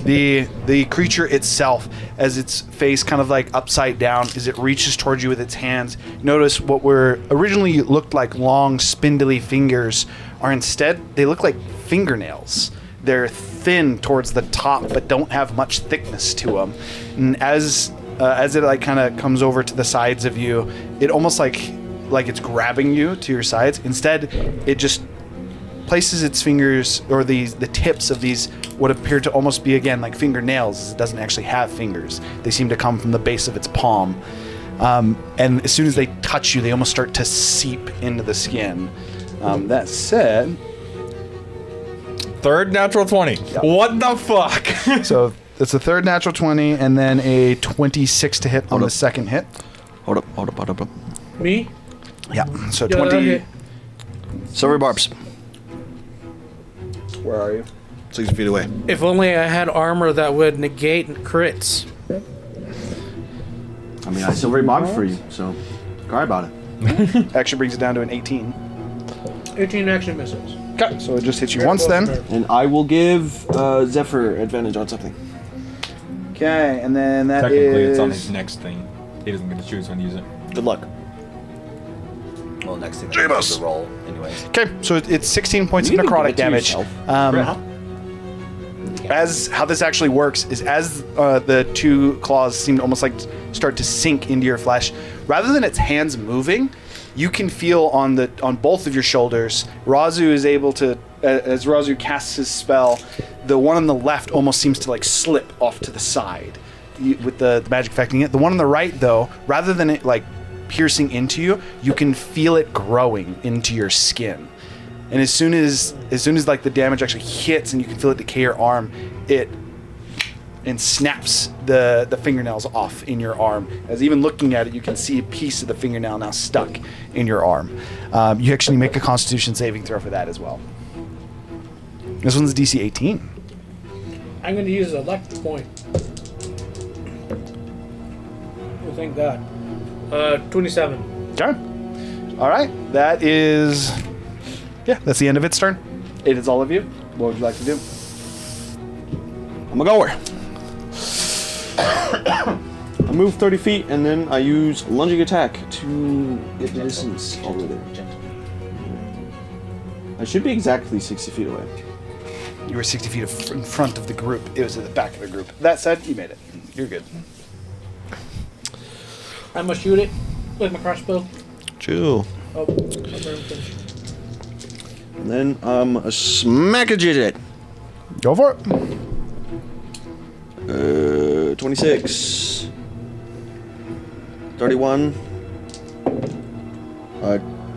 the creature itself, as its face kind of like upside down, as it reaches towards you with its hands, notice what were originally looked like long, spindly fingers are instead, they look like fingernails. They're thin towards the top, but don't have much thickness to them. And as it like kind of comes over to the sides of you, it almost like it's grabbing you to your sides. Instead, it just places its fingers, or the tips of these what appear to almost be, again, like fingernails. It doesn't actually have fingers. They seem to come from the base of its palm. And as soon as they touch you, they almost start to seep into the skin. That said... Third natural 20. Yep. What the fuck? So it's a third natural 20 and then a 26 to hit on the second hit. Hold up. Me? Yeah. So Yeah, 20... okay. Silver barbs. Where are you? 60 feet away. If only I had armor that would negate crits. I mean, I silver barb for you, so cry about it. Actually brings it down to an 18. 18 action misses. Okay. So it just hits you once then. And I will give Zephyr advantage on something. Okay, and then that Technically, is... it's on his next thing. He doesn't get to choose when to use it. Good luck. Well, next thing is the roll, anyways. Okay, so it's 16 points of You can give necrotic it to damage. yourself. As how this actually works is as the two claws seem to almost like start to sink into your flesh, rather than its hands moving, you can feel on both of your shoulders. Rhazu is able to, as Rhazu casts his spell, the one on the left almost seems to like slip off to the side with the magic affecting it. The one on the right, though, rather than it like piercing into you, you can feel it growing into your skin. And as soon as like the damage actually hits and you can feel it decay your arm, it snaps the fingernails off in your arm. As even looking at it, you can see a piece of the fingernail now stuck in your arm. You actually make a Constitution saving throw for that as well. This one's DC 18. I'm going to use a luck point. Oh, thank God. 27. Okay. All right. That is... Yeah, that's the end of its turn. It is all of you. What would you like to do? I'm a goer. I move 30 feet and then I use lunging attack to get distance over there. I should be exactly 60 feet away. You were 60 feet in front of the group. It was at the back of the group. That said, you made it. You're good. I must shoot it with my crossbow. True. Oh, I'll burn finish. And then a smackage it. Go for it. 26. 31.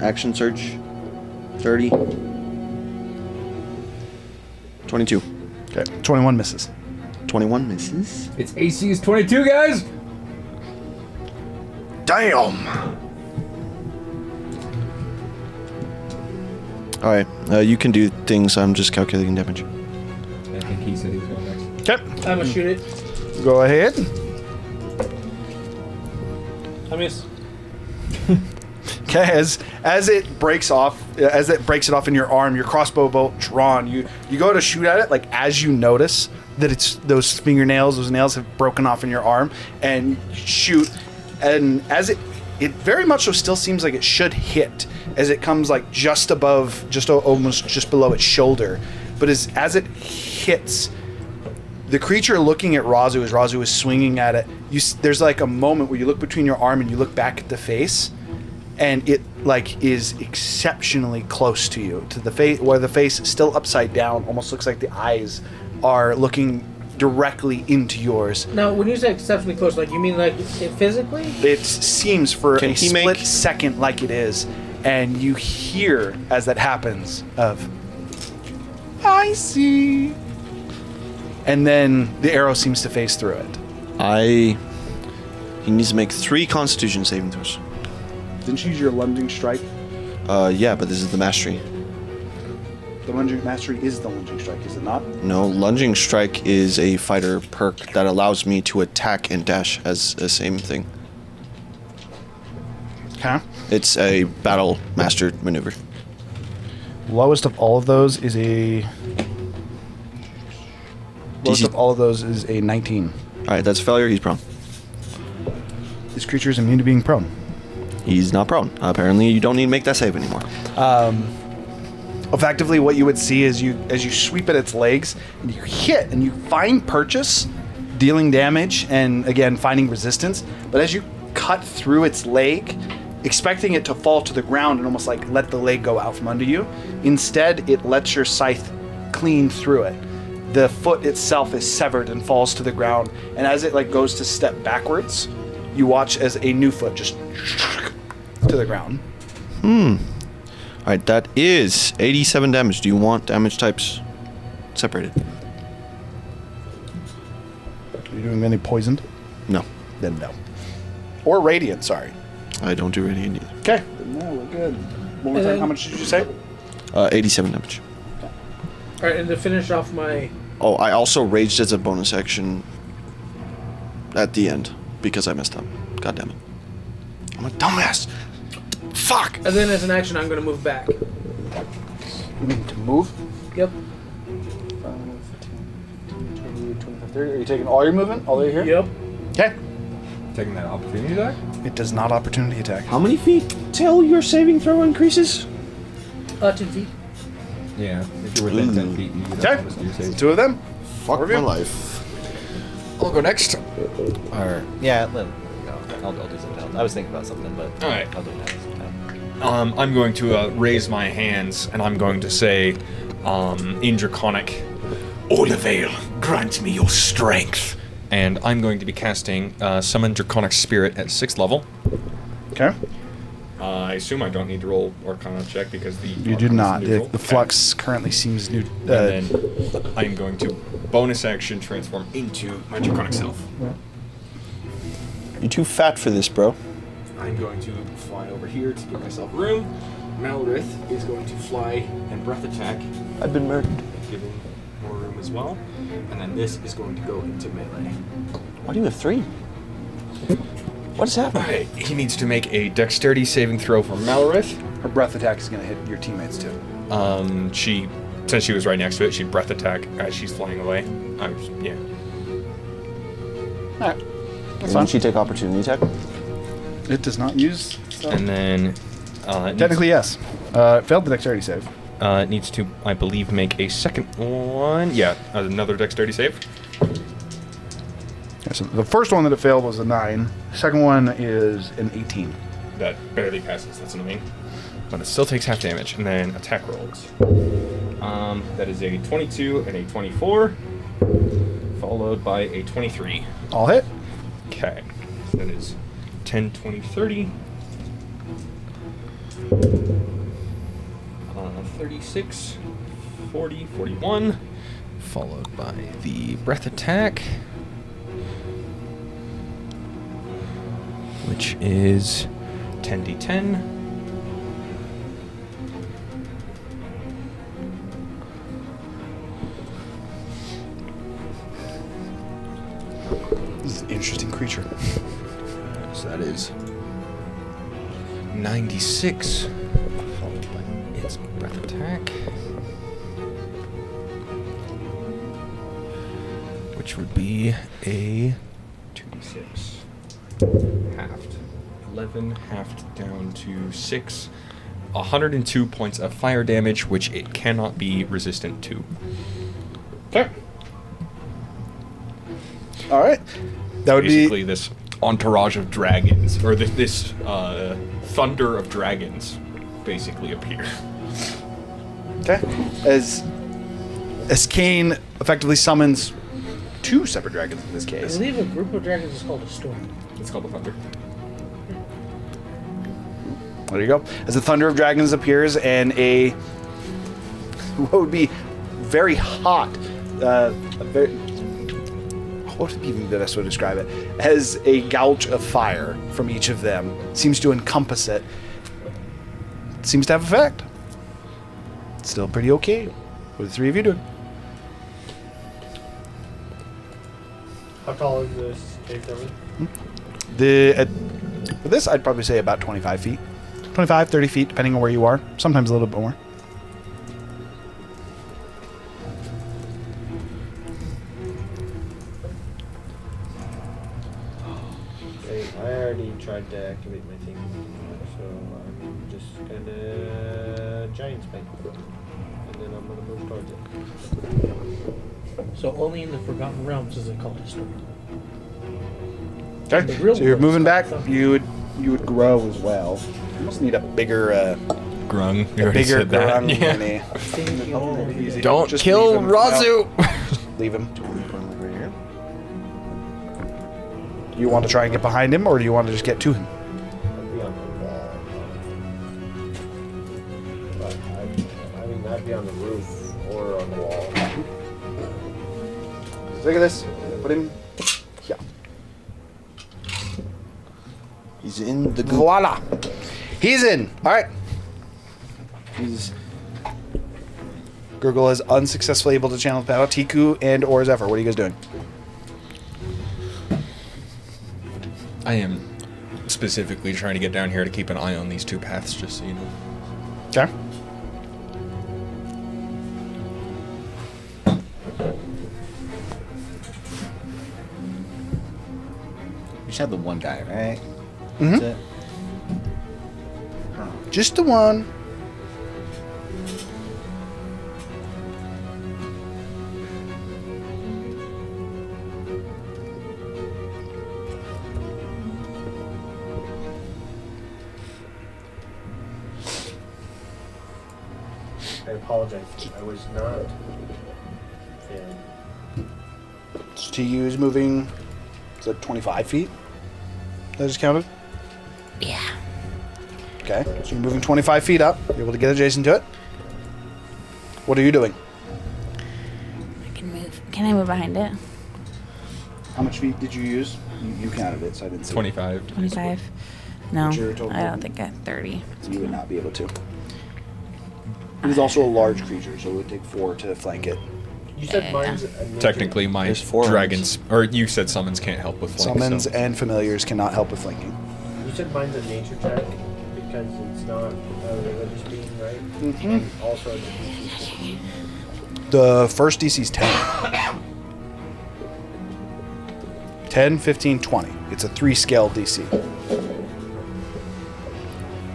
Action search. 30. 22. Okay. 21 misses. 21 misses. Its AC is 22, guys! Damn! Alright, you can do things. I'm just calculating damage. I think he said he was going back. Okay. I'm gonna shoot it. Go ahead. I miss. Okay, as it breaks it off in your arm, your crossbow bolt drawn, you go to shoot at it, like as you notice that it's those nails have broken off in your arm, and you shoot, and as it very much so still seems like it should hit, as it comes like just almost just below its shoulder, but as it hits, the creature looking at Rhazu as Rhazu is swinging at it, there's like a moment where you look between your arm and you look back at the face, and it like is exceptionally close to you, to the face, where the face is still upside down, almost looks like the eyes are looking directly into yours. Now, when you say exceptionally close, like you mean like physically? It seems for Can a he split make- second like it is, and you hear as that happens of, I see. And then the arrow seems to phase through it. He needs to make 3 Constitution saving throws. Didn't you use your lunging strike? Yeah, but this is the mastery. The lunging mastery is the lunging strike, is it not? No, lunging strike is a fighter perk that allows me to attack and dash as the same thing. Okay. It's a battle mastered maneuver. Lowest of all of those is a 19. All right, that's a failure. He's prone. This creature is immune to being prone. He's not prone. Apparently, you don't need to make that save anymore. Effectively, what you would see is as you sweep at its legs, and you hit and you find purchase, dealing damage and again finding resistance. But as you cut through its leg, expecting it to fall to the ground and almost like let the leg go out from under you, instead it lets your scythe clean through it. The foot itself is severed and falls to the ground, and as it like goes to step backwards, you watch as a new foot just to the ground. All right, that is 87 damage. Do you want damage types separated? Are you doing any poisoned? No, Then no. Or radiant, sorry. I don't do radiant either. Okay. No, we're good. One more time, how much did you say? 87 damage. All right, and to finish off my. Oh, I also raged as a bonus action at the end because I messed up. God damn it. I'm a dumbass. Fuck! And then as an action, I'm going to move back. You mean to move? Yep. 25, 30. Are you taking all your movement? All the way here? Yep. Okay. Taking that opportunity attack? It does not opportunity attack. How many feet till your saving throw increases? 10 feet. Yeah. If you're within 10 feet, you get Okay. a bonus to your save. Two of them. Fuck Review. my life. I'll go next. Or yeah, no, I'll do something else. I was thinking about something, but All right. I'll do it next. I'm going to raise my hands and I'm going to say, in Draconic, Olivale, grant me your strength. And I'm going to be casting Summon Draconic Spirit at 6th level. Okay. I assume I don't need to roll Arcana check because the You do Arcana is not. neutral. The flux currently seems new. And then I'm going to bonus action transform into my Draconic self. You're too fat for this, bro. I'm going to fly over here to give myself room. Malrith is going to fly and breath attack, I've been murdered. giving more room as well. And then this is going to go into melee. Why do you have 3? What is happening? Okay, he needs to make a dexterity saving throw for Malrith. Her breath attack is going to hit your teammates too. Since she was right next to it, she'd breath attack as she's flying away. Yeah. All right. That's Didn't fine. she take opportunity attack? It does not use. And then Technically, yes. It failed the dexterity save. it needs to, I believe, make a second one. Yeah, another dexterity save. Okay, so the first one that it failed was a 9. The second one is an 18. That barely passes. That's annoying. But it still takes half damage. And then attack rolls. That is a 22 and a 24, followed by a 23. All hit. Okay. So that is 10, 20, 30. 36, 40, 41. Followed by the breath attack, which is 10d10. creature. So that is 96. Followed by its breath attack. Which would be a 2d6. Halved. 11 halved down to 6. 102 points of fire damage, which it cannot be resistant to. Okay. All right. That would Basically, this entourage of dragons, or this thunder of dragons, basically appear. Okay. As Kane effectively summons 2 separate dragons in this I case. believe a group of dragons is called a storm. It's called the thunder. There you go. As the thunder of dragons appears and a what would be very hot, what would be the best way to describe it? As a gouge of fire from each of them seems to encompass it. Seems to have effect. Still pretty okay. What are the 3 of you doing? How tall is this K7? For this, I'd probably say about 25 feet. 25, 30 feet, depending on where you are. Sometimes a little bit more. Okay, I already tried to activate my thing, so I'm just gonna giant spike, and then I'm gonna move towards it. So only in the Forgotten Realms is it called a storm. Okay. The real So you're world's moving back. called thunder. You would grow as well. You almost need a bigger Grung. You already said that. grung Yeah. than a- Don't Just kill leave him for now. Rhazu! Leave him. Do you want to try and get behind him, or do you want to just get to him? I'd be on the wall. But I'd be on the roof or on the wall. Look at this. Put him. Yeah. He's in the goop. Voila. He's in. All right. Gurgle is unsuccessfully able to channel the power. Tiku and or Zephyr. What are you guys doing? I am specifically trying to get down here to keep an eye on these 2 paths, just so you know. Okay. You should have the one guy, right? Mhm. That's it. Just the one. I apologize. I was not feeling. So TU is moving. Is that 25 feet? That just counted? Yeah. Okay. So you're moving 25 feet up. You're able to get adjacent to it. What are you doing? I can move. Can I move behind it? How much feet did you use? You counted it, so I didn't see. 25. 25? No. What's your total I don't movement? think I 30. So you would not be able to. It is also a large creature, so it would take 4 to flank it. You said mine's a nature. Technically, my There's 4 dragons, or you said summons can't help with flank. Summons so. and familiars cannot help with flanking. You said mine's a nature check because it's not a religious being, right? Mm-hmm. And also it's a DC. The first DC is 10. 10, 15, 20. It's a 3-scale DC. I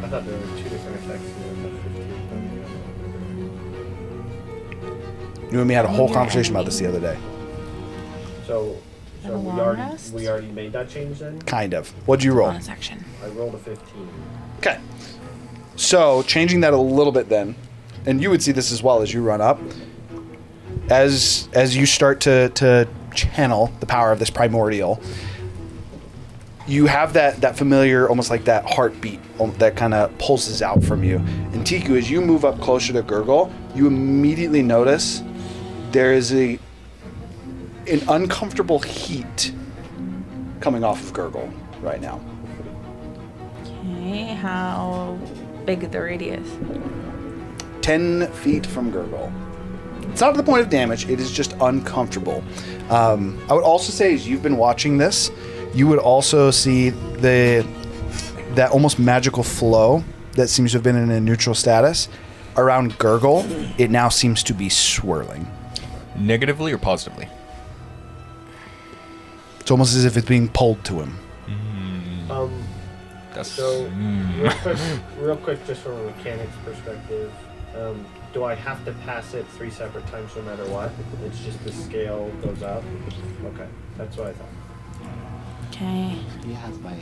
thought there were 2 different effects. You and me had a whole conversation about this the other day. So Have a we long already rest? made that change then? Kind of. What'd you roll? Bonus action. I rolled a 15. Okay. So, changing that a little bit then, and you would see this as well as you run up, as you start to channel the power of this primordial, you have that familiar, almost like that heartbeat that kind of pulses out from you. And Tiku, as you move up closer to Gurgle, you immediately notice there is an uncomfortable heat coming off of Gurgle right now. Okay, how big is the radius? 10 feet from Gurgle. It's not to the point of damage, it is just uncomfortable. I would also say, as you've been watching this, You would also see that almost magical flow that seems to have been in a neutral status around Gurgle. It now seems to be swirling. Negatively or positively? It's almost as if it's being pulled to him. That's So, real quick, just from a mechanics perspective, do I have to pass it 3 separate times no matter what? It's just the scale goes up? Okay, that's what I thought. Okay. He has my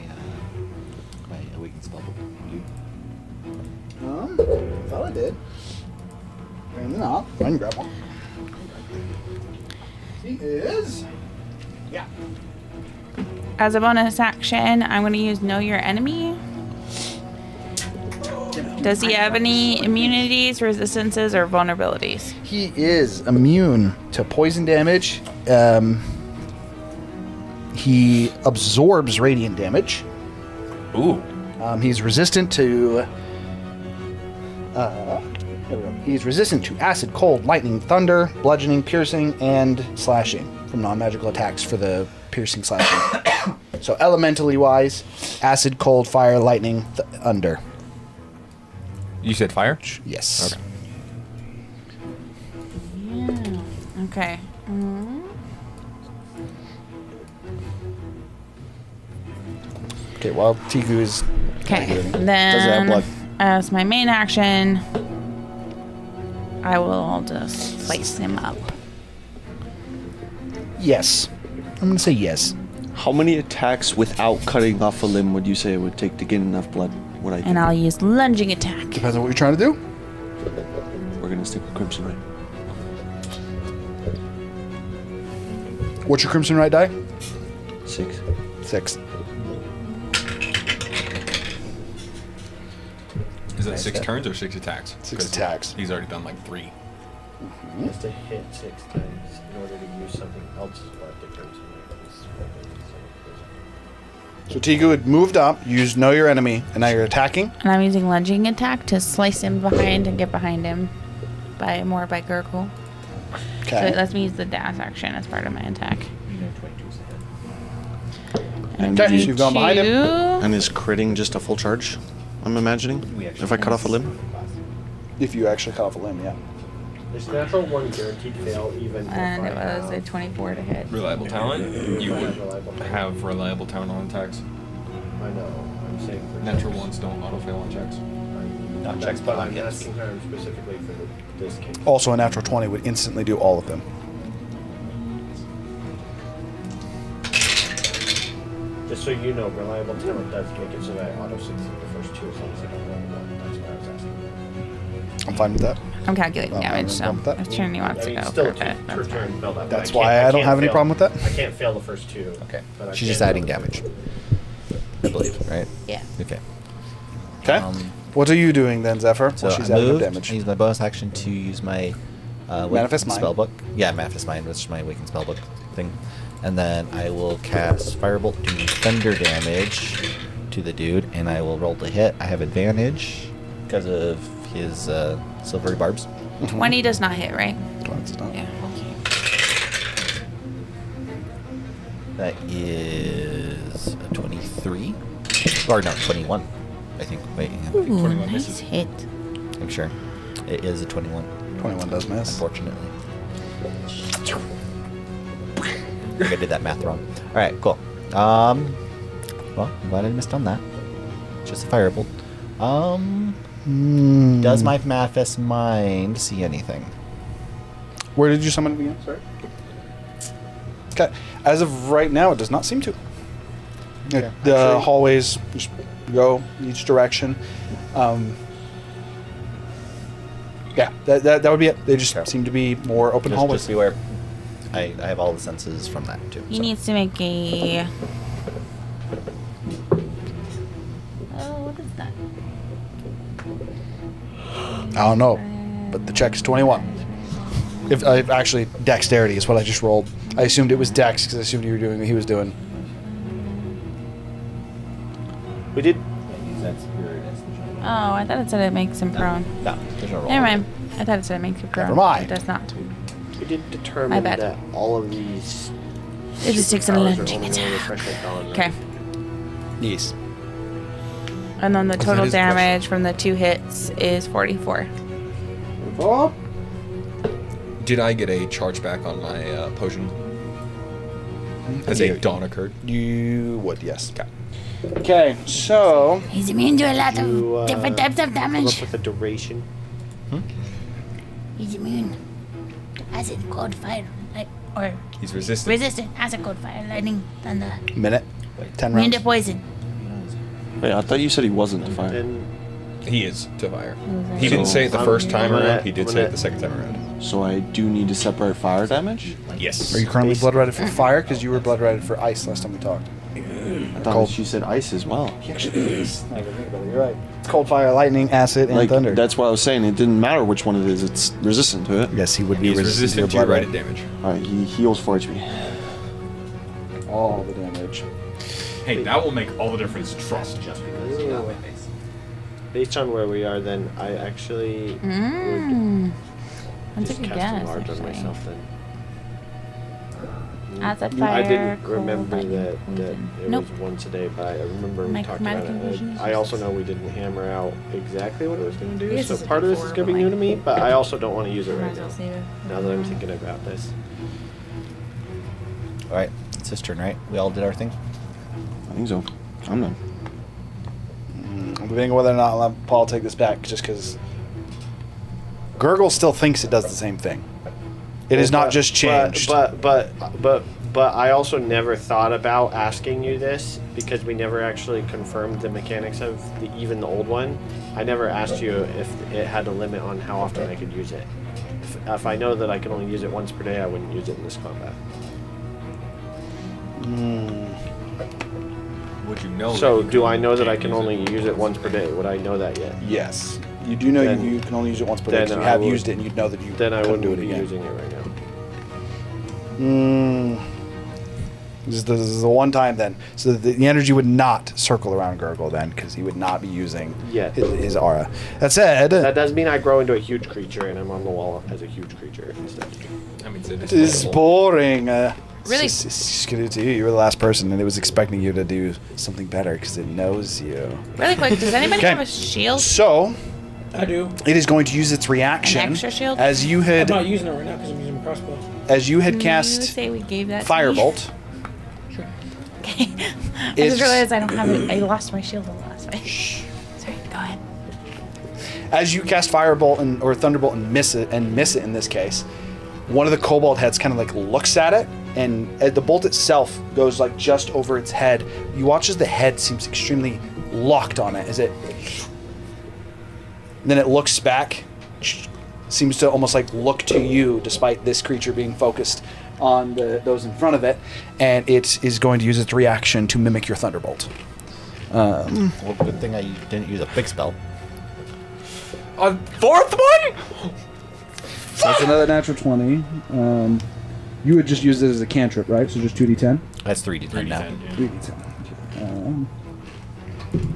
awakened spellbook. I thought I did. Apparently not. I can grab one. He is. Yeah. As a bonus action, I'm going to use Know Your Enemy. Does he have any immunities, resistances, or vulnerabilities? He is immune to poison damage. He absorbs radiant damage. Ooh. He's resistant to. There we go. He's resistant to acid, cold, lightning, thunder, bludgeoning, piercing, and slashing from non-magical attacks for the piercing slashing. So elementally wise, acid, cold, fire, lightning, thunder. You said fire? Yes. Okay. Yeah. Okay. Okay, well, Tiku is. Okay. Does it have Then, blood? as my main action, I will just slice him up. Yes. I'm going to say yes. How many attacks without cutting off a limb would you say it would take to get enough blood? What I think? And I'll use lunging attack. Depends on what you're trying to do. We're gonna stick with Crimson Ray. What's your Crimson Right die? 6. 6. Is that 6 turns or 6 attacks? 6 'Cause attacks. He's already done like 3. He has to hit 6 times in order to use something else's blood to crimson. So Tiku had moved up, used Know Your Enemy, and now you're attacking. And I'm using lunging attack to slice him behind and get behind him by Gurgle. So it Okay. lets me use the dash action as part of my attack. And Okay, so you've gone behind him. And is critting just a full charge? I'm imagining. If I cut off a limb. If you actually cut off a limb, yeah. There's natural 1 guaranteed fail even if And it I was a 24 to hit. Reliable talent? You would reliable talent. have reliable talent on attacks. I know. I'm saying for Natural ones don't auto-fail on checks. Not checks, but I'm asking her specifically for this case. Also, a natural 20 would instantly do all of them. Just so you know, reliable talent does make it so that I auto succeed the first 2 as long as I don't roll 1. That's what I was asking. I'm fine with that. I'm calculating I'm damage, so fine with that. if Trinity wants I to mean, go, still perfect. per That's turn fine. build up. That's but why I don't can't have any fail- problem with that. I can't fail the first 2. Okay. but I She's can just fail adding the damage, first I believe, right? Yeah. Okay. Okay. What are you doing then, Zephyr? So While she's I adding up moved. damage. I used my bonus action to use my Manifest Mind. spellbook. Yeah, Manifest Mind, which is my awakened spellbook thing. And then I will cast Firebolt doing thunder damage to the dude, and I will roll to hit. I have advantage because of his silvery barbs. 20 does not hit, right? 20 does not. Yeah. That is a 23. Or no, 21. I think. Wait, yeah, Ooh, 21 nice misses. hit. I'm sure. It is a 21, 21 does miss. unfortunately. I think I did that math wrong. Alright, cool. Well, I'm glad I missed on that. Just a firebolt. Does my Manifest Mind see anything? Where did you summon it again? Sorry. Okay. As of right now, it does not seem to. The hallways just go in each direction. Yeah, that would be it. They just Okay. seem to be more open hallways. Just beware. I have all the senses from that too. He so. needs to make a. Oh, what is that? I don't know, but the check is 21. If actually, dexterity is what I just rolled. I assumed it was dex because I assumed you were doing what he was doing. We did. Oh, I thought it said it makes him prone. No, there's no roll. Never mind. I thought it said it makes you prone. Never mind. It does not. We did My determine bad. that all of these It just takes a powers are lunging only gonna attack. affect that dollar Okay. Yes. And then the total is damage from the 2 hits is 44. Did I get a charge back on my potion? As a dawn occurred? You would, yes. Okay, so He's immune to a lot You, of different types of Come damage. up with a duration. He's immune. Acid, cold, fire, light, or He's resistant. resistant. Acid, cold, fire, lightning, thunder. minute, 10 Immune rounds. to poison. Wait, I thought you said he wasn't to fire. And He is to fire. that? He didn't say it the I'm first time gonna- around. He did I'm say it gonna- the second time around. So I do need to separate fire damage? Yes. Are you currently blood redded for fire? Because you were blood redded for ice last time we talked. I thought Cold. she said ice as well. He actually is. Now that I think about it, you're right. It's cold, fire, lightning, acid, and Like, thunder. that's why I was saying it didn't matter which one it is, it's resistant to it. Yes, he would be He's resistant to your resistant to your blood rated red. damage. Alright, he heals 4 HP. All the damage. Hey, that will make all the difference. Trust. based on where we are, then I actually would That's a just good cast guess. a large on actually. myself then. Acid, I fire, didn't cold, remember lightning, that poison. it Nope. was once a day, but I remember we My talked about chromatic it. illusion is I also just- know we didn't hammer out exactly what it was going to do, Yes, so it's a part of this is D4, going to be but new like- to me, but I also don't want to use it Might right as well now. save it. Now that I'm thinking about this. All right, it's his turn, right? We all did our thing. I think so. I'm done. I'm debating whether or not I'll let Paul take this back, just because Gurgle still thinks it does the same thing. It is not just changed. But I also never thought about asking you this because we never actually confirmed the mechanics of even the old one. I never asked you if it had a limit on how often I could use it. If I know that I can only use it once per day, I wouldn't use it in this combat. Would you know? So that you do can- I know that I can't can use only it? use it once per day? Would I know that yet? Yes. You do know Then- you can only use it once per day. then 'Cause you I have would- used it, and you'd know that you Then I couldn't wouldn't do it be again. using it right now. This is the one time then. So the energy would not circle around Gurgle then, because he would not be using Yeah. his aura. That said, That does mean I grow into a huge creature and I'm on the wall as a huge creature instead. I mean, it it is boring. Really? You were the last person, and it was expecting you to do something better because it knows you. Really quick, does anybody Okay. have a shield? So I do. it is going to use its reaction An extra shield? as you I'm had not using it right now because I'm using my crossbow. cast You say we gave that to me? Firebolt. Okay. I It's- just realized I don't have it. I lost my shield on the last fight. Sorry, go ahead. As you cast Firebolt or Thunderbolt and miss it in this case, one of the kobold heads kind of like looks at it, and the bolt itself goes like just over its head. You watch as the head seems extremely locked on it. Then it looks back, seems to almost like look to you, despite this creature being focused on those in front of it, and it is going to use its reaction to mimic your Thunderbolt. Well, good thing I didn't use a big spell. A fourth one? That's another natural 20. You would just use it as a cantrip, right? So just 2d10? That's 3d10 now. 3d10.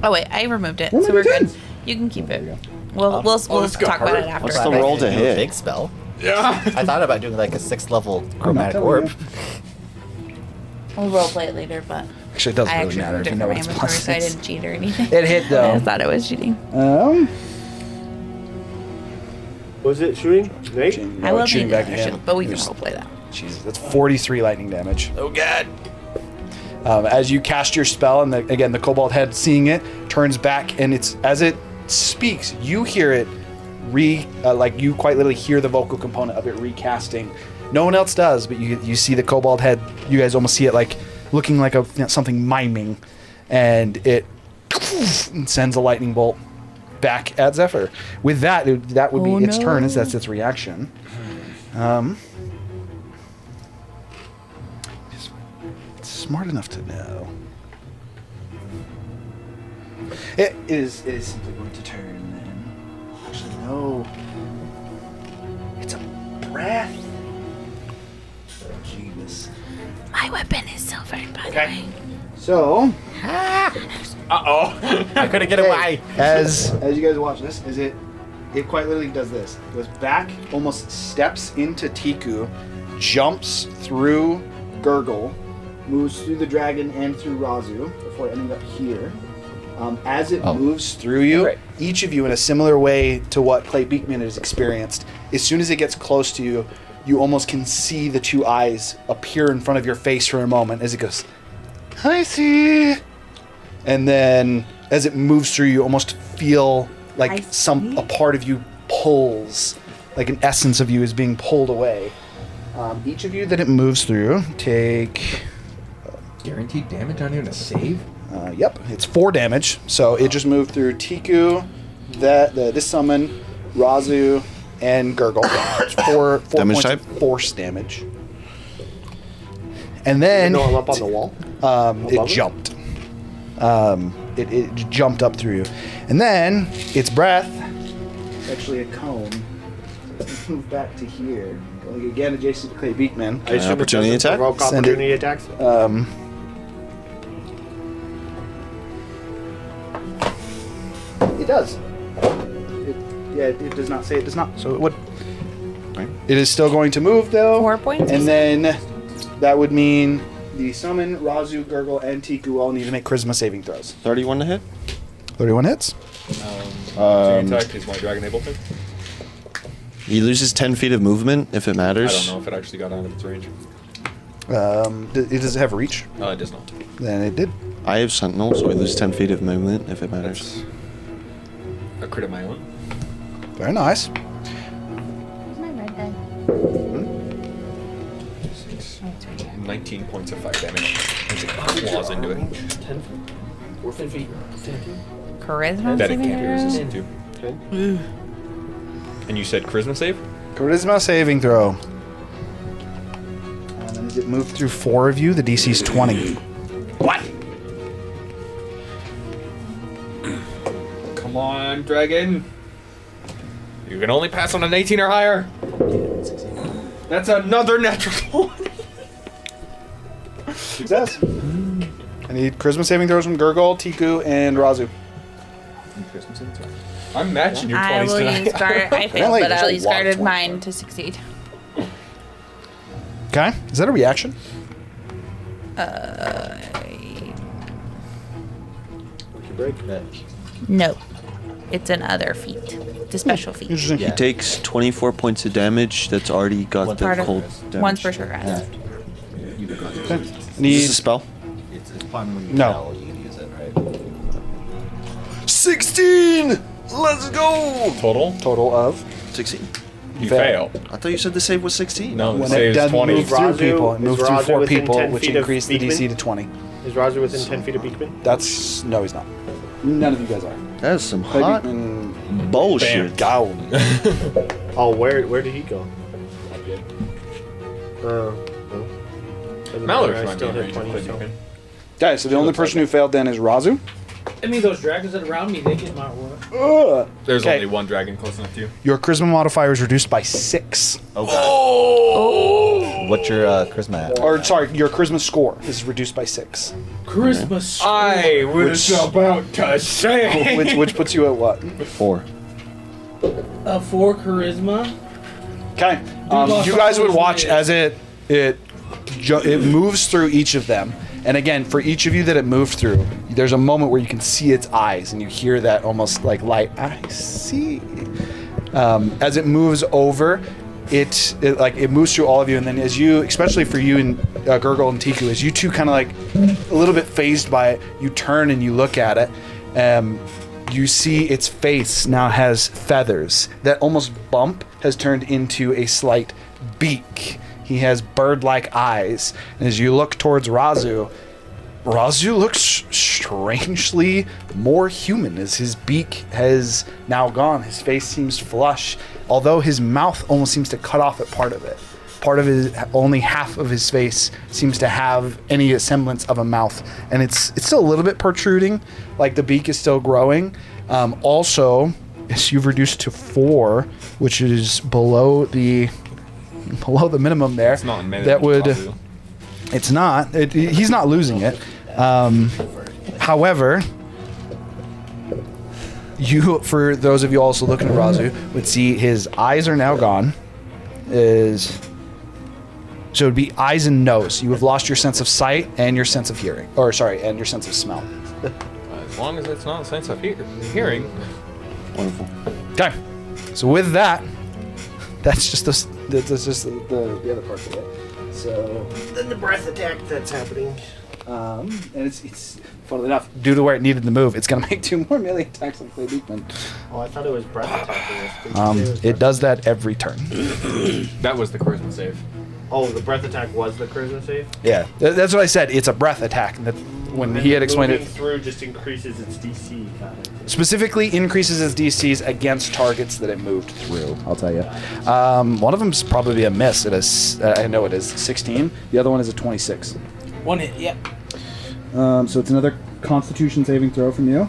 Oh wait, I removed it, Oh, so we're you good. did? You can keep it. We'll this talk got about hurt. it after. What's the roll to Do a hit? big spell. Yeah. I thought about doing like a 6th level chromatic telling orb. you. We'll role play it later, but Actually, it doesn't I really actually matter removed if it you know from my what its inventory, plus so I is. didn't cheat or anything. It hit, though. I thought it was cheating. Was it shooting? Nate? I will shooting need back another at him. shield, but we can It was- role play that. Jesus, that's 43 lightning damage. Oh god. As you cast your spell, and again the kobold head, seeing it, turns back, and as it speaks, you hear it like you quite literally hear the vocal component of it recasting. No one else does, but you see the kobold head. You guys almost see it like looking like something miming, and it sends a lightning bolt back at Zephyr. With that, that would be its turn, as that's its reaction. It's smart enough to know. It is simply going to turn then. Actually, no. It's a breath. Jeebus. My weapon is silver, by the Okay. way. So, I couldn't get away. as you guys watch this, it quite literally does this. It goes back, almost steps into Tiku, jumps through Gurgle, moves through the dragon and through Rhazu before ending up here. As it moves through you, each of you, in a similar way to what Clay Beekman has experienced, as soon as it gets close to you, you almost can see the two eyes appear in front of your face for a moment as it goes, "I see." And then as it moves through you, almost feel like a part of you pulls, like an essence of you is being pulled away. Each of you that it moves through take... Guaranteed damage on you to save? Yep, it's 4 damage. So it just moved through Tiku, this summon, Rhazu, and Gurgle. It's 4 Damage points type? of force damage. And then No, I'm up on the wall. it jumped. It jumped up through you. And then its breath, actually a cone. Let's move back to here. Going again adjacent to Clay Beekman. I assume it opportunity doesn't attack? provoke Send it. opportunity attacks. It does. It does not say it does not, so it would. Right. It is still going to move though. 4 points. And then that would mean the summon, Rhazu, Gurgle, and Tiku all need to make charisma saving throws. 31 to hit. 31 hits. Attack is my dragon able to? He loses 10 feet of movement if it I matters. don't know if it actually got out of its range. It does have reach. It does not. Then it did. I have Sentinel, so I lose 10 feet of movement if it matters. That's a crit of my own. Very nice. Where's my red die? 19 points of fire damage. As it claws into it. 10 feet. 14 feet. 10 feet. Charisma That it saving can't be throw? resistant to. Okay. And you said charisma save? Charisma saving throw. And then as it moved through 4 of you, the DC is 20. What? Come on, dragon. You can only pass on an 18 or higher. That's another natural 20. Success. I need charisma saving throws from Gurgle, Tiku, and Rhazu. I'm matching your 20s I will tonight. use guard. I failed, Apparently but there's I'll a use lot of guarded 20s. mine to succeed. Okay. Is that a reaction? No, it's an other feat. It's a special feat. Interesting. He takes 24 points of damage that's already got the Part of cold damage. one's for sure, guys. You got it. Is this Need a spell? It's fun when you No. fail, you can use it, right? 16! Let's go! Total? of 16. You Fail. fail. I thought you said the save was 16. No, the when it save is doesn't 20. move through Rhazu- people. It is moves through Rhazu 4 within people, 10 which feet of increased the DC Beekman? to 20. Is Rhazu within 10 feet of Beekman? That's no, he's not. None of you guys are. That is some Clay hot Beekman, bullshit. go. Oh, where did he go? No. Mallory's I might be still in hit range of 20, Clay so. Beekman. Okay, so the only person who failed then is Rhazu. I mean, those dragons that are around me, they get my aura. Ugh. There's Okay. only one dragon close enough to you. Your charisma modifier is reduced by 6. Oh, God. What's your charisma at? Or sorry, your charisma score is reduced by 6. Christmas. I was about to say. which puts you at what? 4. 4 charisma. Okay. lost You all guys would those watch waves. as it moves through each of them. And again, for each of you that it moved through, there's a moment where you can see its eyes and you hear that almost like light. I see. As it moves over, it moves through all of you, and then as you, especially for you and Gurgle and Tiku, as you two kind of like a little bit phased by it, you turn and you look at it. You see its face now has feathers. That almost bump has turned into a slight beak. He has bird-like eyes. And as you look towards Rhazu looks strangely more human as his beak has now gone. His face seems flush, although his mouth almost seems to cut off at part of it. Only half of his face seems to have any semblance of a mouth, and it's still a little bit protruding, like the beak is still growing. Also, as you've reduced to 4, which is below the minimum there. It's not in melee, That would. Rhazu. It's not. He's not losing it. However, for those of you also looking at Rhazu, would see his eyes are now gone. His So it would be eyes and nose. You have lost your sense of sight and your sense of hearing. Or, sorry, and your sense of smell. As long as it's not a sense of hearing. Wonderful. Okay. So with that, that's just the other part of it. So, Then the breath attack that's happening. and it's funnily enough, due to where it needed to move, it's going to make 2 more melee attacks on Clay Beekman. Oh, I thought it was breath attack. It does that every turn. That was the charisma save. Oh, the breath attack was the charisma save? Yeah, that's what I said. It's a breath attack. That when he had explained Moving it, through just increases its DC. specifically increases its DCs against targets that it moved through. I'll tell you. One of them's probably a miss. It is. I know it is 16. The other one is a 26. 1 hit, yep. So it's another Constitution saving throw from you.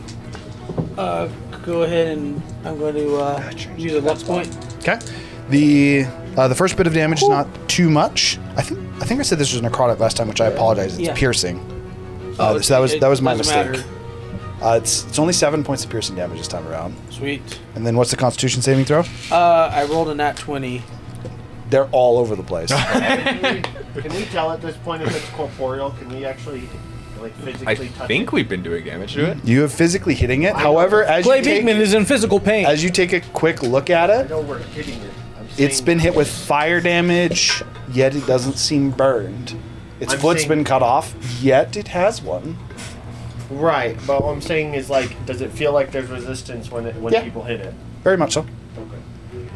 Go ahead and I'm going to use a luck point. Okay. The first bit of damage is not too much. I think I said this was necrotic last time, which I apologize. It's Yeah. piercing. So that was my doesn't mistake. matter. It's only 7 points of piercing damage this time around. Sweet. And then what's the Constitution saving throw? I rolled a nat 20. They're all over the place. Can we tell at this point if it's corporeal? Can we actually physically I touch think it? we've been doing damage to it. You have physically hitting it. However, as Clay you take Beekman is in physical pain. as you take a quick look at I it, know we're hitting it. it's been hit with fire damage, yet it doesn't seem burned. Its I'm foot's saying- been cut off, yet it has one. Right, but what I'm saying is does it feel like there's resistance when Yeah. people hit it? Very much so. Okay.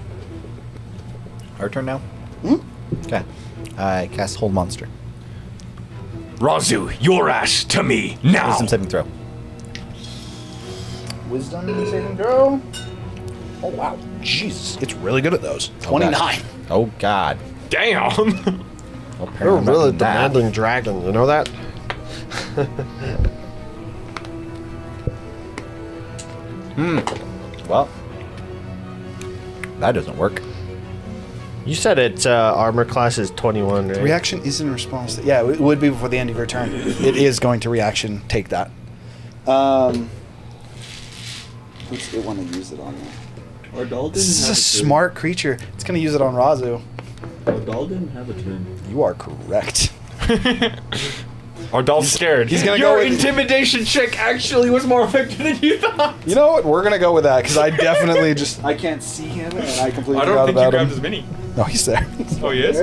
Our turn now? Hmm? Okay. I cast Hold Monster. Rhazu, your ass to me now. Wisdom saving throw. Wisdom saving throw. Oh wow, Jesus, it's really good at those. 29. Oh god. Damn. Well, You're apparently a I'm really not that. demanding dragon, you know that? Well, that doesn't work. You said its armor class is 21, right? Reaction is in response to, yeah, it would be before the end of your turn. It is going to reaction take that. What's it want to use it on? This is a smart creature. It's going to use it on Rhazu. Ardal didn't have a turn. You are correct. Ardal's scared. He's gonna Your go with- intimidation check actually was more effective than you thought. You know what? We're going to go with that because I definitely just, I can't see him and I completely I forgot don't think you about grabbed him. his mini. No, he's there. Oh, he is?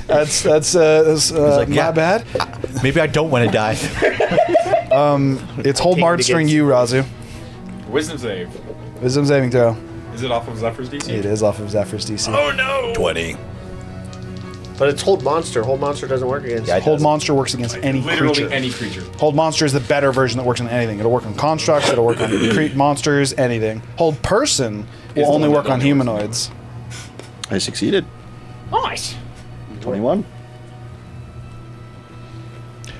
That's like, my yeah. bad. Maybe I don't want to die. It's hold monstering you, Rhazu. Wisdom save. Wisdom saving throw. Is it off of Zephyr's DC? It is off of Zephyr's DC. Oh no! 20. But it's hold monster. Hold monster doesn't work against. Yeah, it Hold does. monster works against any Literally creature. any creature. Hold monster is the better version that works on anything. It'll work on constructs. It'll work on monsters. Anything. Hold person will Is the only one work that on only humanoids. I succeeded. Nice. 21.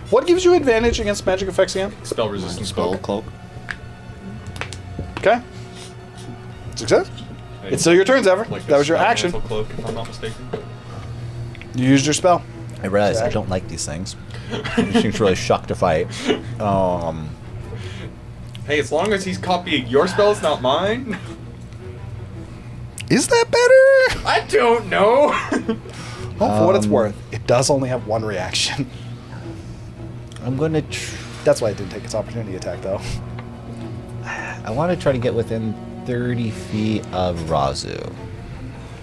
What gives you advantage against magic effects again? Spell resistance Spell cloak. cloak. Okay. Success. It's still your turn, Zephyr. Like That was your spell action. mantle cloak, if I'm not mistaken. You used your spell. I realize I don't like these things. It seems really shocked to fight. Hey, as long as he's copying your spells, not mine. Is that better? I don't know. Well, for what it's worth, it does only have one reaction. I'm going to... That's why it didn't take its opportunity attack, though. I want to try to get within 30 feet of Rhazu.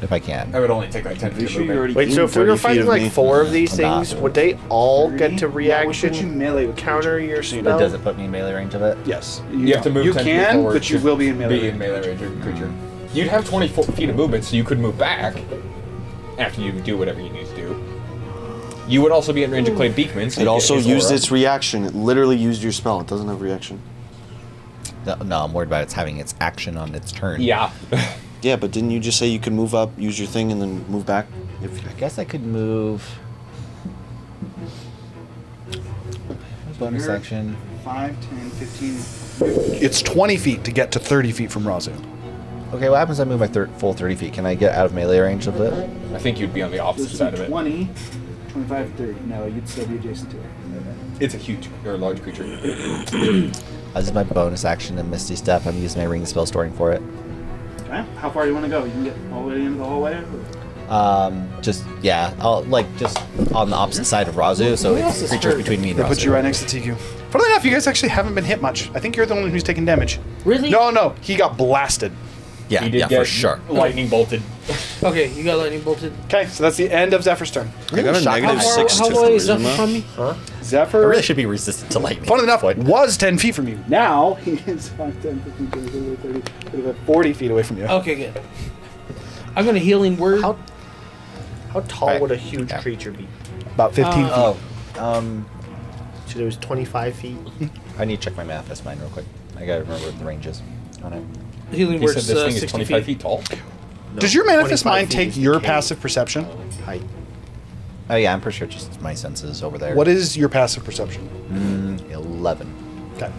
If I can. I would only take like 10 feet of movement. Wait, so if we were fighting like 4 of these I'm not. things, would they all get to reaction you melee with counter your That spell? doesn't put me in melee range of it? Yes. You have to move You 10 feet can, forward but you to will be in melee Be in range. melee range of the creature. You'd have 20 feet of movement, so you could move back after you do whatever you need to do. You would also be in range of Clay Beekman. So It you also get his used aura. its reaction. It literally used your spell. It doesn't have reaction. No, I'm worried about its having its action on its turn. Yeah. Yeah, but didn't you just say you could move up, use your thing, and then move back? If I guess I could move... Bonus action. 5, 10, 15. It's 20 feet to get to 30 feet from Rhazu. Okay, what happens if I move my full 30 feet? Can I get out of melee range of it? I think you'd be on the opposite side of it. 20, 25, 30. No, you'd still be adjacent to it. It's a huge or large creature. This is my bonus action and Misty Step. I'm using my ring spell storing for it. Okay. How far do you want to go? You can get all the way into the hallway? Just just on the opposite side of Rhazu, so it's creatures between me and They Rhazu. put you right next to TQ. Funnily enough, you guys actually haven't been hit much. I think you're the one who's taking damage. Really? No, he got blasted. Yeah, He did yeah, get for sure. lightning bolted. Okay, you got lightning bolted. Okay, so that's the end of Zephyr's turn. I got a negative 6 How to far away is that charisma. from me? Zephyr, It really should be resistant to lightning. funnily enough, Point. was 10 feet from you. Now he is 5, 10, 15, 20, 30, 40, 40 feet away from you. Okay, good. I'm gonna healing word. How tall Right. would a huge Yeah. creature be? About 15 feet. Oh, So it was 25 feet. I need to check my math. That's mine real quick. I gotta remember what the range is on it. Healing He word said this thing is 60 25 feet. feet tall. No, Does your manifest 25 mind feet take is the your cave passive perception? height. Oh yeah, I'm pretty sure just my senses over there. What is your passive perception? 11. Okay.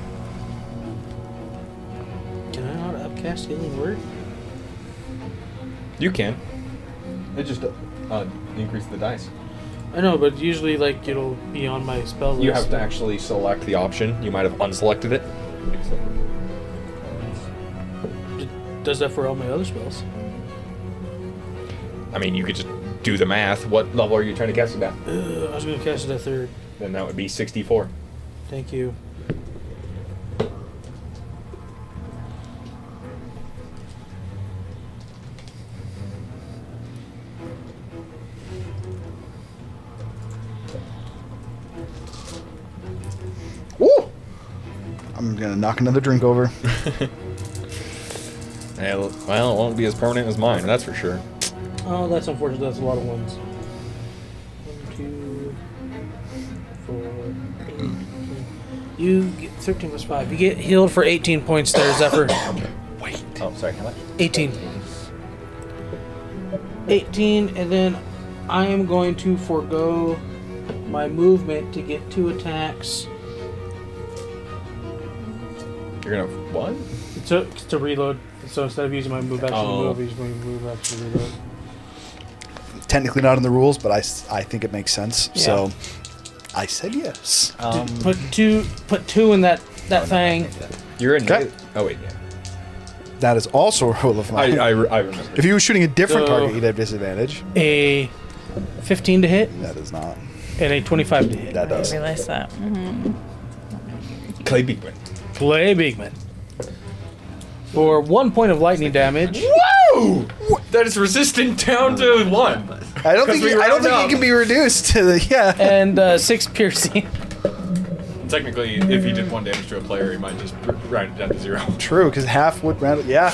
Can I not upcast healing word? You can. It just increase the dice. I know, but usually it'll be on my spell list. You have to actually select the option. You might have unselected it. It does that for all my other spells. I mean, you could just do the math. What level are you trying to cast it at? I was gonna cast it at 3rd. Then that would be 64. Thank you. Woo! I'm gonna knock another drink over. Well, it won't be as permanent as mine, that's for sure. Oh, that's unfortunate. That's a lot of ones. 1, 2, 4, 8. 10. You get 13 plus 5. You get healed for 18 points there, Zephyr. Oh, sorry, how much? 18. 18, and then I am going to forego my movement to get 2 attacks You're gonna what? to reload. So instead of using my move action to move, I use my move action to reload. Technically not in the rules, but I think it makes sense. Yeah. So I said yes. Put two in that thing. You're in. Okay. Oh wait, yeah. That is also a rule of mine. I remember. If you were shooting a different So- target, you'd have disadvantage. A 15 to hit That is not. and a 25 to hit. That I does. realized that. Clay Beekman. Clay Beekman. For 1 point of lightning damage. Woo! That is resistant down to 1. I don't think. we I don't round think up. he can be reduced to the. Yeah. And 6 piercing. Technically, if he did 1 damage to a player, he might just round it down to 0. True, because half would round it. Yeah.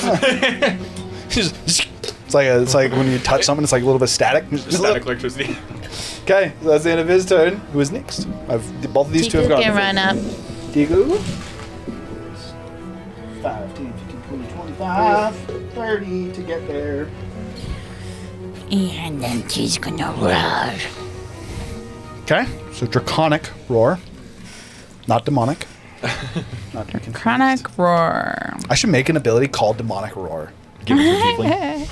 It's like when you touch something, it's like a little bit static. Static electricity. Okay, so that's the end of his turn. Who is next? Both of these two have Tiku gone. can run up. Tiku. 5, 10, 15, 20, 25, 30 to get there. And then she's gonna roar. Okay, so draconic roar, not demonic. Not to be confused. Chronic roar. I should make an ability called demonic roar. Give it to Tiefling.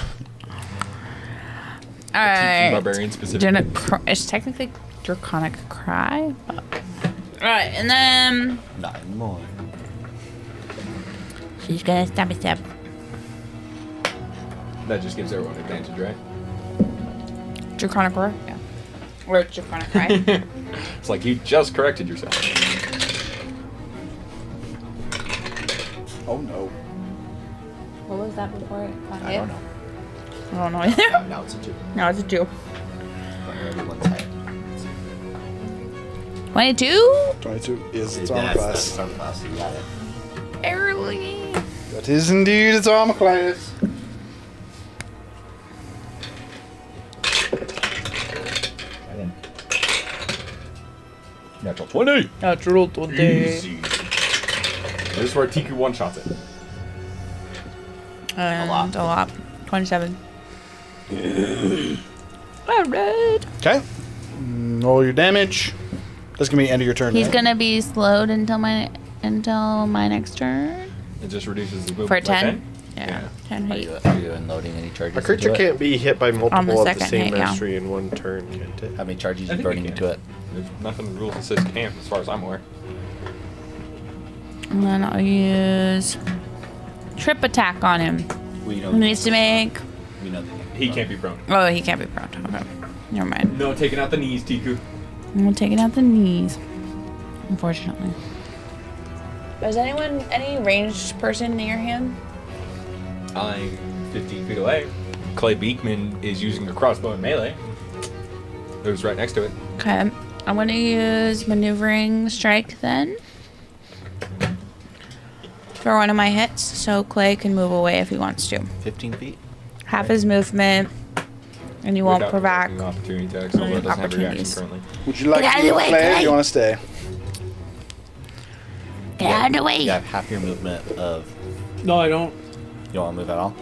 All right. Barbarian specifically. It's technically draconic cry. But... All right, and then Not anymore. She's gonna stab a step. That just gives everyone advantage, right? draconic roar. Yeah. Or draconic cry. It's like you just corrected yourself. Oh no. What was that before it got I hit? don't know. I don't know either. Now it's a 2. No, it's a 2. Everyone's high. 22? 22 is its Yeah, armor that's class. armor class. You got it. Early. That is indeed its armor class. Natural 20. Natural 20. Easy. This is where Tiku one-shots it. And a lot. 27. Alright. Okay. Roll your damage. That's gonna be the end of your turn. He's right? gonna be slowed until my next turn. It just reduces the movement For by 10? Yeah. 10 Are hit. you unloading any charges? A creature into it? can't be hit by On the multiple of the second same hit, yeah. mastery in one turn, can't it? How many charges I you think burning you into it? There's nothing in the rules that says can't, as far as I'm aware. And then I'll use trip attack on him. Well, you He needs to make We know that. He can't be prone. Oh, he can't be prone. Okay. Never mind. No taking out the knees, Tiku. I'm taking out the knees. Unfortunately. Is anyone, any ranged person near him? I'm 15 feet away. Clay Beekman is using a crossbow in melee. Who's right next to it. Okay. I'm going to use maneuvering strike then. For one of my hits, so Clay can move away if he wants to. 15 feet? Half his movement, and you won't Without provoke provoking opportunity attacks, although it doesn't have a reaction opportunities. currently. Would you like Get out to of the way, play or do Clay. you want to stay? Get out of the way. You have half your movement of... No, I don't. You don't want to move at all?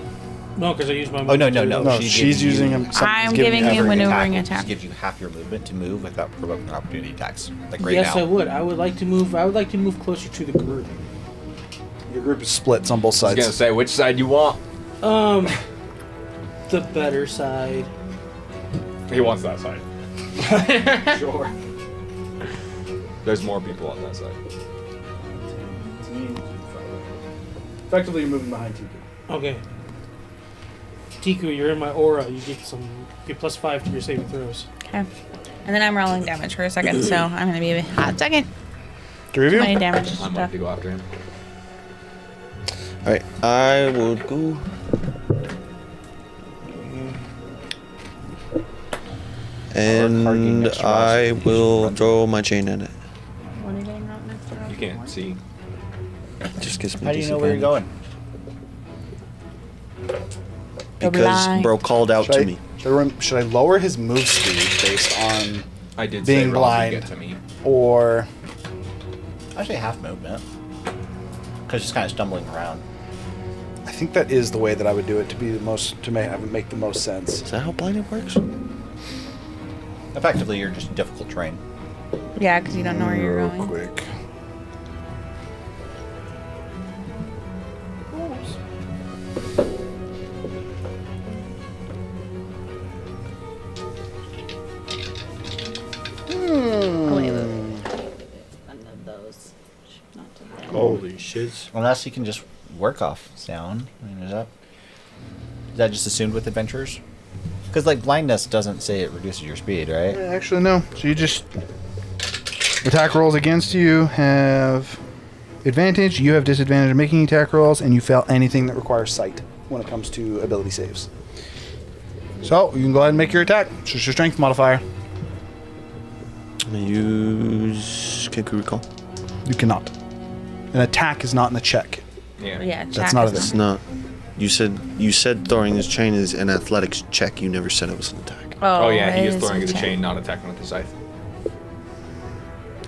No, because I use my. Oh, no. No, she's using him. I'm giving you maneuvering attack. Just gives you half your movement to move without provoking opportunity attacks. Like right Yes, now. I would. I would like to move. I would like to move closer to the group. Your group is split on both I was gonna sides. say, which side you want? The better side. He wants that side. Sure. There's more people on that side. Effectively, you're moving behind Tiku. Okay. Tiku, you're in my aura. You get +5 to your saving throws. Okay. And then I'm rolling damage for a second, so I'm going to be a hot second. 3 of you? 20 damage I'm stuff. going to go after him. Alright, I will go. And I will throw my chain at it. What are you getting right next to You can't see. Just gives me How do you know where you're going? Because blind. bro called out to me. Should I lower his move speed based on I did being say Rhazu blind, get to me. or Actually, half movement. Because just kind of stumbling around. I think that is the way that I would do it to be the most to make the most sense. Is that how blinded works? Effectively, you're just difficult terrain. Yeah, because you don't know where you're Real going. quick. Oh, wait. One of those. Not to them. Holy shiz. Unless you can just work off sound. I mean, is that just assumed with adventurers? Because like blindness doesn't say it reduces your speed, right? Actually, no. So you just attack rolls against you have advantage. You have disadvantage of making attack rolls, and you fail anything that requires sight when it comes to ability saves. So you can go ahead and make your attack. It's just your strength modifier. I'm gonna use Kenku Recall. You cannot. An attack is not in the check. Yeah. Yeah, That's Jack not is a It's not. You said throwing this chain is an athletics check. You never said it was an attack. Oh, yeah, he it is throwing the attack. chain, not attacking with the scythe.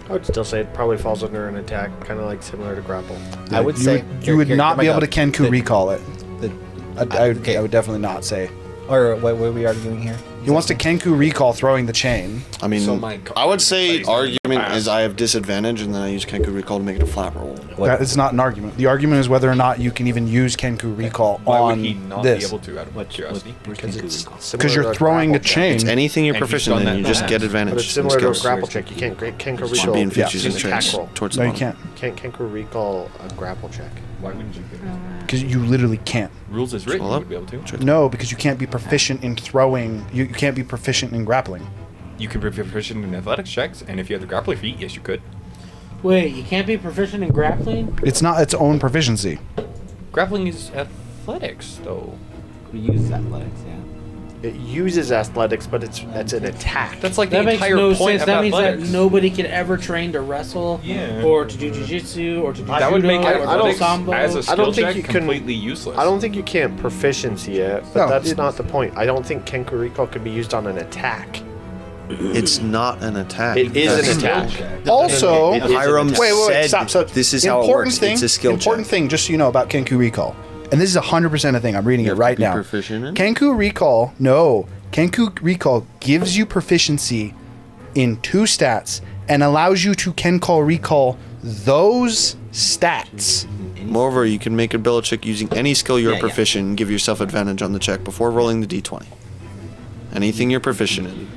I would still say it probably falls under an attack, kind of like similar to grapple. I would you say you would not be able to can Kenku recall it. I okay. would definitely not say. Or what are we arguing here? He wants to Kenku recall throwing the chain. I mean, So my I would say he's gonna argument pass. is I have disadvantage, and then I use Kenku Recall to make it a flat roll. That is not an argument. The argument is whether or not you can even use Kenku recall Why on would he not this. be able to, out of curiosity? Because it's Because you're throwing a chain. It's anything you're And he's proficient done in, that you in the just past. get advantage. But it's and similar to a skills. grapple check. You can't Kenku Should be in recall. features an and attack traits roll. towards the No, you bottom. can't. Can't Kenku recall a grapple check. Why wouldn't you? Because you literally can't. Rules is written, Well, you would be able to. No, because you can't be proficient in throwing. You can't be proficient in grappling. You can be proficient in athletics checks, and if you had the grappling feat, yes, you could. Wait, you can't be proficient in grappling? It's not its own proficiency. Grappling is athletics, though. We use athletics, yeah. It uses athletics, but it's an attack. That's like That the makes entire no point sense. of That means athletics. that nobody can ever train to wrestle, Yeah. or to do jiu-jitsu, or to do That would make judo, or athletics sambo. as a I skill don't think check you can- completely useless. I don't think you can't proficiency it, but No, that's not the point. I don't think Kenku recall could be used on an attack. It's not an attack. It is That's an skill attack. check. Also, It is an Hiram attack. wait, said stop. So this is how it important works. thing, It's a skill important check. thing, just so you know about Kenku recall, and this is 100% a thing. I'm reading You it have right to be now. proficient in? Kenku recall, no. Kenku recall gives you proficiency in 2 stats and allows you to Kenku recall those stats. Moreover, you can make a ability check using any skill you're Yeah, yeah. proficient and give yourself advantage on the check before rolling the d20. Anything you're proficient in.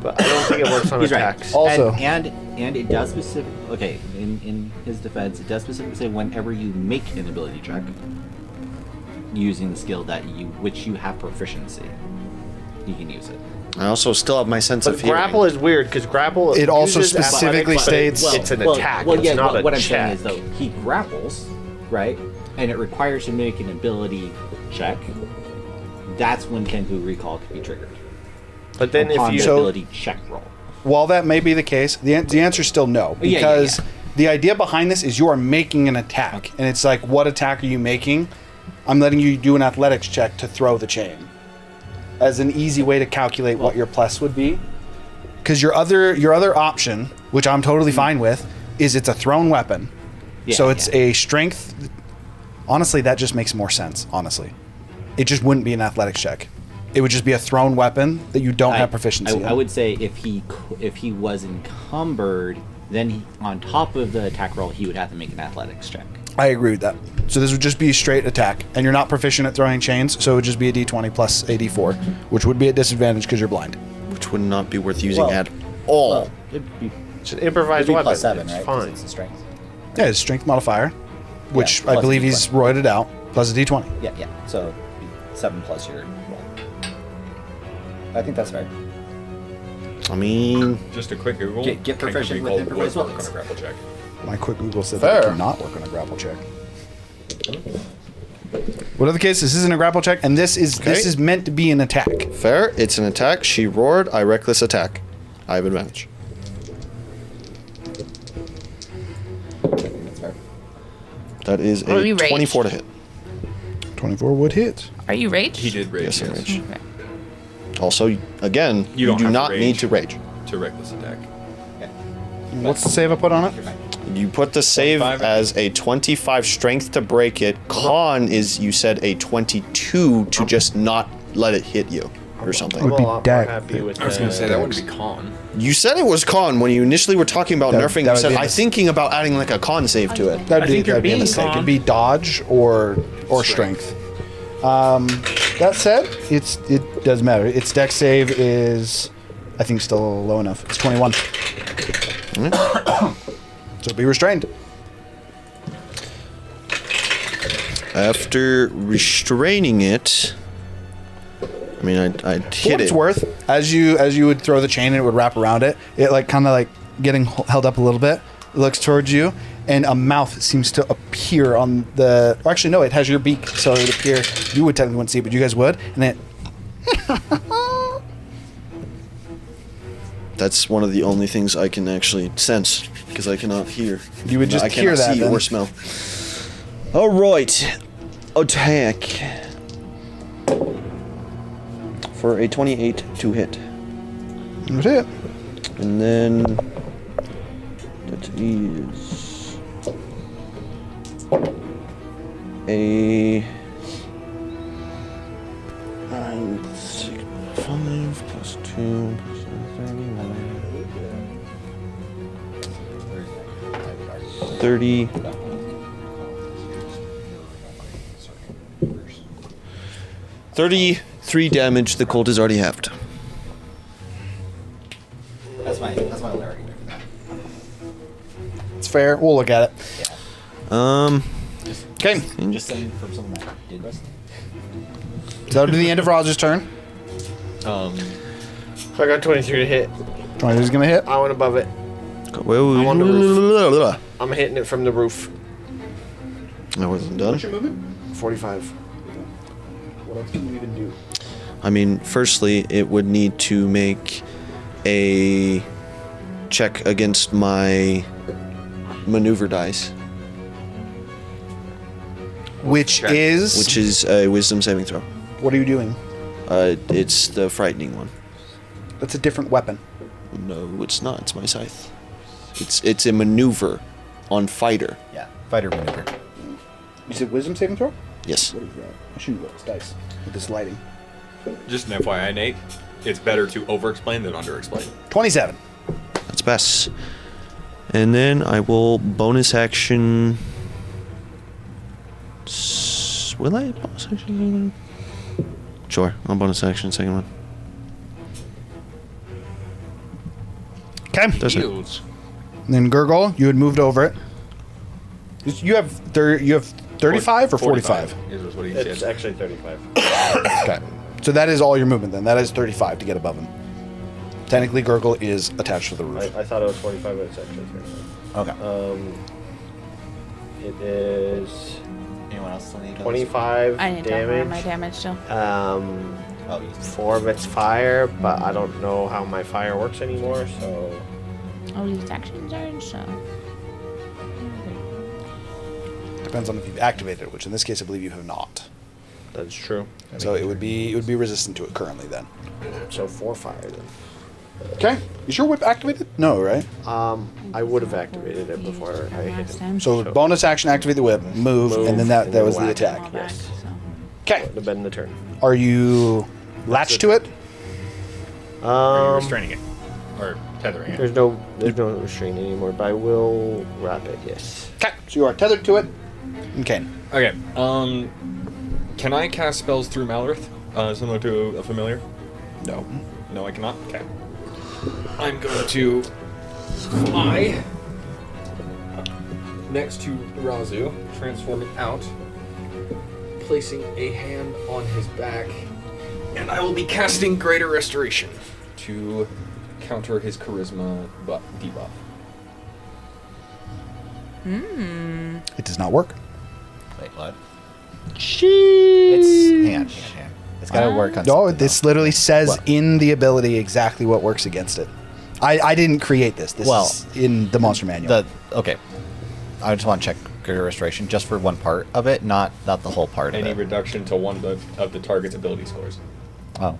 But I don't think it works on He's attacks. right. Also- and it does specifically. Okay, in his defense, it does specifically say whenever you make an ability check. using the skill which you have proficiency, you can use it. I also still have my sense But of hearing. grapple is weird because grapple. It also uses specifically athletics, but states- it's an attack. Well, it's yeah. not What a I'm saying check. is though, he grapples, right, and it requires you to make an ability check. That's when Kenku Recall can be triggered. But then upon if you the ability check roll. While that may be the case, the answer is still no. Yeah, Because yeah. the idea behind this is you are making an attack. And it's like, what attack are you making? I'm letting you do an athletics check to throw the chain. As an easy way to calculate what your plus would be. Because your other option, which I'm totally fine with, is it's a thrown weapon. Yeah, So it's a strength. Honestly, that just makes more sense, honestly. It just wouldn't be an athletics check. It would just be a thrown weapon that you don't have proficiency in. I would say if he was encumbered, then on top of the attack roll, he would have to make an athletics check. I agree with that. So this would just be a straight attack, and you're not proficient at throwing chains, so it would just be a d20 plus a d4, which would be at disadvantage because you're blind. Which would not be worth using Well, at all. Well, it'd be, it's an improvised it'd be weapon, plus 7, it's right? 'Cause fine. it's a strength. Yeah, it's strength modifier, which Yeah, I plus believe a he's d20. roided out, plus a d20. Yeah. So it'd be 7 plus your roll. I think that's fair. I mean, Just a quick Google. Get Kenku proficient with Recall improvised would work weapons. on a grapple check. My quick Google said Fair. that it cannot work on a grapple check. Whatever the case, this isn't a grapple check, and this is meant to be an attack. fair. It's an attack. She roared. I reckless attack. I have advantage. That's fair. That is Are a you raged? 24 to hit. 24 would hit. Are you raged? He did rage. Yes, I'm Yes, raged. Okay. Also, again, You you, don't do have to not rage. need to rage. to reckless attack. What's the save I put on it? You put the save 25? as a 25 strength to break it. Con is, you said, a 22 to just not let it hit you or something. I'm Would be a lot more deck. happy with I was going to say the- that wouldn't be con. You said it was con when you initially were talking about That- nerfing. that You would said, be I'm the- thinking about adding like a con save to it. That'd be, think you're that'd be a being mistake. con. It'd be dodge or strength. That said, it does matter. Its deck save is, I think, still low enough. It's 21. So be restrained. After restraining it, I mean, I'd For hit what it's it. worth, as you would throw the chain and it would wrap around it, it like kind of like getting held up a little bit. It looks towards you, and a mouth seems to appear on the. Or actually, no, it has your beak, so it would appear. You would technically wouldn't see it, but you guys would, and it. That's one of the only things I can actually sense because I cannot hear. You would just I hear cannot that, see then. or smell. All right, attack for a 28 to hit, That's it. and then that is a 5 plus 2 plus 31. 30. 33 damage. The colt is already halved. That's my only argument for that. It's fair. We'll look at it. Okay. Just saying from someone that did this. That'll be the end of Rhazu's turn. So I got 23 to hit. 20 is gonna hit. I went above it. I'm on the roof. I'm hitting it from the roof. I wasn't done. 45. What else can you even do? I mean, firstly, it would need to make a check against my maneuver dice, Which is. which is a wisdom saving throw. What are you doing? It's the frightening one. That's a different weapon. No, it's not. It's my scythe. It's a maneuver on fighter. Yeah, fighter maneuver. You said wisdom saving throw? Yes. What is that? I shouldn't roll this dice with this lighting. Just an FYI, Nate. It's better to over-explain than under-explain. 27. That's best. And then I will bonus action. Will I bonus action? Sure, I'll bonus action second one. Okay. Does it? Heals. And then Gurgle, you had moved over it. You have 35 or 45? Is what he It's said. actually 35. Okay. So that is all your movement then. That is 35 to get above him. Technically, Gurgle is attached to the roof. I thought it was 45, but it's actually 35. Okay. It is Anyone else? 25 I need to tell her my damage. damage still. Oh, you 4 of it's fire, but I don't know how my fire works anymore, so... Oh, use action surge, so. Depends on if you've activated it, which in this case I believe you have not. That's true. So it would be resistant to it currently then. So 4 fire then. Okay. Is your whip activated? No, right? I would have activated it before I hit him. So bonus action, activate the whip, move, and then that was the whack. attack. Yes. Okay. Would have been the turn. Are you latched to it? Are you restraining it? Or tethering it? There's no restraint anymore, but I will wrap it, yes. Okay. So you are tethered to it. Okay. Okay. Can I cast spells through Malrith? Similar to a familiar? No. No, I cannot? Okay. I'm going to fly next to Rhazu, transforming out, placing a hand on his back, and I will be casting Greater Restoration to counter his charisma debuff. It does not work. Wait, what? It's hang on. It's got to work on. No, something this else. literally says What? in the ability exactly what works against it. I didn't create this. This Well, is in the monster manual. Okay. I just want to check Greater Restoration just for one part of it, not the whole part Any of it. reduction to one of the target's ability scores, Oh,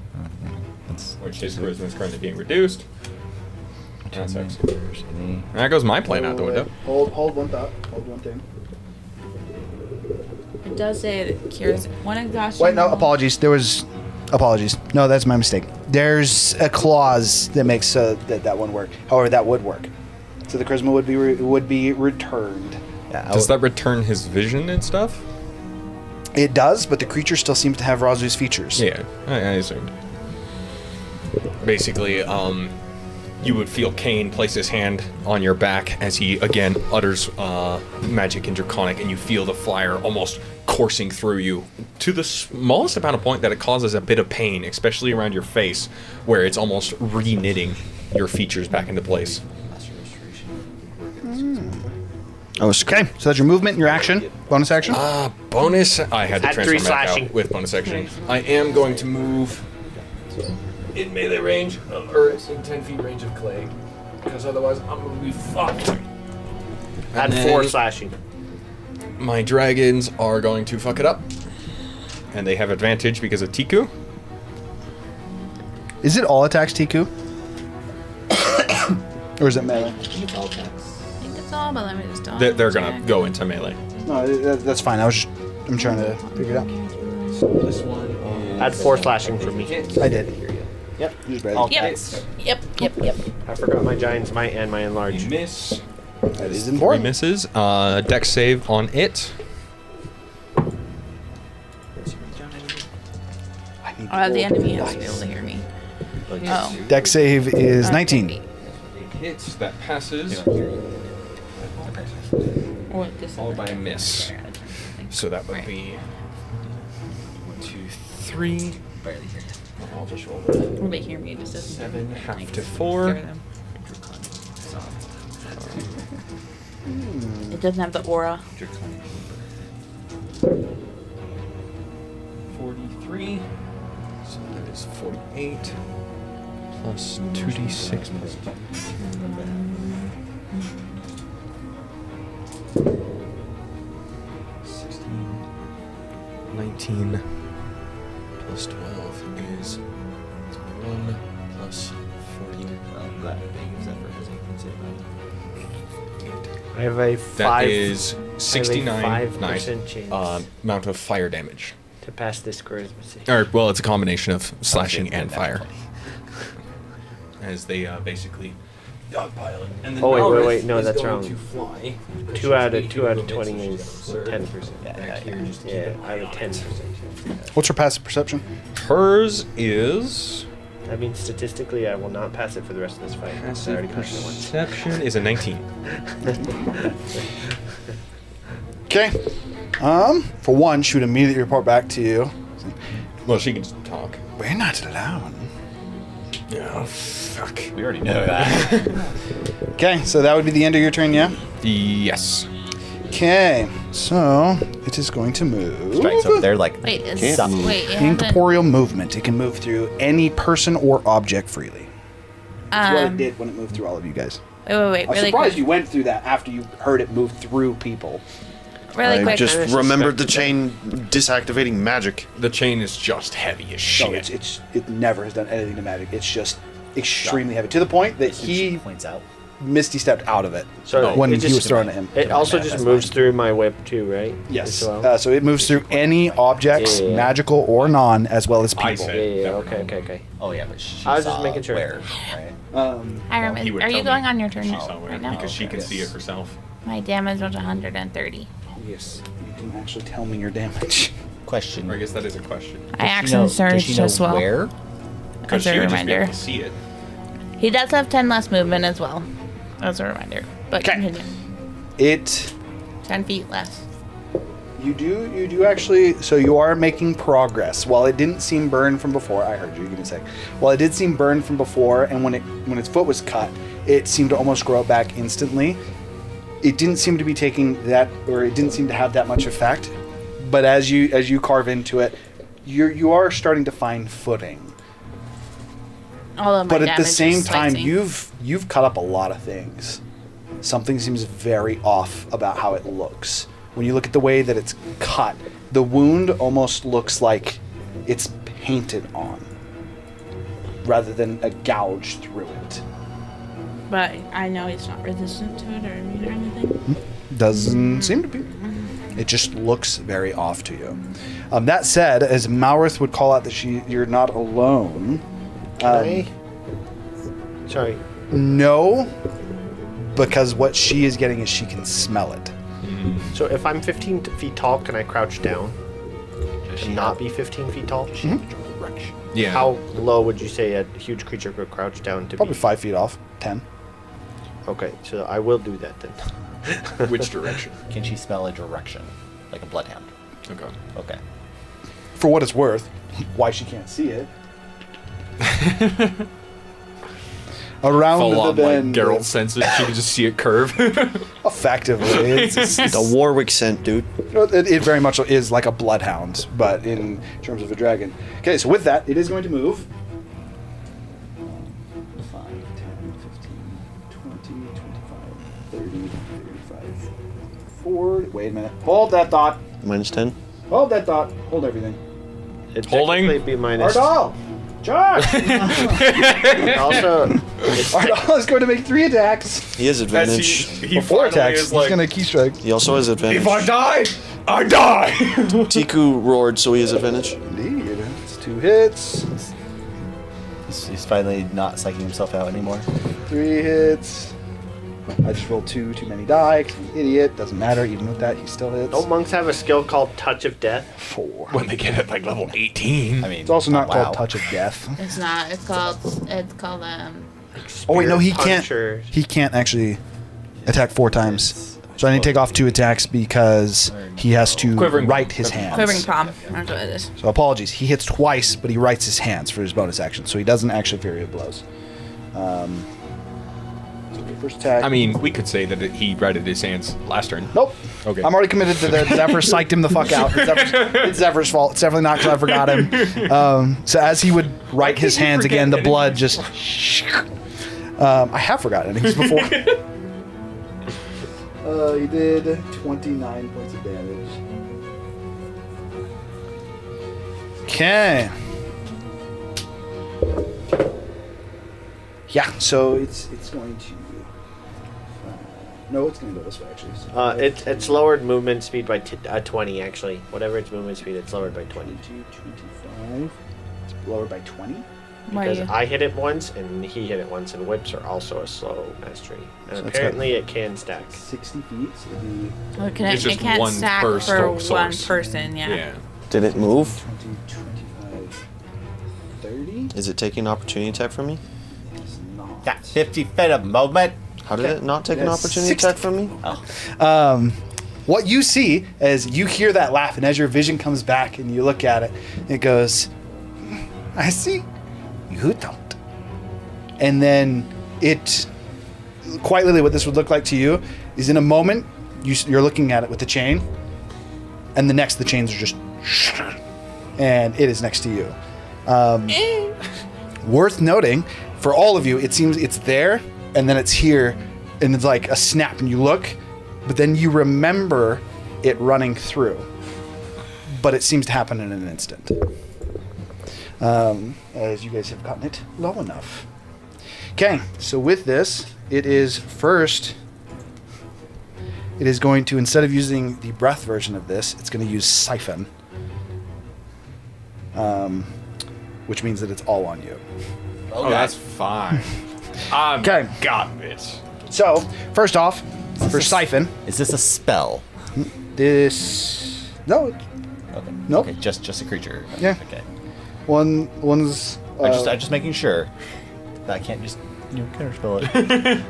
that's which his charisma is currently being reduced. That sucks. any. There goes my plan out the window. Hold one thought. Hold one thing. It does say it cures one exhaustion. Wait, no, apologies. Apologies. No, that's my mistake. There's a clause that makes that one work. However, that would work. So the charisma would be returned. Yeah, Does that return his vision and stuff? It does, but the creature still seems to have Razu's features. Yeah, I assumed. Basically, you would feel Kane place his hand on your back as he again utters magic and draconic, and you feel the fire almost coursing through you to the smallest amount of point that it causes a bit of pain, especially around your face, where it's almost re-knitting your features back into place. Okay, so that's your movement, your action, bonus action. Bonus, I had to Add 3 transform back slashing. out with bonus action. I am going to move in melee range, or in 10 feet range of Clay, because otherwise I'm going to be fucked. Add And 4 then slashing. My dragons are going to fuck it up, and they have advantage because of Tiku. Is it all attacks, Tiku? Or is it melee? I think it's all, but let me just double They're going to check. go into melee. No, that's fine. I'm trying to figure it out. This one is... Add 4 slashing for me. I did. Yep. Use ready. All Yep. attacks. Yep. I forgot my Giant's Might and my Enlarge. Miss. That is 3 important. misses. Dex save on it. The enemy has to be able to hear me. Oh. Dex save is 19. It hits. That passes. Or this Followed by a miss. So that would be 1, 2, 3. I'll just roll it. Or they hear me, it just doesn't 7, half like, to 4. scare them. It doesn't have the aura. 43. So that is 48. Plus 2d6 plus 2. 16. 19 plus 12 is 1 plus 40. I'm glad Zephyr has anything to say about it. I have a 5. That is 69 5% chance amount of fire damage. to pass this charisma save. Or, well, it's a combination of slashing and that's fire. funny. As they basically dogpile it. And then Oh, wait, Malrith wait, no, is that's going wrong. to fly. 2 out of 20 is 10%. Yeah. Yeah, I have a 10%. What's her passive perception? Hers is... That means statistically I will not pass it for the rest of this fight. I already passed it once. Perception is a 19. Okay. For one, she would immediately report back to you. Well, she can just talk. We're not alone. Oh, fuck. We already know that. Okay, so that would be the end of your turn, yeah? Yes. Okay, so it is going to move. Strikes up there like Wait, is Can't move. wait, it hasn't- Incorporeal movement. It can move through any person or object freely. That's what it did when it moved through all of you guys. Wait, I'm really surprised quick. you went through that after you heard it move through people. Really I quick. just remembered the chain disactivating magic. The chain is just heavy as So shit. it never has done anything to magic. It's just extremely heavy to the point that he points out. Misty stepped out of it So when it he was just, throwing at him. it also just moves through my whip too, right? Yes. As well? So it moves through any objects, Yeah. magical or non, as well as people. I said. Yeah, never okay, know. okay. Oh yeah, but she I was just saw making sure. where, right? Hiram, He would are you tell going me on your turn she saw right where, now? because she can Yes. see it herself. My damage was 130. Yes. You can actually tell me your damage. Question. Or I guess that is a question. I Does action she know surged as well. Where? Because As a she would just be reminder. able to see it. He does have 10 less movement as well. As a reminder. But 'Kay. continue. It 10 feet less. you do actually, so you are making progress. While it didn't seem burned from before, I heard you, give me a sec. While it did seem burned from before, and when its foot was cut, it seemed to almost grow back instantly. It didn't seem to be taking that, or it didn't seem to have that much effect. But as you carve into it, you are starting to find footing. All of my But at the damage is same time, slicing. you've cut up a lot of things. Something seems very off about how it looks. When you look at the way that it's cut, the wound almost looks like it's painted on, rather than a gouge through it. But I know he's not resistant to it or immune or anything. Doesn't seem to be. It just looks very off to you. That said, as Malrith would call out that you're not alone. Sorry. No, because what she is getting is she can smell it. So if I'm 15 feet tall, can I crouch down and not be 15 feet tall? Yeah. How low would you say a huge creature could crouch down to Probably be? 5 feet off. 10. Okay, so I will do that then. Which direction? Can she smell a direction, like a bloodhound? Okay. Okay. For what it's worth, why she can't see it. Around Full the on, like, bend. Geralt senses. She can just see it curve. Effectively. It's The Warwick scent, dude. it very much is like a bloodhound, but in terms of a dragon. Okay, so with that, it is going to move. 5, 10, 15, 20, 25, 30, 35, 40. Wait a minute. Hold that thought. Minus 10. Hold that thought. Hold everything. It'd Holding? technically be minus. Ardal! Charge! Also, it's Ardal is going to make 3 attacks. He has advantage. he 4 attacks. Is He's like, going to key strike. He also has advantage. if I die, I die. Tiku roared, so he has advantage. Indeed. It's 2 hits. He's finally not psyching himself out anymore. 3 hits. I just rolled too many die because I'm an idiot. Doesn't matter. Even with that, he still hits. don't monks have a skill called Touch of Death? 4. when they get at like level 18. I mean, It's also not wow. called Touch of Death. It's not. It's called Oh wait, no, he Spirit can't. Punch or- He can't actually attack 4 times. So I need to take off 2 attacks because he has to Quivering right his hands. quivering palm. That's what it is. So apologies. He hits twice, but he rights his hands for his bonus action, so he doesn't actually parry with blows. So the first attack. I mean, we could say that he righted his hands last turn. Nope. Okay. I'm already committed to the Zephyr psyched him the fuck out. It's Zephyr's fault. It's definitely not because I forgot him. So as he would right his hands again, the blood just. I have forgotten. I think it was before. He did 29 points of damage. Okay. Yeah. So it's going to. No, it's going to go this way actually. So It's lowered movement speed by 20 actually. Whatever its movement speed, it's lowered by 20. 25. It's lowered by 20. Why are Because you? I hit it once and he hit it once, and whips are also a slow mastery. And So it's apparently it can stack. 60 feet. So it'd be Well, it It's just can't one stack per for source. one person. Yeah. Yeah. Did it move? 20, 25, 30. Is it taking an opportunity attack from me? It's not. Got 50 feet of movement. How did it not take an Yes, opportunity 60. attack from me? what you see as you hear that laugh, and as your vision comes back and you look at it, it goes, I see. You don't. And then it, quite literally what this would look like to you is in a moment, you're looking at it with the chain, and the chains are just, and it is next to you. Worth noting, for all of you, it seems it's there, and then it's here, and it's like a snap, and you look, but then you remember it running through. But it seems to happen in an instant. As you guys have gotten it low enough. Okay, so with this, it is going to, instead of using the breath version of this, it's going to use Siphon. Which means that it's all on you. Oh, that's fine. I'm Okay. got it. So, first off, for Siphon, Is this a spell? this... No, Okay. Nope. Okay, just a creature. Yeah. Okay. one's... I'm just making sure that I can't just counterspell it.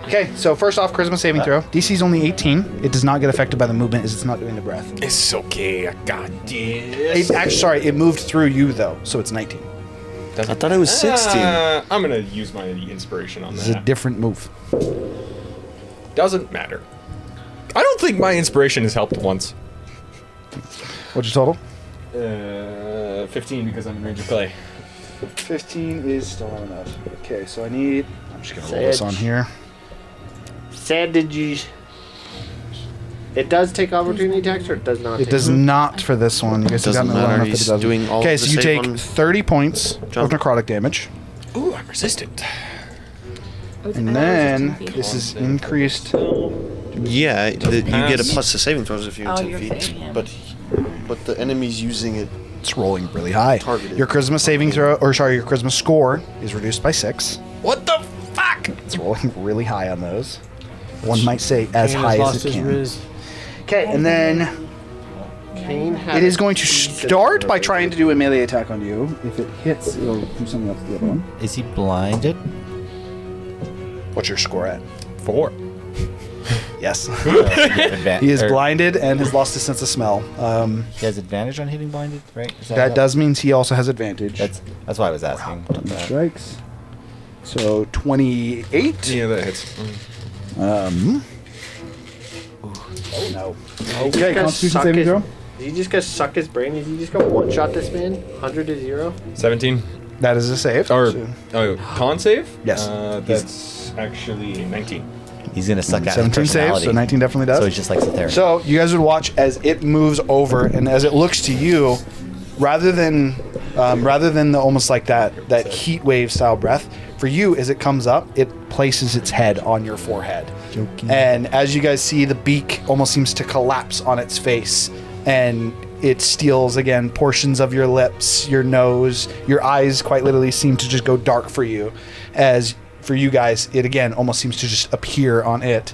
Okay, so first off, charisma saving throw. DC's only 18. It does not get affected by the movement as it's not doing the breath. It's okay. I got this. It moved through you, though, so it's 19. I thought it was 16. I'm going to use my inspiration on This is a that. different move. Doesn't matter. I don't think my inspiration has helped once. What's your total? 15 because I'm in range of play. 15 is still not enough. Okay, so I'm just going to roll this on here. Sad, did you... It does take opportunity attacks, or it does not? It does not for this one. You guys have Doesn't gotten it low matter, enough that it he's doesn't. doing all Okay, the so you save take on 30 points John. of necrotic damage. Ooh, I'm resistant. And then this is increased. Yeah, you get a plus to saving throws if you're Oh, 10 you're feet. saving him. But the enemy's using it. It's rolling really high. Targeted. Your charisma saving throw, your charisma score is reduced by 6. What the fuck? It's rolling really high on those. One might say as high as it can. Okay, and then it is going to start by trying to do a melee attack on you. If it hits, it'll do something else to the other one. Is he blinded? What's your score at? 4. Yes. He is blinded and has lost his sense of smell. He has advantage on hitting blinded, right? Is That does mean he also has advantage. That's why I was asking. about that. Strikes. So 28. Yeah, that hits. No. Okay, Constitution saving throw. Did you just go suck his brain? Did you just go one-shot this man? 100 to 0? 17. That is a save. Or, So- con save? Yes. That's actually 19. He's gonna suck out 17 his saves, personality. so 19 definitely does. So he just likes it there. So you guys would watch as it moves over, and as it looks to you, rather than the almost like that heat wave style breath, for you as it comes up, it places its head on your forehead. And as you guys see, the beak almost seems to collapse on its face, and it steals again portions of your lips, your nose, your eyes. Quite literally seem to just go dark for you, as for you guys, it again almost seems to just appear on it.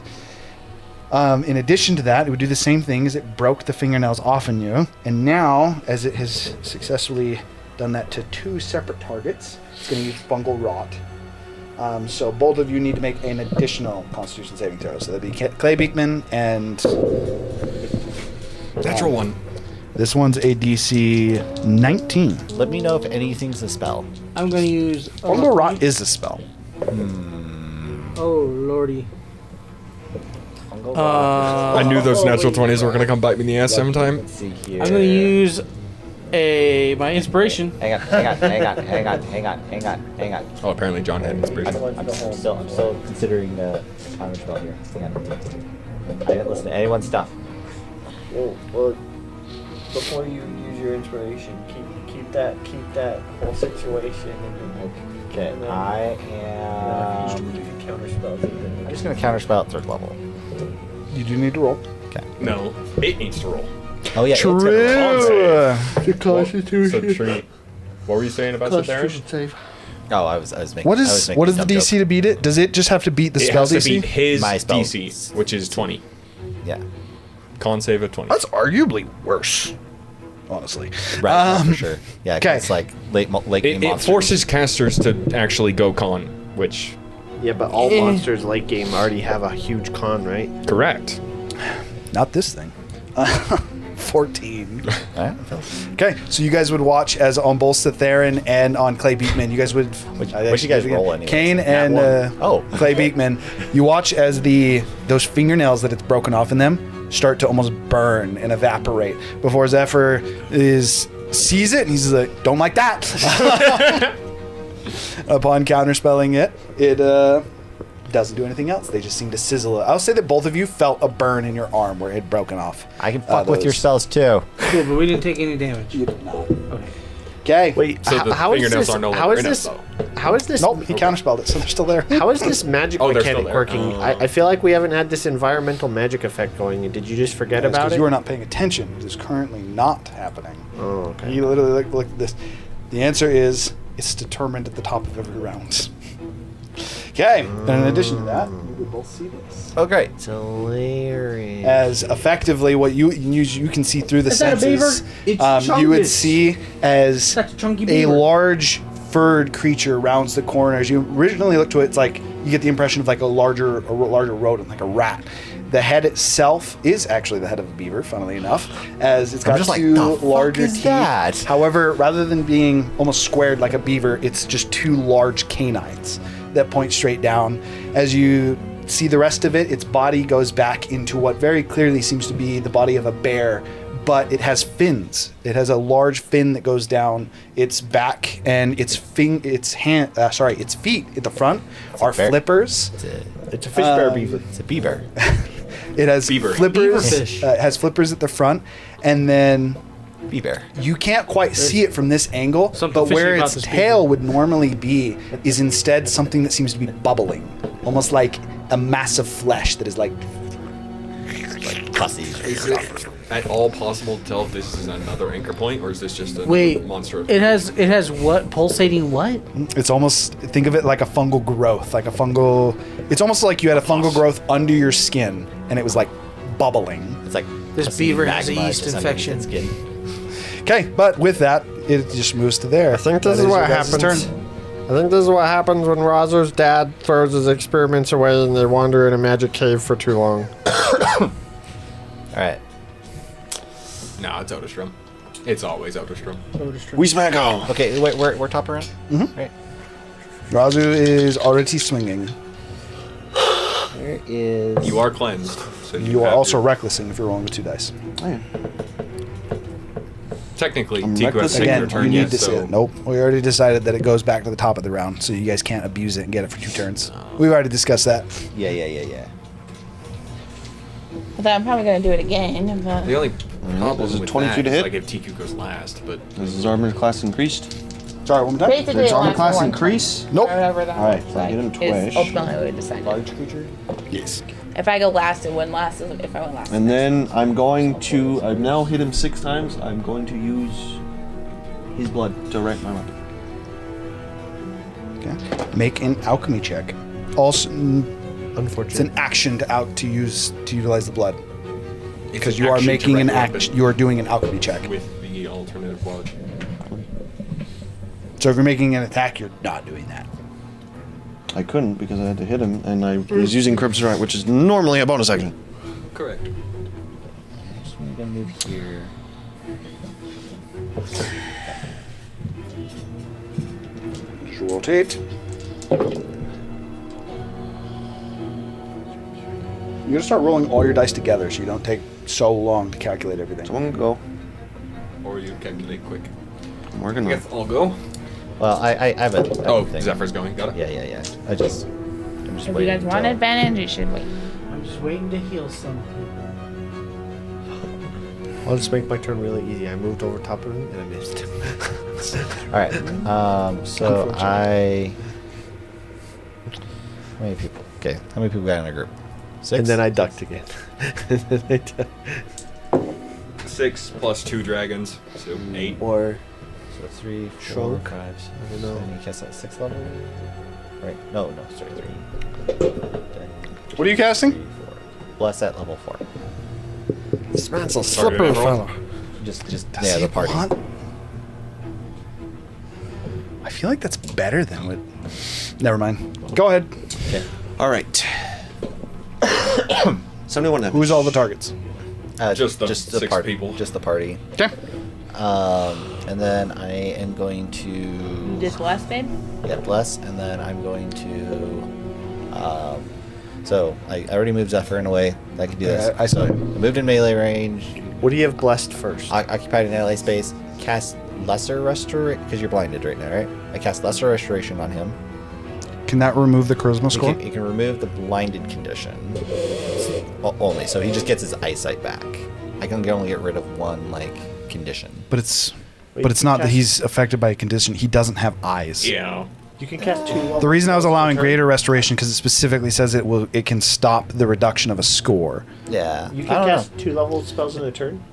In addition to that, it would do the same thing as it broke the fingernails off in you. And now, as it has successfully done that to 2 separate targets, it's going to use Fungal Rot. So both of you need to make an additional Constitution saving throw. So that'd be Clay Beekman and... Natural 1. This one's a DC 19. Let me know if anything's a spell. I'm gonna use. Fungal Rot is a spell. Oh lordy. I knew those natural 20s were going to come bite me in the ass sometime. Let's see here. I'm gonna use my inspiration. Hang on. Oh, apparently John had inspiration. I'm still considering the counter spell here. Hang on. I didn't listen to anyone's stuff. Well, before you use your inspiration, keep that whole situation. Okay, And then- I am. I'm just gonna counterspell at 3rd level. You do need to roll. No, it needs to roll. Oh yeah, it's gonna roll. The Constitution. So tree. What were you saying about Centaurus? save. Oh, I was making. What I was is making what is a the dumb DC joke. to beat it? Does it just have to beat the It spell has to DC? beat his My spell. DC, which is 20. Yeah, Con save of 20. That's arguably worse, honestly. right, for sure. Yeah, 'cause okay. it's like late game It monsters. forces casters to actually go con, which Yeah, but all monsters late game already have a huge con, right? correct. Not this thing. 14. Okay, so you guys would watch as on both Citharan and on Clay Beekman, you guys would... What'd you guys roll anyway? Kane and Clay Beekman, you watch as those fingernails that it's broken off in them start to almost burn and evaporate before Zephyr sees it and he's like, don't like that. Upon counterspelling it doesn't do anything else. They just seem to sizzle. I'll say that both of you felt a burn in your arm where it had broken off. I can fuck with your spells too. Cool, but we didn't take any damage. You did not. Okay. Okay. Wait, So the how is fingernails this? are no How longer is in it, this? though. How is this? Nope, he counterspelled it, so they're still there. How is this magic Oh, they're still mechanic there. working? I feel like we haven't had this environmental magic effect going. Did you just forget about Because it? you are not paying attention. It is currently not happening. Oh, okay. You literally look at this. The answer is it's determined at the top of every round. Okay, and in addition to that, you would both see this. Okay. It's hilarious. As effectively what you can see through the Is that a senses, beaver? It's you would chungus. see as That's a chunky a beaver. large furred creature rounds the corner. As you originally look to it, it's like you get the impression of like a larger rodent, like a rat. The head itself is actually the head of a beaver, funnily enough, as it's got just like, two the fuck larger is teeth. that? However, rather than being almost squared like a beaver, it's just two large canines that point straight down. As you see the rest of it, its body goes back into what very clearly seems to be the body of a bear, but it has fins. It has a large fin that goes down its back, and its feet at the front are bear. flippers. It's a fish bear beaver. It's a beaver. It has Beaver. flippers. Beaverfish. It has flippers at the front, and then Beaver. you can't quite see it from this angle, Something but where fishy about its this tail beaver. would normally be is instead something that seems to be bubbling, almost like a mass of flesh that is like. Pussy. Is it at all possible to tell if this is another anchor point, or is this just a Wait, monster? it has what? Pulsating what? It's almost, think of it like a fungal growth, it's almost like you had a fungal growth under your skin and it was like bubbling. It's like This pussy beaver has a magma yeast just underneath infection. its skin. Okay, but with that, it just moves to there. I think this That is what your guys' happens. turn. I think this is what happens when Rhazu's dad throws his experiments away and they wander in a magic cave for too long. All right. No, it's Odostrom. It's always Odostrom. We smack on. Okay. Wait. We're top around. Mm-hmm. Right. Rhazu is already swinging. There is. You are cleansed. So You are have also your- recklessing if you're rolling with 2 dice. Technically, I'm Tiku has reckless taken Again, your turn you need yet, to see so it. Nope. We already decided that it goes back to the top of the round, so you guys can't abuse it and get it for 2 turns. We've already discussed that. Yeah. I thought I'm probably going to do it again. But the only There's problem a with 22 that to is hit. like if Tiku goes last, but Is his armor class increased? Sorry, one more time. basically, Does it armor lasts class one increase? turn. Nope. Or whatever that Alright, looks so I hit him like twice. is ultimately what we decided. creature? Yes. If I go last, it wouldn't last if I went last. And then I've now hit him 6 times. I'm going to use his blood to write my weapon. Okay. Make an alchemy check. Also, it's Unfortunately. an action to utilize the blood it's because an you are action to making write an the weapon act. You are doing an alchemy check. with the alternative blood. So if you're making an attack, you're not doing that. I couldn't because I had to hit him, and I was using Crimson Right, which is normally a bonus action. Correct. So I'm gonna move here. Just rotate. You're gonna start rolling all your dice together, so you don't take so long to calculate everything. So I'm gonna go. Or you calculate quick. I'm working on I it. guess I'll go. Well, I have a. Oh, thing. Zephyr's going. Got it. Yeah. I'm just If you waiting guys want until- advantage, you should wait. I'm just waiting to heal some people. I'll just make my turn really easy. I moved over top of him and I missed him. All right. So I. How many people? Okay. How many people got in our group? 6. And then I ducked again. 6 plus 2 dragons, so 8. Or So 3, 4, Shrunk. 5, 6. I don't know. And you cast at 6th level. Right? No. Sorry, 3. What are you casting? 3, 4. Bless at level 4. this man's a Started slippery at roll. fella. Just Does yeah, he the party. want- I feel like that's better than what. Never mind. Go ahead. Okay. All right. 71 damage. Who's all the targets? Just the just the 6 party, people. just the party. Okay. And then I am going to Just bless, babe? bless, and then I'm going to. So I already moved Zephyr in a way that I can do this. I saw so it. I moved in melee range. What do you have blessed first? Occupied an ally space. Cast lesser restoration because you're blinded right now, right? I cast lesser restoration on him. Can that remove the charisma It score? can, it can remove the blinded condition only, so he just gets his eyesight back. I can only get rid of one condition. But it's Wait, but it's not that cast- he's affected by a condition. He doesn't have eyes. Yeah. You can cast 2 levels. The reason I was allowing turn. greater restoration because it specifically says it can stop the reduction of a score. Yeah, You I can don't cast 2 level spells in a turn.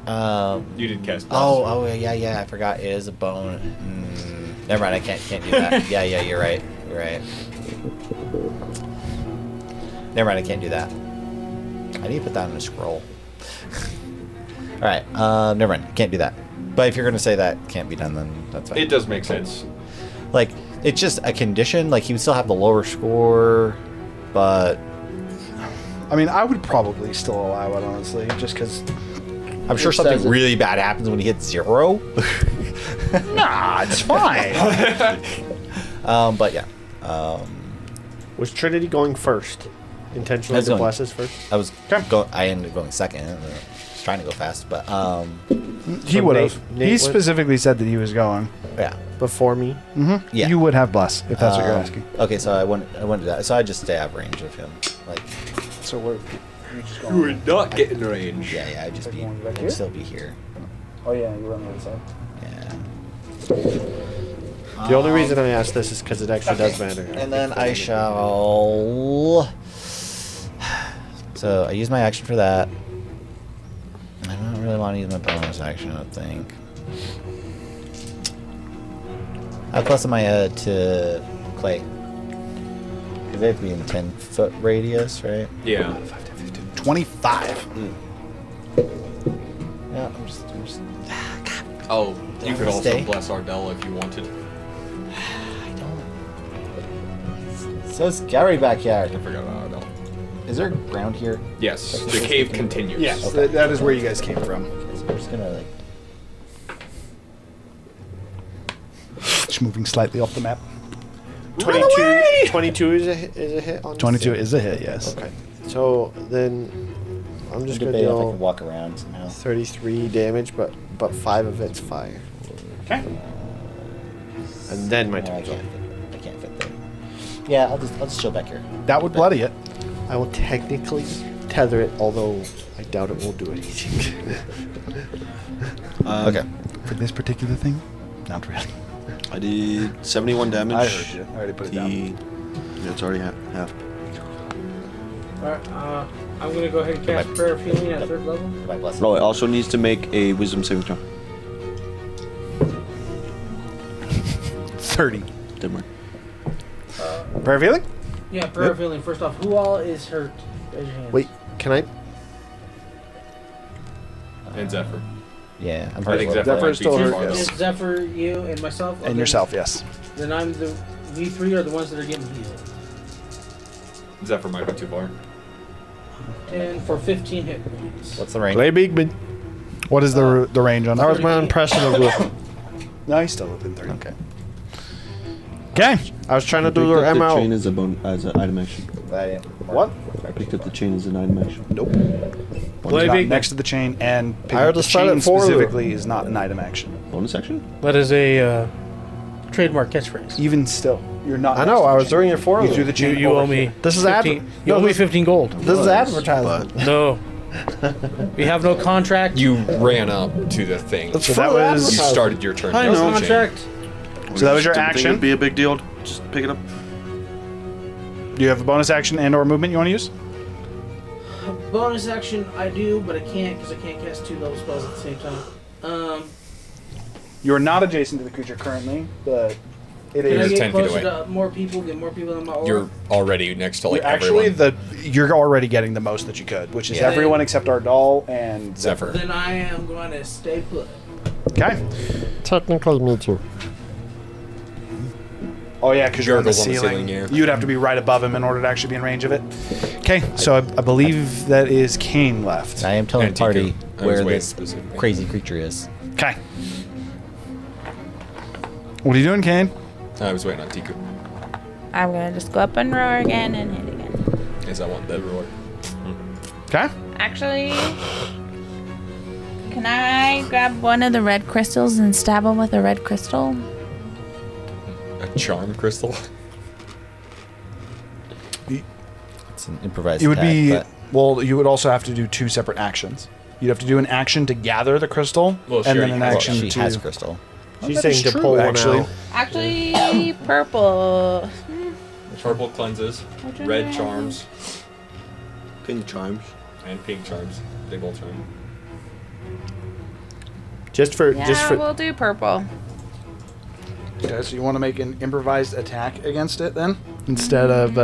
know. You did cast. Oh, yeah. I forgot. It is a bone. Never mind. I can't do that. yeah. You're right. Never mind. I can't do that. I need to put that in a scroll. All right. Never mind. Can't do that. But if you're gonna say that can't be done, then that's fine. It does make sense. It's just a condition. He would still have the lower score, but I mean, I would probably still allow it, honestly, just because. I'm sure something really bad happens when he hits 0. Nah, it's fine. But yeah. Was Trinity going first? Intentionally I was to going- bless us first? I ended up going second. I was trying to go fast, but He So would Nate- have. Nate He went- specifically said that he was going. yeah. Before me? Yeah. You would have bless if that's what you're Um, asking. Okay, so I went to that. So I just stay out of range of him. So we're just You would not get in range. Yeah, I'd just be, Everyone back I'd here? still be here. Oh yeah, you're on the other side. Yeah. The only reason I asked this is because it actually does matter. And then I shall. So I use my action for that. I don't really want to use my bonus action, I think. How close am I to Clay? Because they have to be in 10-foot radius, right? Yeah. 25. Yeah, I'm just Oh, you could also Stay. bless Ardella if you wanted. I don't. It's so scary back I here. forgot about Ardella. Is there ground here? Yes, the cave continues. Yes, Okay. that is where you guys came from. Okay, so we're just gonna Just moving slightly off the map. 22 is a hit on this 22 thing? is a hit, yes. Okay. So then I'm just going to debate if I deal can walk around somehow. 33 damage, but 5 of it's fire. Okay. And then my No, turn's off. I can't fit there. Yeah, I'll just chill back here. That would bloody it. I will technically tether it, although I doubt it will do anything. Okay. For this particular thing, not really. I did 71 damage. I heard you. I already put it down. Yeah, it's already half. Alright, I'm gonna go ahead and cast Prayer of Healing at 3rd level. My blessing. Oh, it also needs to make a wisdom saving throw. 30. Didn't work. Prayer of healing? Yeah, Prayer of Healing. First off, who all is hurt? Raise your hands. Wait, can I? And Zephyr. Yeah, I'm I think hurt. Zephyr Zephyr's still might be too hurt, far, yes. though. It's Zephyr, you, and myself. And Okay. yourself, yes. Then I'm the. We 3 are the ones that are getting healed. Zephyr might be too far. And for 15 hit points. What's the range? Clay Beekman. What is the range on That was that? my impression of the. No, he's still within 30. Okay. Okay. I was trying to do Picked their up the MO. chain as an item action. What? I picked up the chain as an item action. Nope. Play One's not big. next to the chain, and picking I up heard the the spell chain it for you. specifically is not an item action. Bonus action? That is a trademark catchphrase. Even still, you're not. I next know, to I the was chain. doing it for You you. threw the chain. You over owe me. here. This is 15, you owe me 15 gold. This is advertisement. No. We have no contract. You ran up to the thing. That's So for that the was- You advertisement. started your turn. I next to know the chain. contract. So that was your Didn't think action. It'd be a big deal. Just pick it up. Do you have a bonus action and/or movement you want to use? Bonus action, I do, but I can't because I can't cast 2 level spells at the same time. You are not adjacent to the creature currently, but it Can I You're is. get 10 feet closer away. to more people, get more people in my aura? You're already next to like Actually, everyone. you're already getting the most that you could, which is Yeah. everyone except Ardal and Zephyr. Then I am going to stay put. Okay. Technically, me too. Oh yeah, because you're on the Gurgle's ceiling. yeah. You'd have to be right above him in order to actually be in range of it. Okay, so I believe that is Kane left. I am telling the And party Tiku. I was where waiting this specifically. crazy creature is. Okay. What are you doing, Kane? I was waiting on Tiku. I'm gonna just go up and roar again and hit again. Is I want the roar. Okay. Actually, can I grab one of the red crystals and stab him with a red crystal? A charm crystal. It's an improvised It would attack, be but well. You would also have to do 2 separate actions. You'd have to do an action to gather the crystal, Well, and sure, then you an can- action she to. has crystal. She's that is saying to true, pull actually. one out. Actually, purple. Purple cleanses, Which one red do I charms, Pink charms. and pink charms. They both charm. Yeah, we'll do purple. Okay, so you want to make an improvised attack against it then, instead of.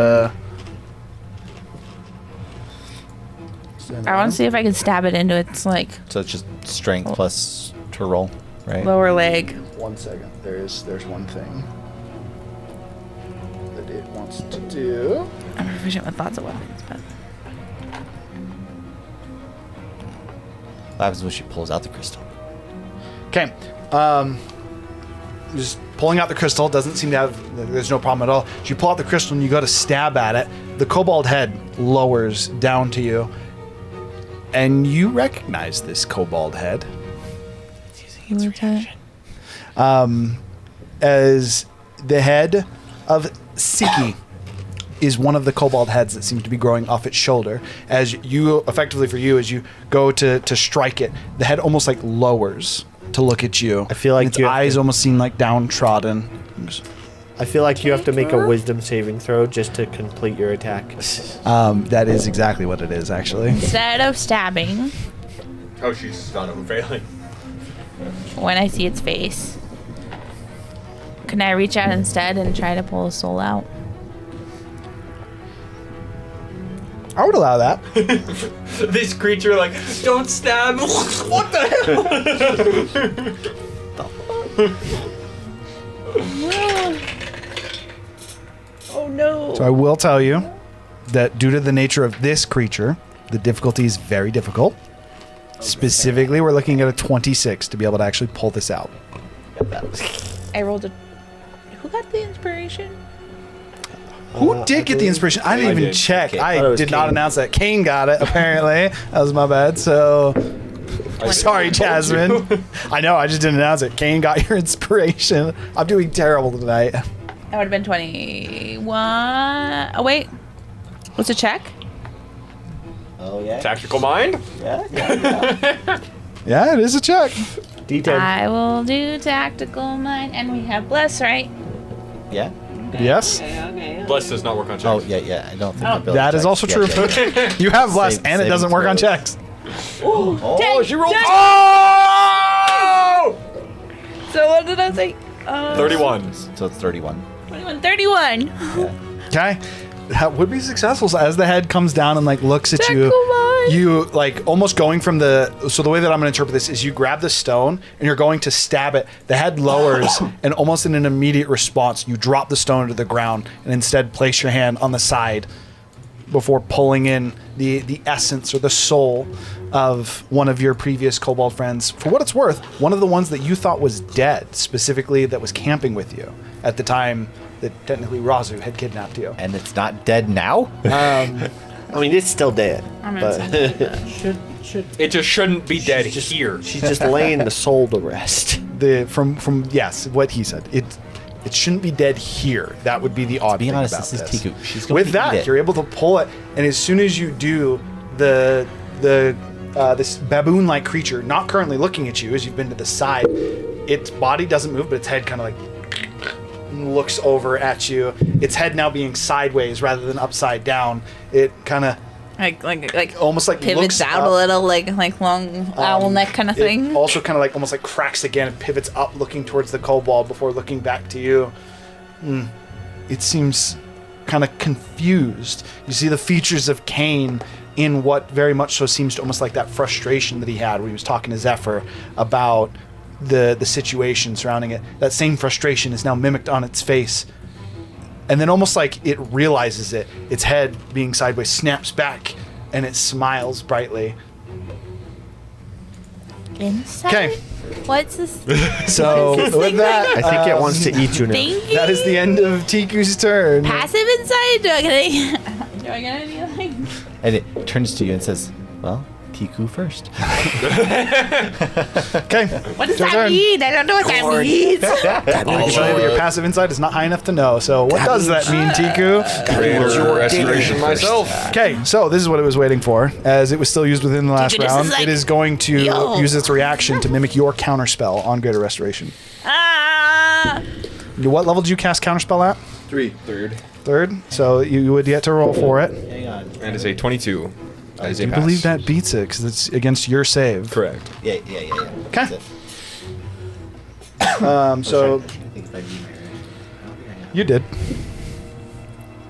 I want to see if I can stab it into its like So it's just strength plus to roll, right? lower leg. 1 second. There's one thing that it wants to do. I'm proficient with lots of weapons, but What happens when she pulls out the crystal? Okay. Just pulling out the crystal doesn't seem to have. There's no problem at all. So you pull out the crystal and you go to stab at it. The kobold head lowers down to you, and you recognize this kobold head. As the head of Siki is one of the kobold heads that seems to be growing off its shoulder. As you, effectively for you, as you go to strike it, the head almost like lowers to look at you. I feel like And its you have eyes to- almost seem like downtrodden. I feel like you have to make a wisdom saving throw just to complete your attack. That is exactly what it is, actually. instead of stabbing, Oh, she's not over failing. when I see its face, can I reach out instead and try to pull a soul out? I would allow that. This creature, like, don't stab. What the Oh no! So I will tell you that due to the nature of this creature, the difficulty is very difficult. Specifically, we're looking at a 26 to be able to actually pull this out. I rolled a. Who got the inspiration? Who did get the inspiration? I didn't even did. check. Okay. I thought it was did not Kane. announce that. Kane got it, apparently. That was my bad. So, sorry, Jasmine. I know, I just didn't announce it. Kane got your inspiration. I'm doing terrible tonight. That would have been 21. Oh wait, what's a check? Oh yeah. Tactical mind? Yeah, it is a check. D10. I will do tactical mind, and we have bless, right? Yeah. Yes, Bless does not work on checks. Oh yeah. I don't think I built that is checks. also Yeah, true. yeah. You have blessed, Save- and it saving doesn't work on throws. checks. Oh, she rolled. Oh! So what did I say? 31. So it's 31. 21, 31. Okay. That would be successful. So as the head comes down and like looks at you, Tactical you like almost going from the. So the way that I'm going to interpret this is you grab the stone and you're going to stab it. The head lowers and almost in an immediate response, you drop the stone to the ground and instead place your hand on the side before pulling in the essence or the soul of one of your previous kobold friends. For what it's worth, one of the ones that you thought was dead, specifically that was camping with you at the time that technically Rhazu had kidnapped you. And it's not dead now. I mean, it's still dead. I'm but It just shouldn't be dead here. she's just laying the soul to rest. From yes, what he said. It shouldn't be dead here. That would be the odd be thing honest, about this is Tiku. She's going With to that, eat it. you're able to pull it, and as soon as you do, this baboon-like creature, not currently looking at you as you've been to the side, its body doesn't move, but its head kind of like looks over at you. Its head now being sideways rather than upside down. It kind of Like almost like pivots looks out up. a little, like long owl neck kind of thing. It also kind of like almost like cracks again and pivots up, looking towards the kobold before looking back to you. It seems kind of confused. You see the features of Cain in what very much so seems to almost like that frustration that he had when he was talking to Zephyr about the situation surrounding it. That same frustration is now mimicked on its face And then almost like it realizes it, its head being sideways snaps back, and it smiles brightly. Inside? Okay. What's this? So What is this with thing that, like? I think it wants to eat you now. Thank you. that is the end of Tiku's turn. Passive inside? Do I get anything? And it turns to you and says, "Well, Tiku first." Okay. What does Your that turn. mean? I don't know what that means. Actually, your passive insight is not high enough to know. So what does that mean, Tiku? Creator restoration myself. Okay, so this is what it was waiting for. As it was still used within the last Tiku, this round, is like- it is going to Yo. use its reaction to mimic your counterspell on Greater Restoration. Ah! What level did you cast counterspell at? 3. Third. Third. So you would get to roll for it. Hang on. That is a 22. That is a I pass. believe that beats it because it's against your save. Correct. Yeah. Okay. That's it. So I think if I do my- you did.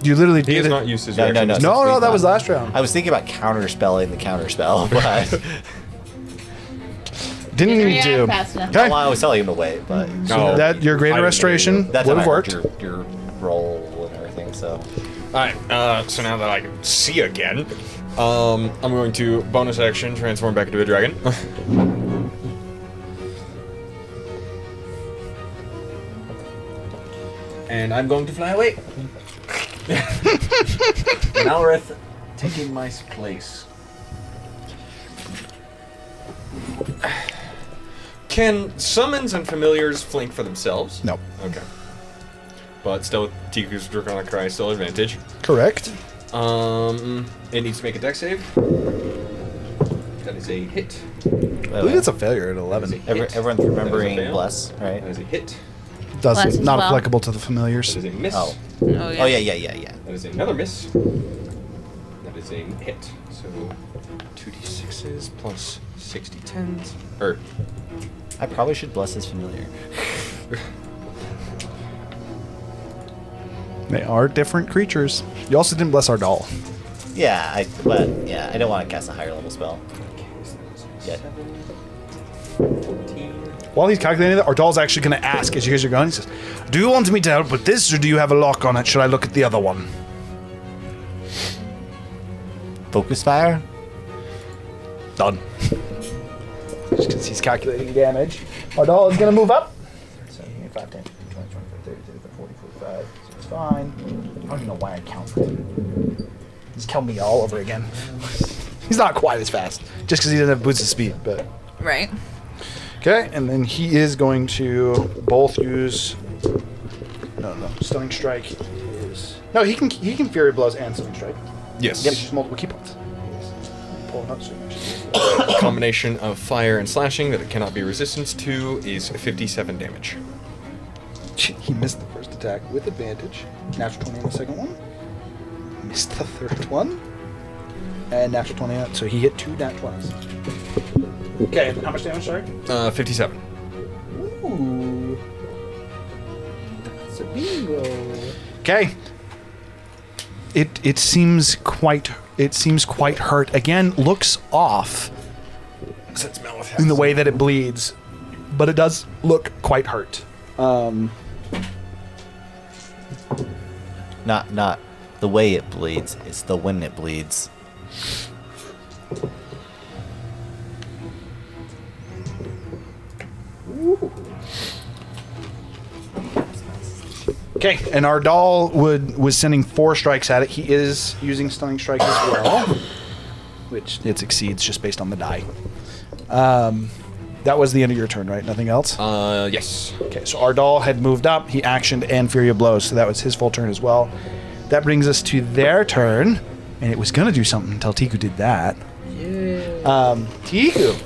You literally He did has it. not used his No, reaction. no, No, that was last round. I was thinking about counterspelling the counterspell, but Didn't need to. react fast enough. Okay. well, I was telling him to wait. But No. That your I Greater didn't Restoration that's would how have I worked. heard your roll and everything. So Alright, so now that I can see again, I'm going to bonus action transform back into a dragon. And I'm going to fly away. Malrith taking my place. Can summons and familiars flank for themselves? No. Okay. But still, Tiku's Draconic Cry is still advantage. Correct. It needs to make a dex save. That is a hit. I believe it's a failure at 11. everyone's remembering bless, right? That is a hit. Does Bless as not well. applicable to the familiars. That is a miss. Oh. Oh, yeah. Oh yeah. That is another miss. That is a hit. So 2d6s plus 60 10s. Or I probably should bless his familiar. They are different creatures. You also didn't bless our doll. Yeah, I don't want to cast a higher level spell. Yet. While he's calculating that, our doll's actually going to ask as you guys are going. He says, "Do you want me to help with this, or do you have a lock on it? Should I look at the other one?" Focus fire? Done. Just because he's calculating damage. Our doll is going to move up. 5, 10, 20, 25, 30, 35, 40, 45. So it's fine. I don't even know why I count. Just count me all over again. He's not quite as fast. Just because he doesn't have boots of speed, but... Right. Okay, and then he is going to both use... No. Stunning Strike is... No, he can Fury Blows and Stunning Strike. yes. Just use multiple key points. Pull him up so you can actually- Combination of fire and slashing that it cannot be resistant to is 57 damage. He missed the first attack with advantage. Natural 20 on the second one. Missed the third one. And natural 20 on so he hit 2 nat 20s. Okay, how much damage, sorry? 57. Ooh. That's a bingo. Okay. It seems quite hurt. Again, looks off in the way that it bleeds, but it does look quite hurt. Not the way it bleeds. It's the when it bleeds. Okay, and our doll was sending 4 strikes at it. He is using Stunning Strike as well, which it succeeds just based on the die. That was the end of your turn, right? Nothing else? Yes. Okay, so our doll had moved up. He actioned and Fury of Blows, so that was his full turn as well. That brings us to their turn, and it was going to do something until Tiku did that. Yeah. Tiku.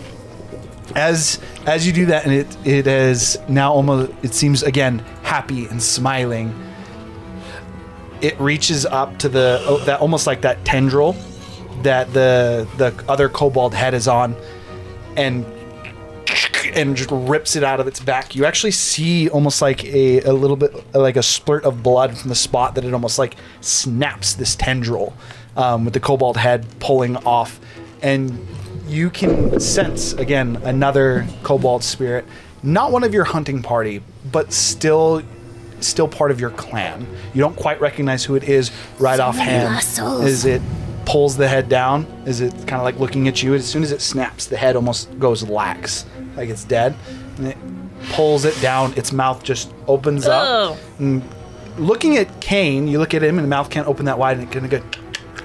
As you do that, and it is now almost, it seems again happy and smiling. It reaches up to that almost like that tendril that the other kobold head is on, and just rips it out of its back. You actually see almost like a little bit like a splurt of blood from the spot that it almost like snaps this tendril with the kobold head pulling off, and you can sense again another kobold spirit, not one of your hunting party, but still still part of your clan. You don't quite recognize who it is right offhand muscles. as it pulls the head down, as it kind of like looking at you. As soon as it snaps, the head almost goes lax, like it's dead. And it pulls it down. Its mouth just opens up. And looking at Kane, you look at him and the mouth can't open that wide, and it kind of go,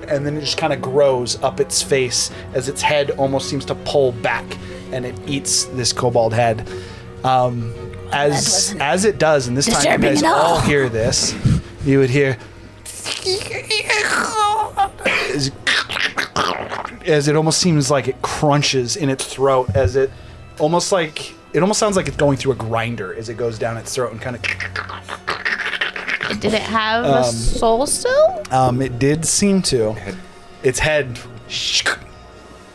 and then it just kind of grows up its face as its head almost seems to pull back, and it eats this kobold head. As it does, and this time you guys all hear this, you would hear as it almost seems like it crunches in its throat, as it almost sounds like it's going through a grinder as it goes down its throat and kind of. Did it have a soul still? It did seem to. Its head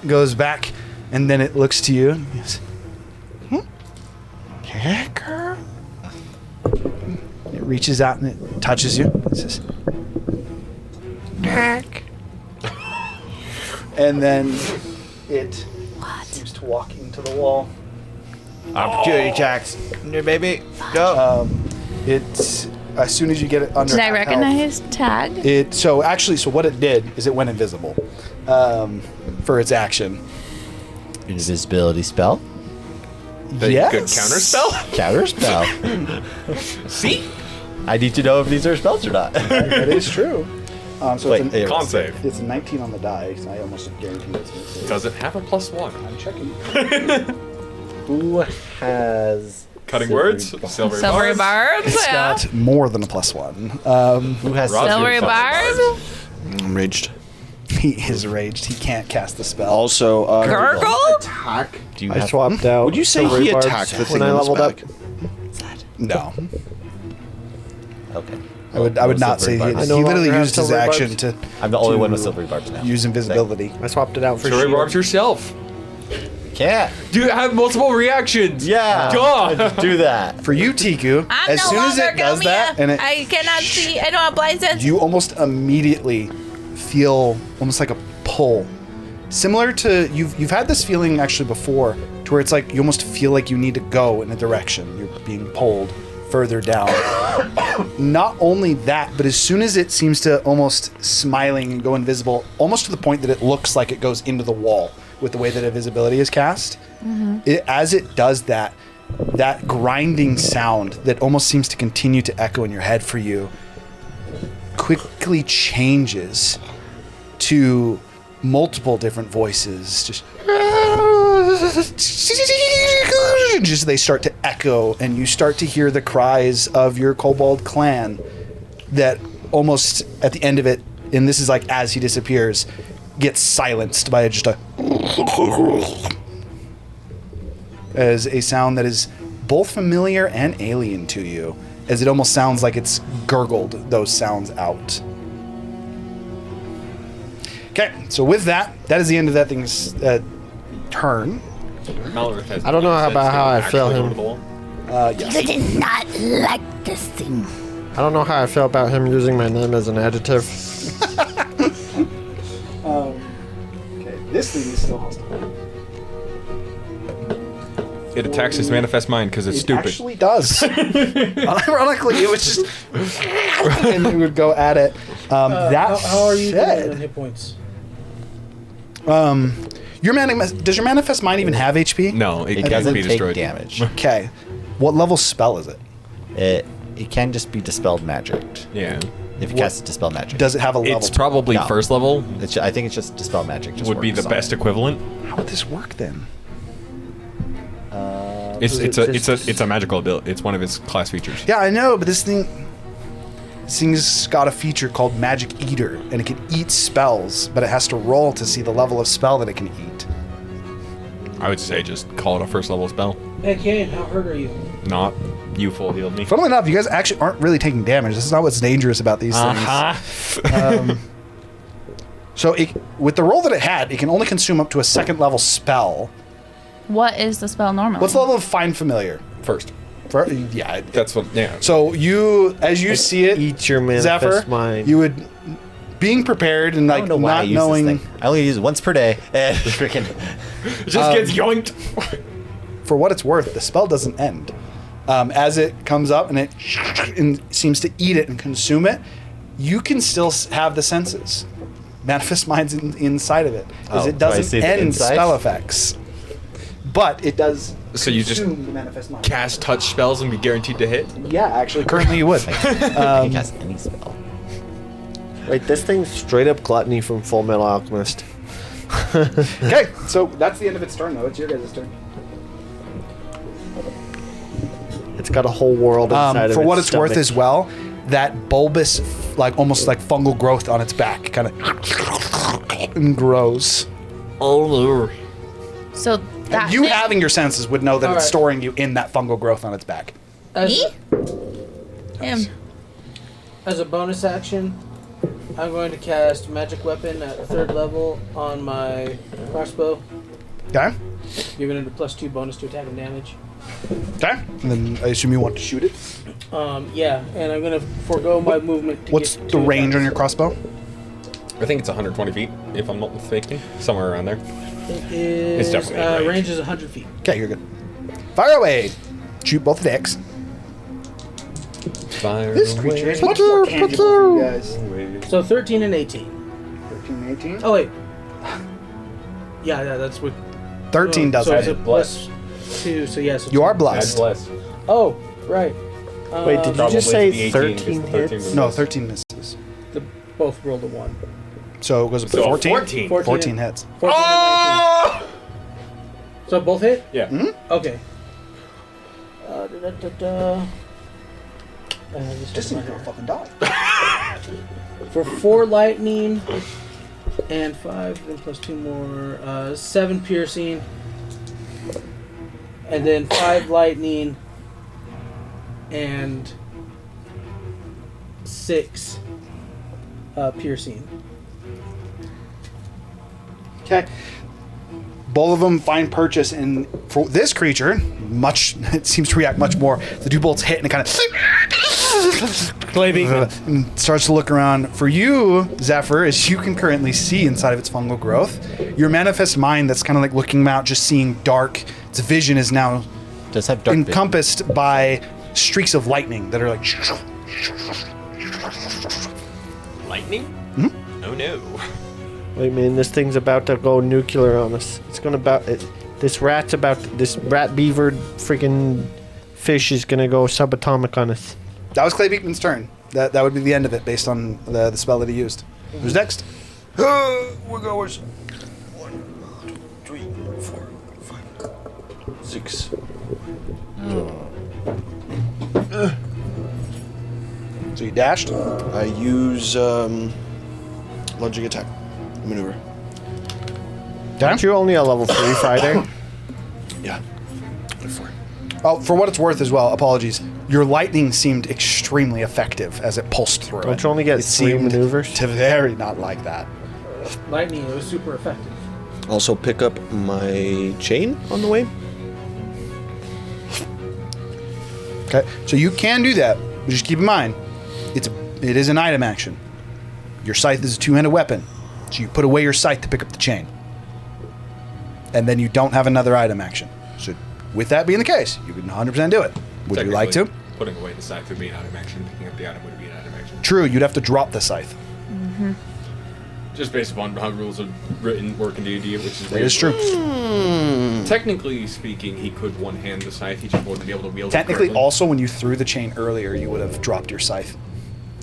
goes back, and then it looks to you. And goes, Kicker? It reaches out and it touches you. It says, Kick. And then it seems to walk into the wall. Opportunity attacks. New baby. Go. It's as soon as you get it under. Did I half recognize tag? health, so what it did is it went invisible for its action. Invisibility spell. Yes. Good counter spell. Counter spell. See? I need to know if these are spells or not. That is true. So Wait, it's, Con save. it's a 19 on the die. So I almost guarantee it's going to save. Does it have a +1? I'm checking. Who has Cutting words? Silvery barbs? barbs. It's Yeah. got more than a +1. who has Rhazu. Silvery barbs. I'm raged. He is raged. He can't cast the spell. Also, Gurgle. attack. Do you I have swapped out. Would you say Silvery he Barbs attacked the when thing I on his leveled back? up? No. Okay. I would not say he. I no He literally longer have used his silvery action barbs. to I'm the only one with to silvery barbs now. use invisibility. I swapped it out for Silvery shield. barbs yourself. Can't. Do you have multiple reactions? Yeah. God. Just do that. For you, Tiku, I'm as no soon as longer it does that, and it, I cannot see. I don't have blind sense. you almost immediately feel almost like a pull, similar to you've had this feeling actually before, to where it's like you almost feel like you need to go in a direction. You're being pulled further down. Not only that, but as soon as it seems to almost smiling and go invisible, almost to the point that it looks like it goes into the wall with the way that invisibility is cast. As it does that, that grinding sound that almost seems to continue to echo in your head for you quickly changes to multiple different voices. Just they start to echo, and you start to hear the cries of your kobold clan that almost at the end of it, and this is like as he disappears, gets silenced by just a as a sound that is both familiar and alien to you, as it almost sounds like it's gurgled those sounds out. Okay, so with that is the end of that thing's turn. I don't know about how I feel him. Yes. You did not like this thing. I don't know how I feel about him using my name as an adjective. Okay, this thing is still hostile. It attacks his manifest mind because it's It stupid. actually does. Ironically, it was just and it would go at it. That How are you doing said, on hit points? does your manifest mind even have HP? No, it It can't doesn't be take destroyed. damage. Okay. What level spell is it? It can just be dispelled magic. Yeah. If you cast it dispel magic. Does it have a level? It's probably No. first level I think it's just dispel magic. Just would be works the on best it. equivalent. How would this work then? It's a magical ability. It's one of its class features. Yeah, I know, but this thing's got a feature called Magic Eater, and it can eat spells, but it has to roll to see the level of spell that it can eat. I would say just call it a first level spell. Hey, Kane, how hurt are you? Not you full healed me. Funnily enough, you guys actually aren't really taking damage. This is not what's dangerous about these things. So with the roll that it had, it can only consume up to a second level spell. What is the spell normally? What's the level of Find Familiar? First. Yeah. That's what. Yeah. So as you see it, Eat your manifest Zephyr, mind. you would, being prepared and I like don't know why I not use knowing. this thing. I only use it once per day. And freaking. It just gets yoinked. For what it's worth, the spell doesn't end. As it comes up and it seems to eat it and consume it, you can still have the senses. Manifest Mind's inside of it. Because it doesn't end spell effects. But it does. So you just consume the Manifest Mind. cast touch spells and be guaranteed to hit? Yeah, actually, currently you would. You can cast any spell. Wait, this thing's straight up gluttony from Full Metal Alchemist. Okay, so that's the end of its turn, though. It's your guys' turn. It's got a whole world inside of it. For what it's worth as well, that bulbous, like almost like fungal growth on its back kind of and grows. Oh, So that You thing- having your senses would know that it's Alright. storing you in that fungal growth on its back. Me? Him. As a bonus action, I'm going to cast Magic Weapon at 3rd level on my crossbow, Okay? giving it a +2 bonus to attack and damage. Okay? And then I assume you want to shoot it. Yeah, and I'm going to forego my movement. To What's get the to range on attack. your crossbow? I think it's 120 feet, if I'm not mistaken. Somewhere around there. It is, It's definitely in range. range is 100 feet. Okay, you're good. Fire away! Shoot both decks. Fire This away. creature is much more tangible for you guys. So 13 and 18. 13, 18? Oh, wait. Yeah, that's with... 13 does so it. it's a +2, so yes. You are Add blessed. bless. Oh, right. Wait, did you Probably just say the 18, 13 because the 13 hits? was No, miss. 13 misses. Both rolled a 1. So it goes up to So 14? 14. 14 hits. 14 and 19. So both hit? Yeah. Okay. This Just one seems right to here. fucking die. For 4 lightning and 5, then +2 more, 7 piercing, and then 5 lightning and 6 piercing. Okay. Both of them find purchase in for this creature. Much it seems to react much more. The 2 bolts hit and it kind of and starts to look around. For you, Zephyr, as you can currently see inside of its fungal growth, your manifest mind that's kind of like looking out, just seeing dark. Its vision is now Does have dark vision. encompassed by streaks of lightning that are like. Lightning? Oh no. Wait, man, this thing's about to go nuclear on us. It's gonna this rat beaver freaking fish is gonna go subatomic on us. That was Clay Beekman's turn. That would be the end of it based on the spell that he used. Who's next? We're goers. 1, 2, 3, 4, 5, 6. So you dashed. I use lunging attack maneuver. Aren't you only a level 3 fighter? Yeah. 4. Oh, for what it's worth as well, apologies. Your lightning seemed extremely effective as it pulsed through. Don't you only get 3 seemed maneuvers? to very not like that. Lightning, it was super effective. Also pick up my chain on the way. Okay, so you can do that, but just keep in mind, it is an item action. Your scythe is a 2-handed weapon, so you put away your scythe to pick up the chain, and then you don't have another item action. So, with that being the case, you can 100% do it. Would you like to? Putting away the scythe would be an item action. Picking up the item would be an item action. True, you'd have to drop the scythe. Just based upon how rules are written, work in D&D, which is That weird. is true. Technically speaking, he could one-hand the scythe. He just wouldn't be able to wield it Technically, correctly. also, when you threw the chain earlier, you would have dropped your scythe.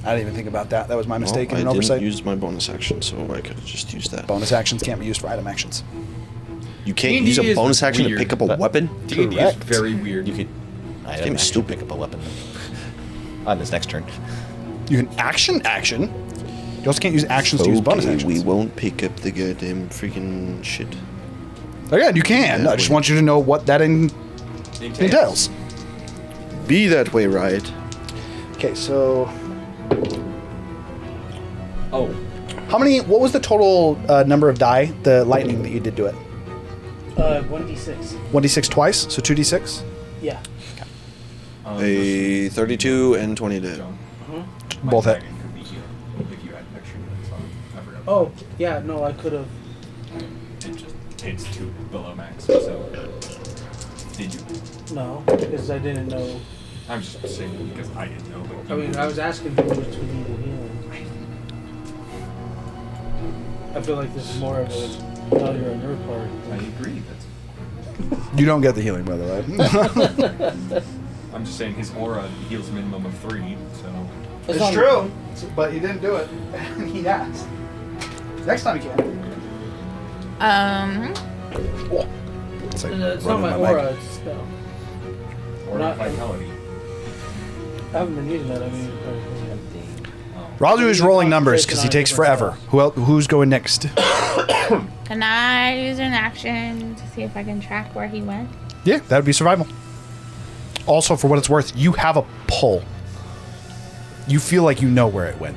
I didn't even think about that. That was my mistake Well, and I an didn't oversight. use my bonus action, so I could have just used that. Bonus actions can't be used for item actions. You can't D&D use a is bonus action weird. to pick up a weapon? D&D is Correct. very weird. You could. I game is stupid. Pick up a weapon on this next turn. You can action. You also can't use actions to use bonus Okay, actions. we won't pick up the goddamn freaking shit. Again, you can. No, I just want you to know what that entails. Be that way, right? Okay, so Oh, how many? What was the total number of die? The lightning that you did to it. 1d6. 1d6 twice, so 2d6. Yeah. A 32 and 20 to hit. Both hit. Oh, yeah, no, I could have. it just hits 2 below max. So, did you? No, because I didn't know. I'm just saying because I didn't know. But I mean, I was asking who was to need the healing. I feel like this is more of a failure on your part. I agree. You don't get the healing, by the way. I'm just saying his aura heals minimum of 3, so. It's true, but he didn't do it. He asked. Next time he can. It's like It's not running my mic. aura, it's a spell. Or Not- vitality. I haven't been using that. I mean, Rhazu is rolling numbers because he takes forever. Who's going next? Can I use an action to see if I can track where he went? Yeah, that would be survival. Also, for what it's worth, you have a pull. You feel like you know where it went.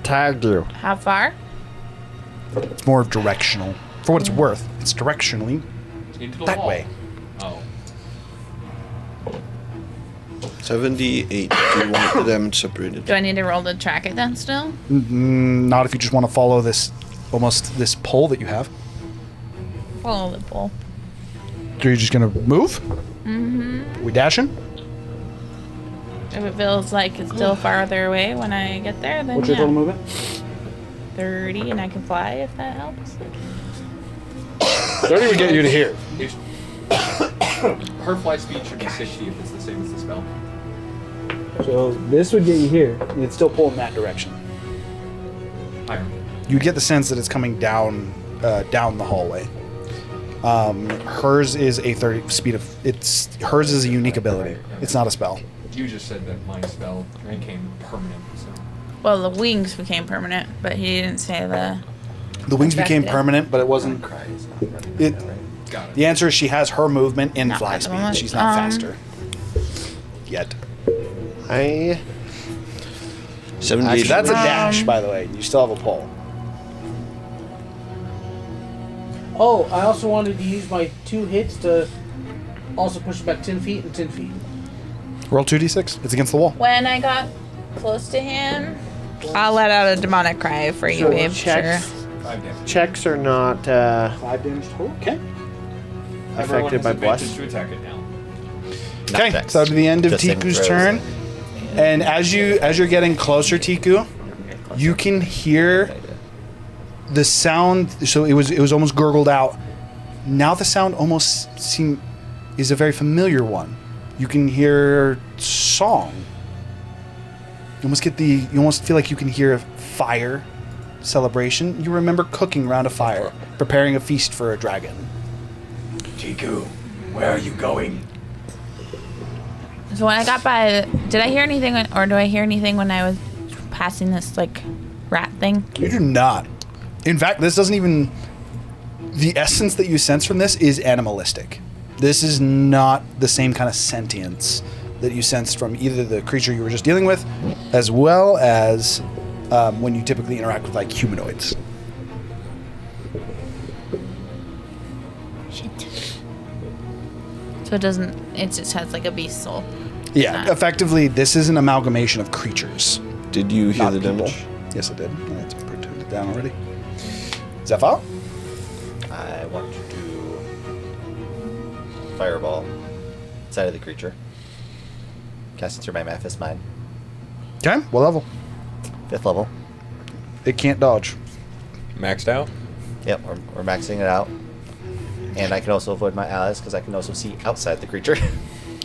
Tagged you. How far? It's more directional. For what it's worth, it's directionally Into the that wall. way. Oh. 78. Do you want the damage separated? Do I need to roll to track it then still? Not if you just want to follow this pull that you have. Follow the pole. So you're just gonna move? Mm-hmm. We dashing? If it feels like it's still farther away when I get there, then What's your total movement? 30, and I can fly if that helps. 30 would get you to here. Her flight speed should be 60 if it's the same as the spell. So this would get you here. You'd still pull in that direction. Higher. You get the sense that it's coming down the hallway. Hers is a 30 speed of. Hers is a unique ability. It's not a spell. You just said that my spell became permanent, so. Well, the wings became permanent, but he didn't say The wings became Effective. permanent, but it wasn't. It. Got it. The answer is she has her movement in Not fly at the speed. moment. She's not faster. Yet. I 78. Actually, that's a dash, by the way. You still have a pull. oh, I also wanted to use my 2 hits to also push it back 10 feet and 10 feet. Roll 2d6. It's against the wall. When I got close to him, I'll let out a demonic cry for you, So babe. checks- Sure. 5 damage. checks are not 5 damage total. Okay. Everyone affected has by advantage bless. to attack it now. Okay. So that'd be the end of Just saving Tiku's throws. turn. And as you're getting closer, Tiku, you can hear the sound. So it was almost gurgled out. Now the sound almost is a very familiar one. You can hear song. You almost feel like you can hear a fire celebration. You remember cooking around a fire, preparing a feast for a dragon. Tiku, where are you going? So when I got by, did I hear anything, or do I hear anything when I was passing this like rat thing? You do not. In fact, this doesn't even. The essence that you sense from this is animalistic. This is not the same kind of sentience that you sensed from either the creature you were just dealing with, as well as when you typically interact with like humanoids. So it doesn't. It just has like a beast soul. Yeah, effectively, this is an amalgamation of creatures. Did you hear Not the people. damage? Yes, I did. It's printed it down already. Zephyr? I want to do fireball inside of the creature. Cast it through my Manifest Mind. Okay, what level? 5th level. It can't dodge. Maxed out? Yep, we're maxing it out. And I can also avoid my allies because I can also see outside the creature.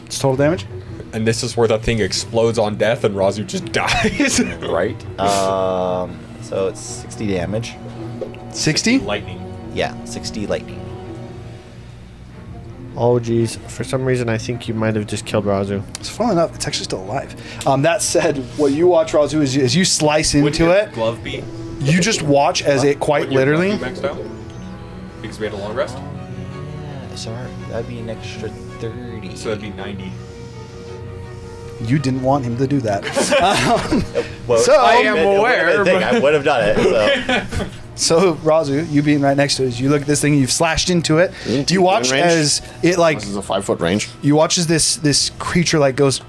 It's total damage? And this is where that thing explodes on death and Rhazu just dies. Right. So it's 60 damage. 60? Lightning. Yeah, 60 lightning. Oh, geez. For some reason, I think you might have just killed Rhazu. So funnily enough, it's actually still alive. That said, what you watch, Rhazu, is as you slice into it, Glove be? you just watch as it quite Would your glove literally. be maxed out? Because we had a long rest? So that'd be an extra 30. So that'd be 90. You didn't want him to do that. Well, So- I am aware, I would have done it. So. So, Rhazu, you being right next to it, as you look at this thing, you've slashed into it. Do you watch range? as it like This is a 5-foot range. you watch as this creature like goes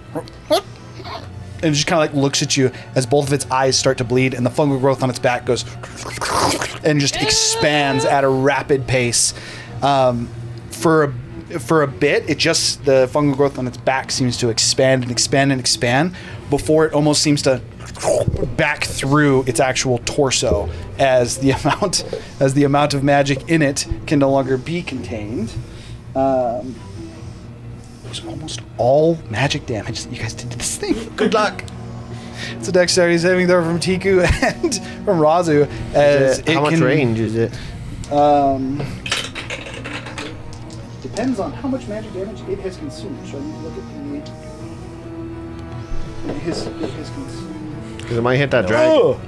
and just kind of like looks at you as both of its eyes start to bleed and the fungal growth on its back goes and just expands at a rapid pace. For for a bit, it just, the fungal growth on its back seems to expand and expand and expand before it almost seems to back through its actual torso as the amount of magic in it can no longer be contained. There's almost all magic damage that you guys did to this thing. Good luck. It's a dexterity saving throw from Tiku and from Rhazu. How much range is it? Depends on how much magic damage it has consumed. So I need to look at it has consumed. Because it might hit that dragon. Oh!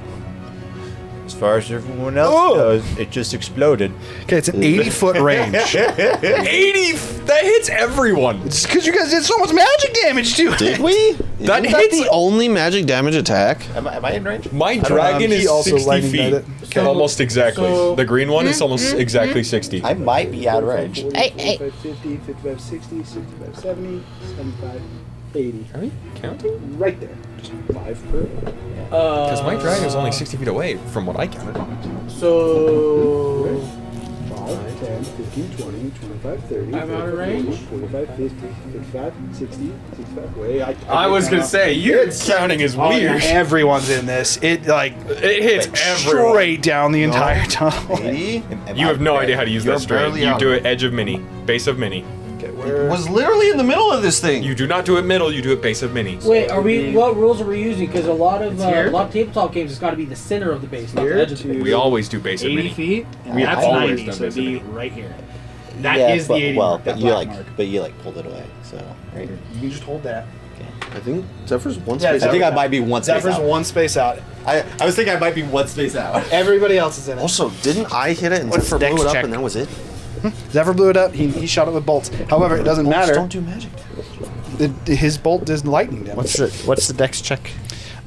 As far as everyone else knows, it just exploded. Okay, it's an 80-foot range. 80? That hits everyone. It's because you guys did so much magic damage to it. Did we? That Isn't hits the only magic damage attack? Am I in range? My dragon he is also 60 lightning feet. bit it. Almost exactly. The green one is almost exactly 60. I might be out of range. Hey, hey. 55, 50, 55, 60, 65, 70, 75, 80. Are we counting? Right there. Just 5 per. Because my dragon is only 60 feet away from what I counted. So 5, 10, 15, 20, 25, 30. I'm out of range. 45, 50, 55, 60, 65. Wait, I was going to say, your counting is weird. Everyone's in this. It It hits everyone. straight down the entire tunnel. 80? You have no idea how to use that string. barely You out. do it edge of mini, base of mini. It was literally in the middle of this thing. You do not do it middle, you do it base of mini. wait, are we? What rules are we using? Because a lot of tabletop games, it's got to be the center of the base, not the edge of the base. We always do base of 80 mini. feet. We That's always 90, done so it'd base of be mini. right here. That is the 80 mark, that black mark. But you pulled it away. So right. You just hold that. I think Zephyr's one Yeah, space I out. think I might be one space Zephyr's out. one space out. I was thinking I might be one space out. Everybody else is in it. Also, didn't I hit it and What's Zephyr dex blew it up check? and that was it? Zephyr blew it up. He shot it with bolts. However, it doesn't Bolts matter. don't do magic. His bolt does lightning damage. What's the dex check?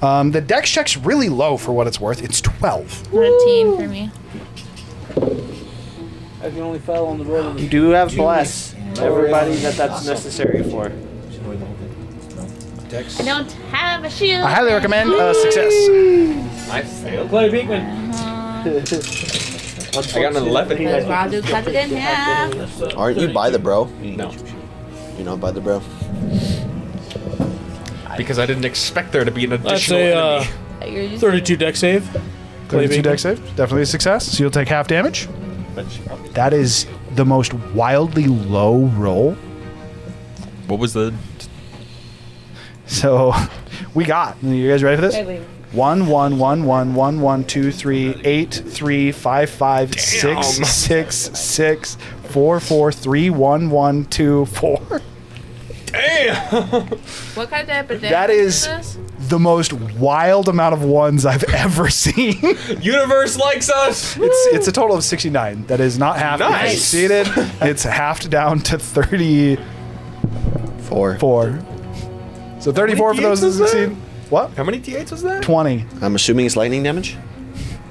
The dex check's really low for what it's worth. It's 12. 13 for me. I can only fell on the road. You do have bless. Everybody that's necessary for. I don't have a shield. I highly recommend success. I failed. Clay Beekman. I got an 11. Because Rhazu cut it in half. Aren't you by the bro? No. You're not by the bro. Because I didn't expect there to be an That's additional a enemy. 32 deck save. 32 dex save. Definitely a success. So you'll take half damage. That is the most wildly low roll. What was the... So we got. You guys ready for this? 1 1 1 1 1 1 2 3 8 3 5 5 6 6 6 4 4 3 1 1 2 4. Damn! What kind of damage That is this? the most wild amount of ones I've ever seen. Universe likes us! It's a total of 69. That is not half. Nice. It's succeeded. It's halved down to 34. So 34 for those that D8s was that? succeed. What? How many D8s was that? 20. I'm assuming it's lightning damage?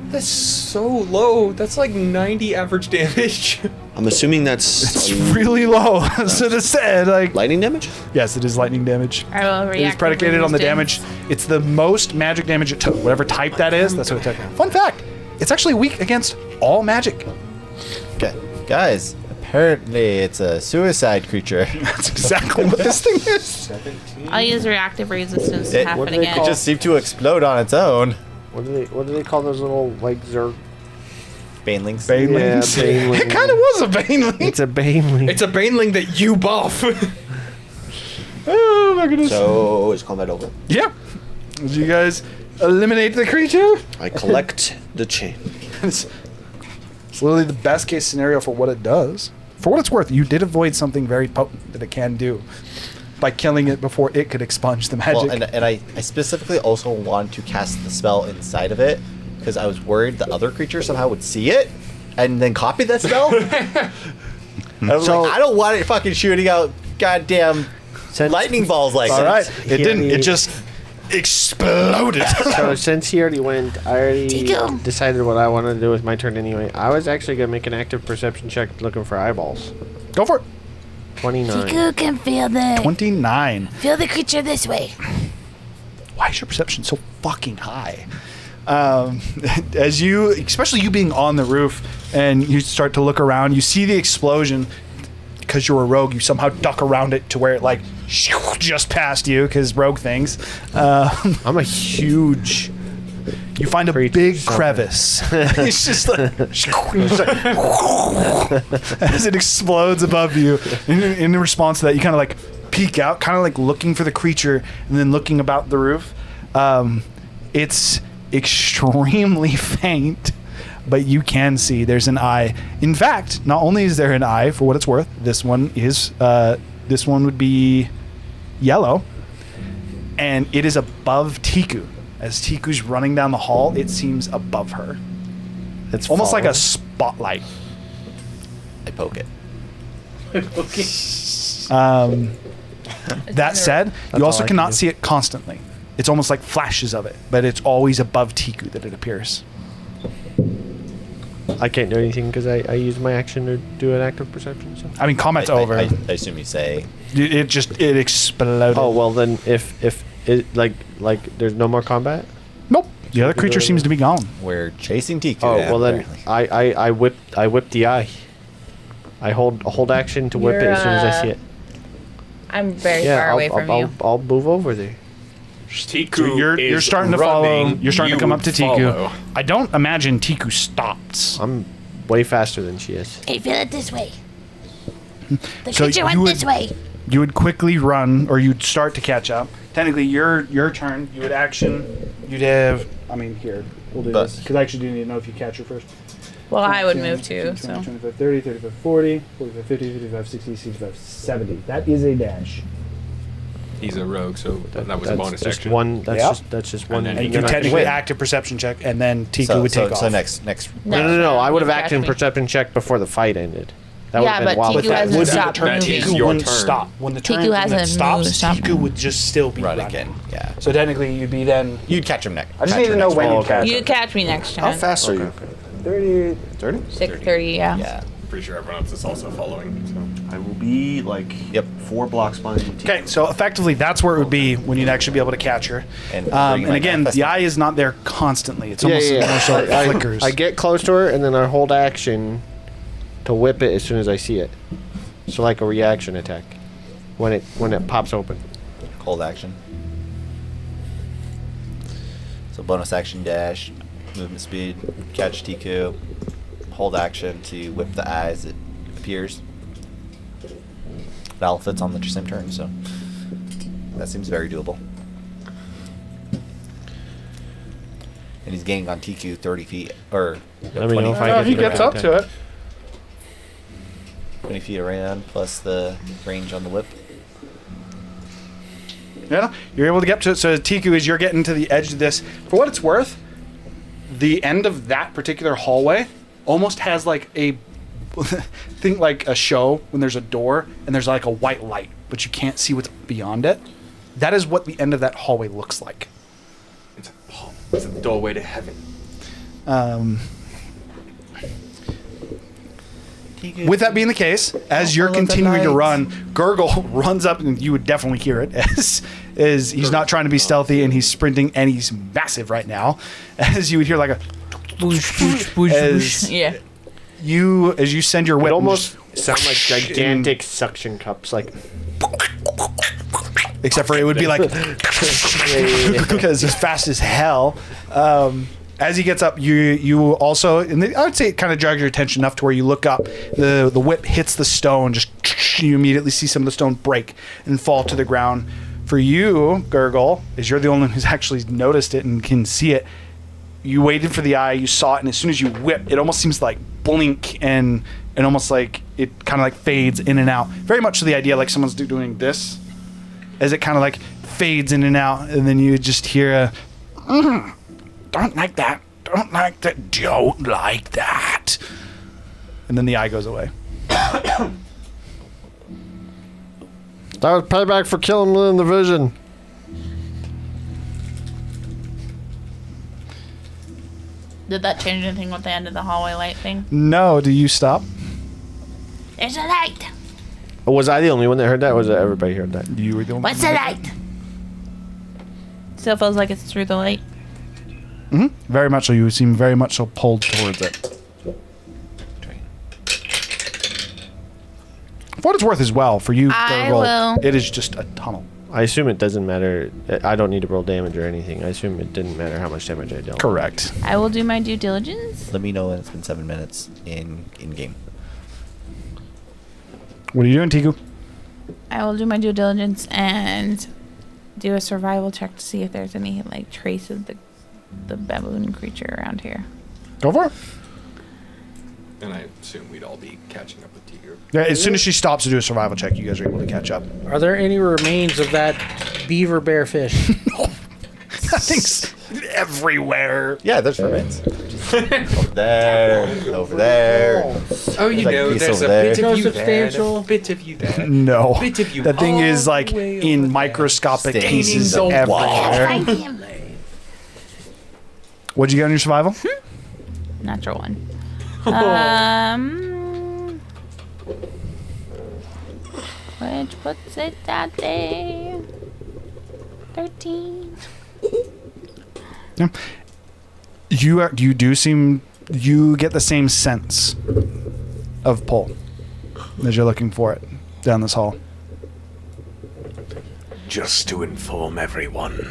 That's so low. That's like 90 average damage. I'm assuming that's It's really low. So to say, like, lightning damage? yes, it is lightning damage. I will It is react predicated on the resistance. damage. It's the most magic damage it took. Whatever type that is, that's what it took. Fun fact: it's actually weak against all magic. Okay, guys. Apparently, it's a suicide creature. That's exactly what this thing is. I'll use reactive resistance to It- half what it do they again. It just seemed to explode on its own. What do they call those little like zerg? Banelings. Banelings. Yeah, baneling. It kind of was a baneling. It's a baneling. It's a baneling that you buff. Oh my goodness. So is combat over? Yeah. Did you guys eliminate the creature? I collect the chain. It's literally the best case scenario for what it does. For what it's worth, you did avoid something very potent that it can do by killing it before it could expunge the magic. Well, and I specifically also wanted to cast the spell inside of it because I was worried the other creature somehow would see it and then copy that spell. I was like, I don't want it fucking shooting out goddamn lightning balls like All that. right. It didn't. It just exploded. So since he already went, I already Tico. decided what I wanted to do with my turn anyway. I was actually gonna make an active perception check looking for eyeballs. Go for it. 29. Tiku can feel the 29. creature this way. Why is your perception so fucking high? As you, especially you being on the roof, and you start to look around, you see the explosion because you're a rogue, you somehow duck around it to where it like just past you because rogue things. I'm a huge. You find a big crevice. It's just like as it explodes above you. In response to that, you kind of like peek out, kind of like looking for the creature, and then looking about the roof. It's extremely faint, but you can see there's an eye. In fact, not only is there an eye, for what it's worth, this one would be yellow, and it is above Tiku. As Tiku's running down the hall, it seems above her. It's almost like a spotlight. I poke it. That said, you also cannot see it constantly. It's almost like flashes of it, but it's always above Tiku that it appears. I can't do anything because I use my action to do an active perception. So. I mean, combat's over. I assume you say. It exploded. Oh well, then if it like there's no more combat. Nope. The other creature seems to be gone. We're chasing Tiku. Oh well, then I whip the eye. I hold action to whip it as soon as I see it. I'm very far away from you. I'll move over there. Tiku So you're starting to follow. You're starting to come up to Tiku. I don't imagine Tiku stops. I'm way faster than she is. Hey, feel it this way. The So creature went this way. You would quickly run, or you'd start to catch up. Technically, your turn. You would action. You'd have. I mean, here we'll do this because I actually do need to know if you catch her first. Well, I would move too. 25, 30, 35, 40, 45, 50, 55, 60, 65, 70. That is a dash. He's a rogue, so that was a bonus just action. one. That's just one. And then And you technically active perception check, and then Tiku would take off. So next. No. I would have You acted catch me. perception check before the fight ended. That Yeah, would have been but wild. Tiku hasn't would stopped turn. That moving. is Tiku your wouldn't turn. stop. When the turn Tiku when hasn't it stops, moved, stop Tiku moving. would just still be Run running. again. Yeah. So technically, you'd be then. You'd catch him next. I just need to know when you catch. You catch me next How turn. fast are you? 30. 30? 6:30. Yeah. Yeah. Pretty sure everyone else is also following. So. I will be like 4 blocks behind you. Okay, so effectively, that's where it would be when you'd actually be able to catch her. And And, bring again, manifest the eye is not there constantly. It's almost more so it flickers. I get close to her and then I hold action to whip it as soon as I see it. So like a reaction attack when it pops open. Hold action. So bonus action dash, movement speed, catch Tiku, hold action to whip the eye as it appears. It all fits on the same turn, so that seems very doable. And he's gaining on Tiku 30 feet, or Let me know if I Oh, get he the gets up to it. 20 feet around, plus the range on the whip. Yeah, you're able to get to it. So Tiku, as you're getting to the edge of this, for what it's worth, the end of that particular hallway almost has like a think like a show when there's a door and there's like a white light, but you can't see what's beyond it. That is what the end of that hallway looks like. It's a doorway to heaven. With that being the case, as you're continuing to run, Gurgle runs up, and you would definitely hear it, as he's not trying to be stealthy, and he's sprinting, and he's massive right now. As you would hear like a as Yeah. you send your It whip, almost sound like gigantic suction cups, like. except for it would be like because it's fast as hell. As he gets up, you also, and I would say it kind of drags your attention enough to where you look up, the whip hits the stone, just you immediately see some of the stone break and fall to the ground. For you, Gurgle, as you're the only one who's actually noticed it and can see it, you waited for the eye, you saw it, and as soon as you whip, it almost seems like blink and almost like it kind of like fades in and out. Very much the idea like someone's doing this, as it kind of like fades in and out, and then you just hear a, don't like that, don't like that, don't like that. And then the eye goes away. That was payback for killing me in the vision. Did that change anything with the end of the hallway light thing? No, do you stop? There's a light. Was I the only one that heard that, or was it everybody heard that? You were the only What's the light? Still feels like it's through the light. Very much so. You seem very much so pulled towards it. For what it's worth as well, for you, I Gurgle, will. it is just a tunnel. I assume it doesn't matter. I don't need to roll damage or anything. I assume it didn't matter how much damage I dealt. Correct. I will do my due diligence. Let me know when it's been 7 minutes in game. What are you doing, Tiku? I will do my due diligence and do a survival check to see if there's any like trace of the baboon creature around here. Go for it. And I assume we'd all be catching up with Tiger. Yeah, as soon as she stops to do a survival check, you guys are able to catch up. Are there any remains of that beaver bear fish? That thing's everywhere. Yeah, there's remains. Over there. Over there. Oh, you Like know, piece there's a over there. bit of you Substantial. there, a bit of you there. No. Bit of you That thing all is like the way over in there. microscopic Staining pieces the everywhere. Find him. What'd you get on your survival? Natural one. Which puts it that day. 13. Yeah. You get the same sense of pull as you're looking for it down this hall. Just to inform everyone,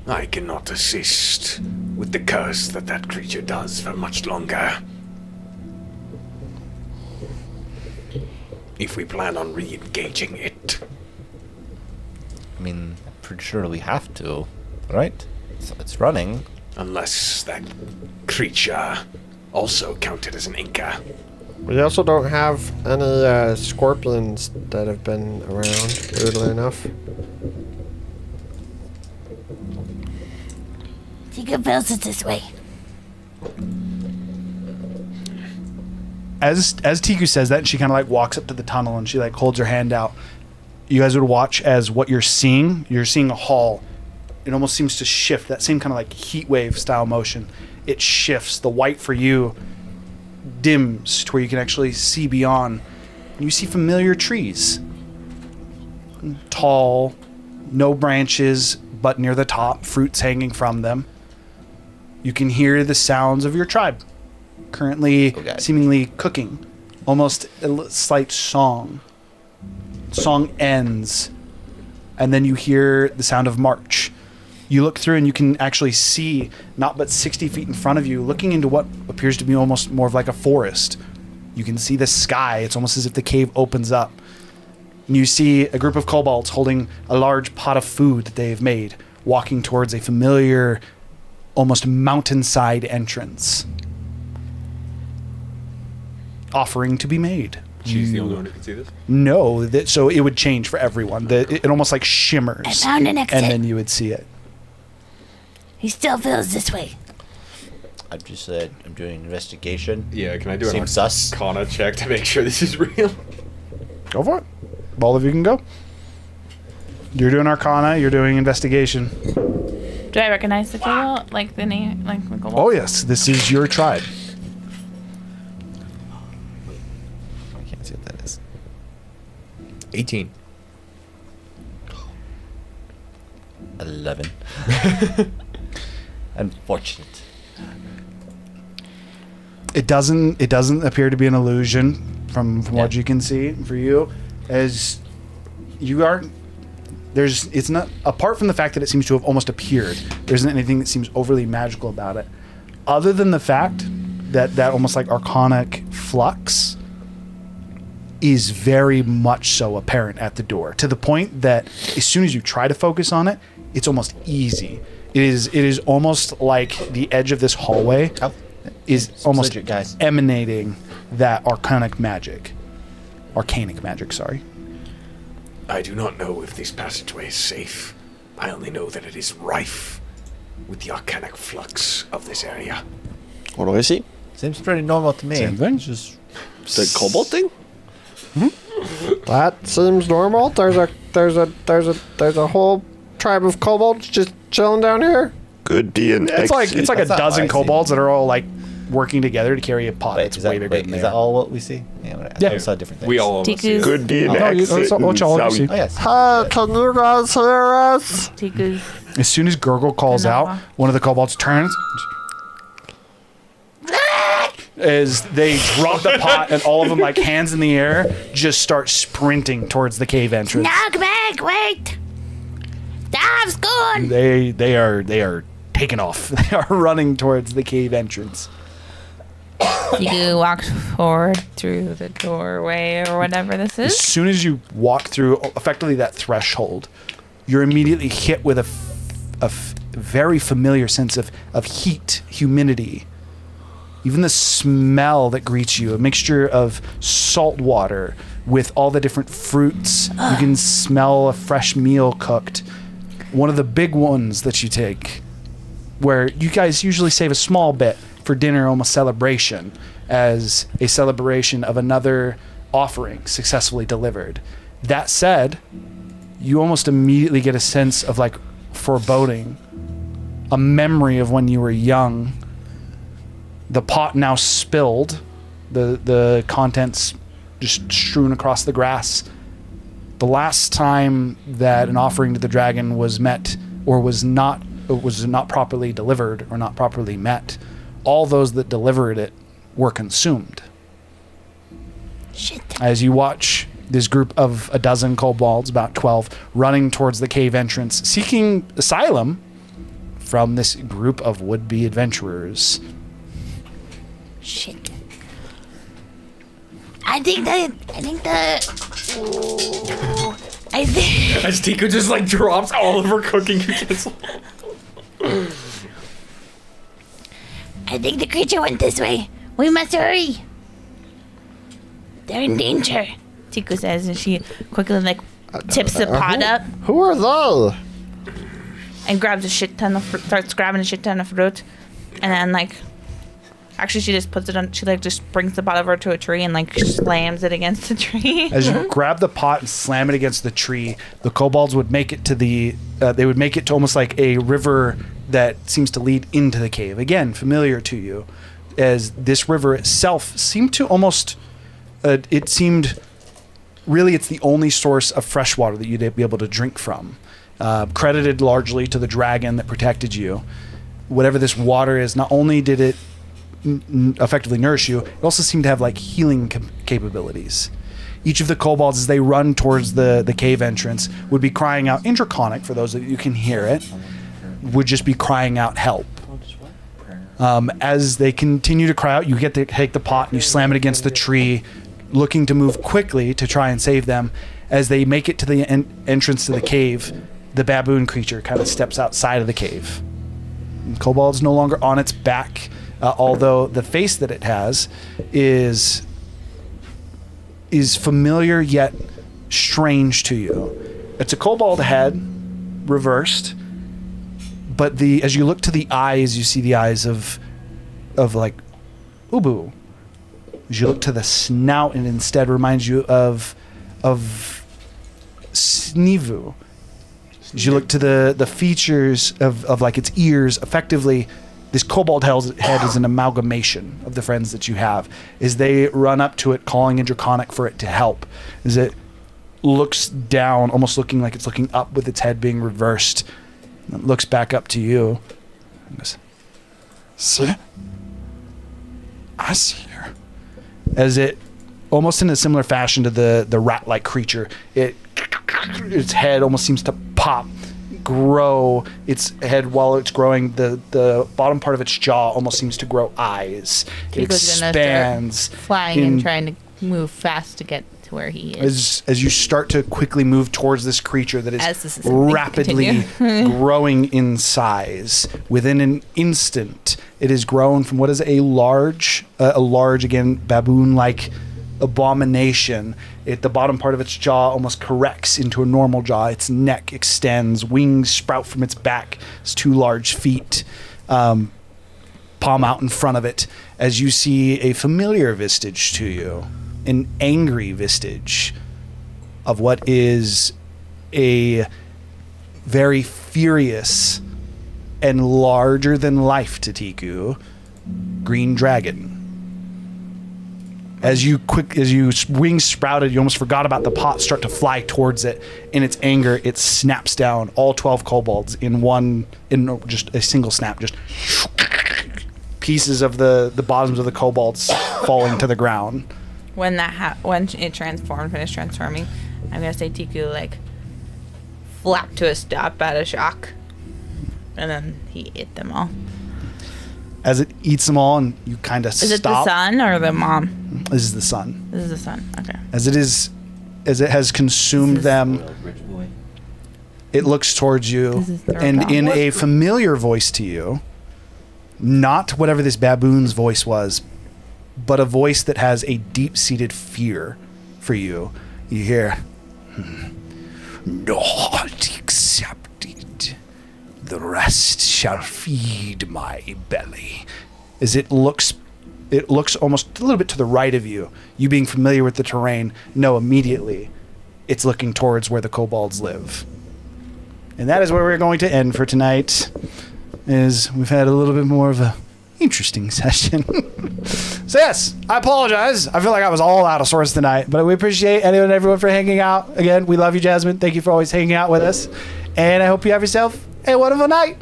I cannot assist with the curse that creature does for much longer. If we plan on re-engaging it. I mean, I'm pretty sure we have to, right? So it's running. Unless that creature also counted as an Inca. We also don't have any scorpions that have been around, weirdly enough. Tika feels it this way. As Tiku says that, she kind of like walks up to the tunnel and she like holds her hand out. You guys would watch as what you're seeing a hall. It almost seems to shift, that same kind of like heat wave style motion. It shifts. The white for you dims to where you can actually see beyond. And you see familiar trees. Tall, no branches, but near the top, fruits hanging from them. You can hear the sounds of your tribe currently seemingly cooking. Almost a slight song. Song ends, and then you hear the sound of march. You look through and you can actually see not but 60 feet in front of you, looking into what appears to be almost more of like a forest. You can see the sky. It's almost as if the cave opens up. And you see a group of kobolds holding a large pot of food that they've made, walking towards a familiar, almost mountainside entrance. Offering to be made. She's the only one who can see this? No, so it would change for everyone. It almost like shimmers. I found an exit. And then you would see it. He still feels this way. I've just said I'm doing an investigation. Yeah, can I do Seems sus. an Arcana check to make sure this is real? Go for it. All of you can go. You're doing Arcana. You're doing investigation. Do I recognize the kobold? Like the name? Like the kobold? Oh, yes. This is your tribe. I can't see what that is. 18. 11. Unfortunate. It doesn't appear to be an illusion from what you can see for you, as you are. It's not, apart from the fact that it seems to have almost appeared, there isn't anything that seems overly magical about it, other than the fact that almost like arcanic flux is very much so apparent at the door, to the point that as soon as you try to focus on it, it's almost easy. It is almost like the edge of this hallway is almost legit, guys. emanating that arcanic magic, sorry. I do not know if this passageway is safe. I only know that it is rife with the arcanic flux of this area. What do I see? Seems pretty normal to me. Same thing. Just The kobold thing? That seems normal. There's a whole tribe of kobolds just chilling down here. Could be an It's like a That's not dozen what I see. kobolds that are all like working together to carry a pot wait, that's is that, way bigger wait, than is they that are. all what we see? Yeah, I saw different things. We all almost see Tiku's, it. Could be an No, exit. that's what y'all in see. Oh yes. Hey, can you guys hear us? Tiku's. As soon as Gurgle calls Vanilla. out, one of the kobolds turns as they drop the pot and all of them, like hands in the air, just start sprinting towards the cave entrance. Knock back, wait. Dive's gone. They are taking off. They are running towards the cave entrance. You walk forward through the doorway or whatever this As is. soon as you walk through effectively that threshold, you're immediately hit with a very familiar sense of heat, humidity. Even the smell that greets you, a mixture of salt water with all the different fruits. You can smell a fresh meal cooked. One of the big ones that you take, where you guys usually save a small bit for dinner, almost celebration, as a celebration of another offering successfully delivered. That said, you almost immediately get a sense of like foreboding, a memory of when you were young. The pot now spilled, the contents just strewn across the grass. The last time that an offering to the dragon was met or was not properly delivered or not properly met, all those that delivered it were consumed. Shit. As you watch this group of a dozen kobolds, about 12, running towards the cave entrance, seeking asylum from this group of would-be adventurers. Shit. I think As Tiku just like drops all of her cooking utensils. I think the creature went this way. We must hurry. They're in danger. Tiku says, and she quickly like tips the pot up Who are they? and grabs a shit ton of starts grabbing a shit ton of fruit, and then like. Actually, she just puts it on. She like just brings the pot over to a tree and like slams it against the tree. As you grab the pot and slam it against the tree, the kobolds would make it to they would make it to almost like a river that seems to lead into the cave. Again, familiar to you, as this river itself seemed to almost. It seemed really it's the only source of fresh water that you'd be able to drink from. Credited largely to the dragon that protected you. Whatever this water is, not only did it effectively nourish you, it also seemed to have like healing capabilities. Each of the kobolds, as they run towards the cave entrance, would be crying out in Draconic, for those of you can hear it, would just be crying out help. As they continue to cry out, you get to take the pot and you slam it against the tree, looking to move quickly to try and save them. As they make it to the entrance to the cave, the baboon creature kind of steps outside of the cave. And kobold's no longer on its back. Although the face that it has is familiar yet strange to you. It's a kobold head, reversed, but as you look to the eyes, you see the eyes of like Ubu. As you look to the snout, it instead reminds you of Snivu. As you look to the features of like its ears, effectively. This kobold head is an amalgamation of the friends that you have. As they run up to it, calling in Draconic for it to help. As it looks down, almost looking like it's looking up with its head being reversed. And it looks back up to you. And goes, "See? I see her." As it, almost in a similar fashion to the rat-like creature, its head almost seems to pop, grow its head while it's growing. The bottom part of its jaw almost seems to grow eyes. It expands, flying and trying to move fast to get to where he is. As you start to quickly move towards this creature that is rapidly growing in size. Within an instant, it has grown from what is a large again baboon-like abomination. The bottom part of its jaw almost corrects into a normal jaw. Its neck extends, wings sprout from its back. Its two large feet palm out in front of it as you see a familiar vistage to you, an angry vistage of what is a very furious and larger than life to Tiku green dragon. As you wings sprouted, you almost forgot about the pot, start to fly towards it. In its anger, it snaps down all 12 kobolds in just a single snap, just pieces of the bottoms of the kobolds falling to the ground. When when it finished transforming, I'm gonna say Tiku like flap to a stop out of shock, and then he ate them all. As it eats them all, and you kind of stop. Is it the son or the mom? This is the son. This is the son. Okay. As it has consumed them, it looks towards you, and in a familiar voice to you, not whatever this baboon's voice was, but a voice that has a deep-seated fear for you. You hear, "Not accepted. The rest shall feed my belly." As it looks almost a little bit to the right of you. You being familiar with the terrain, know immediately it's looking towards where the kobolds live. And that is where we're going to end for tonight, is we've had a little bit more of a interesting session. So yes, I apologize. I feel like I was all out of sorts tonight, but we appreciate anyone and everyone for hanging out. Again, we love you, Jasmine. Thank you for always hanging out with us. And I hope you have yourself a wonderful night.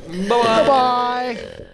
Bye-bye. Bye-bye.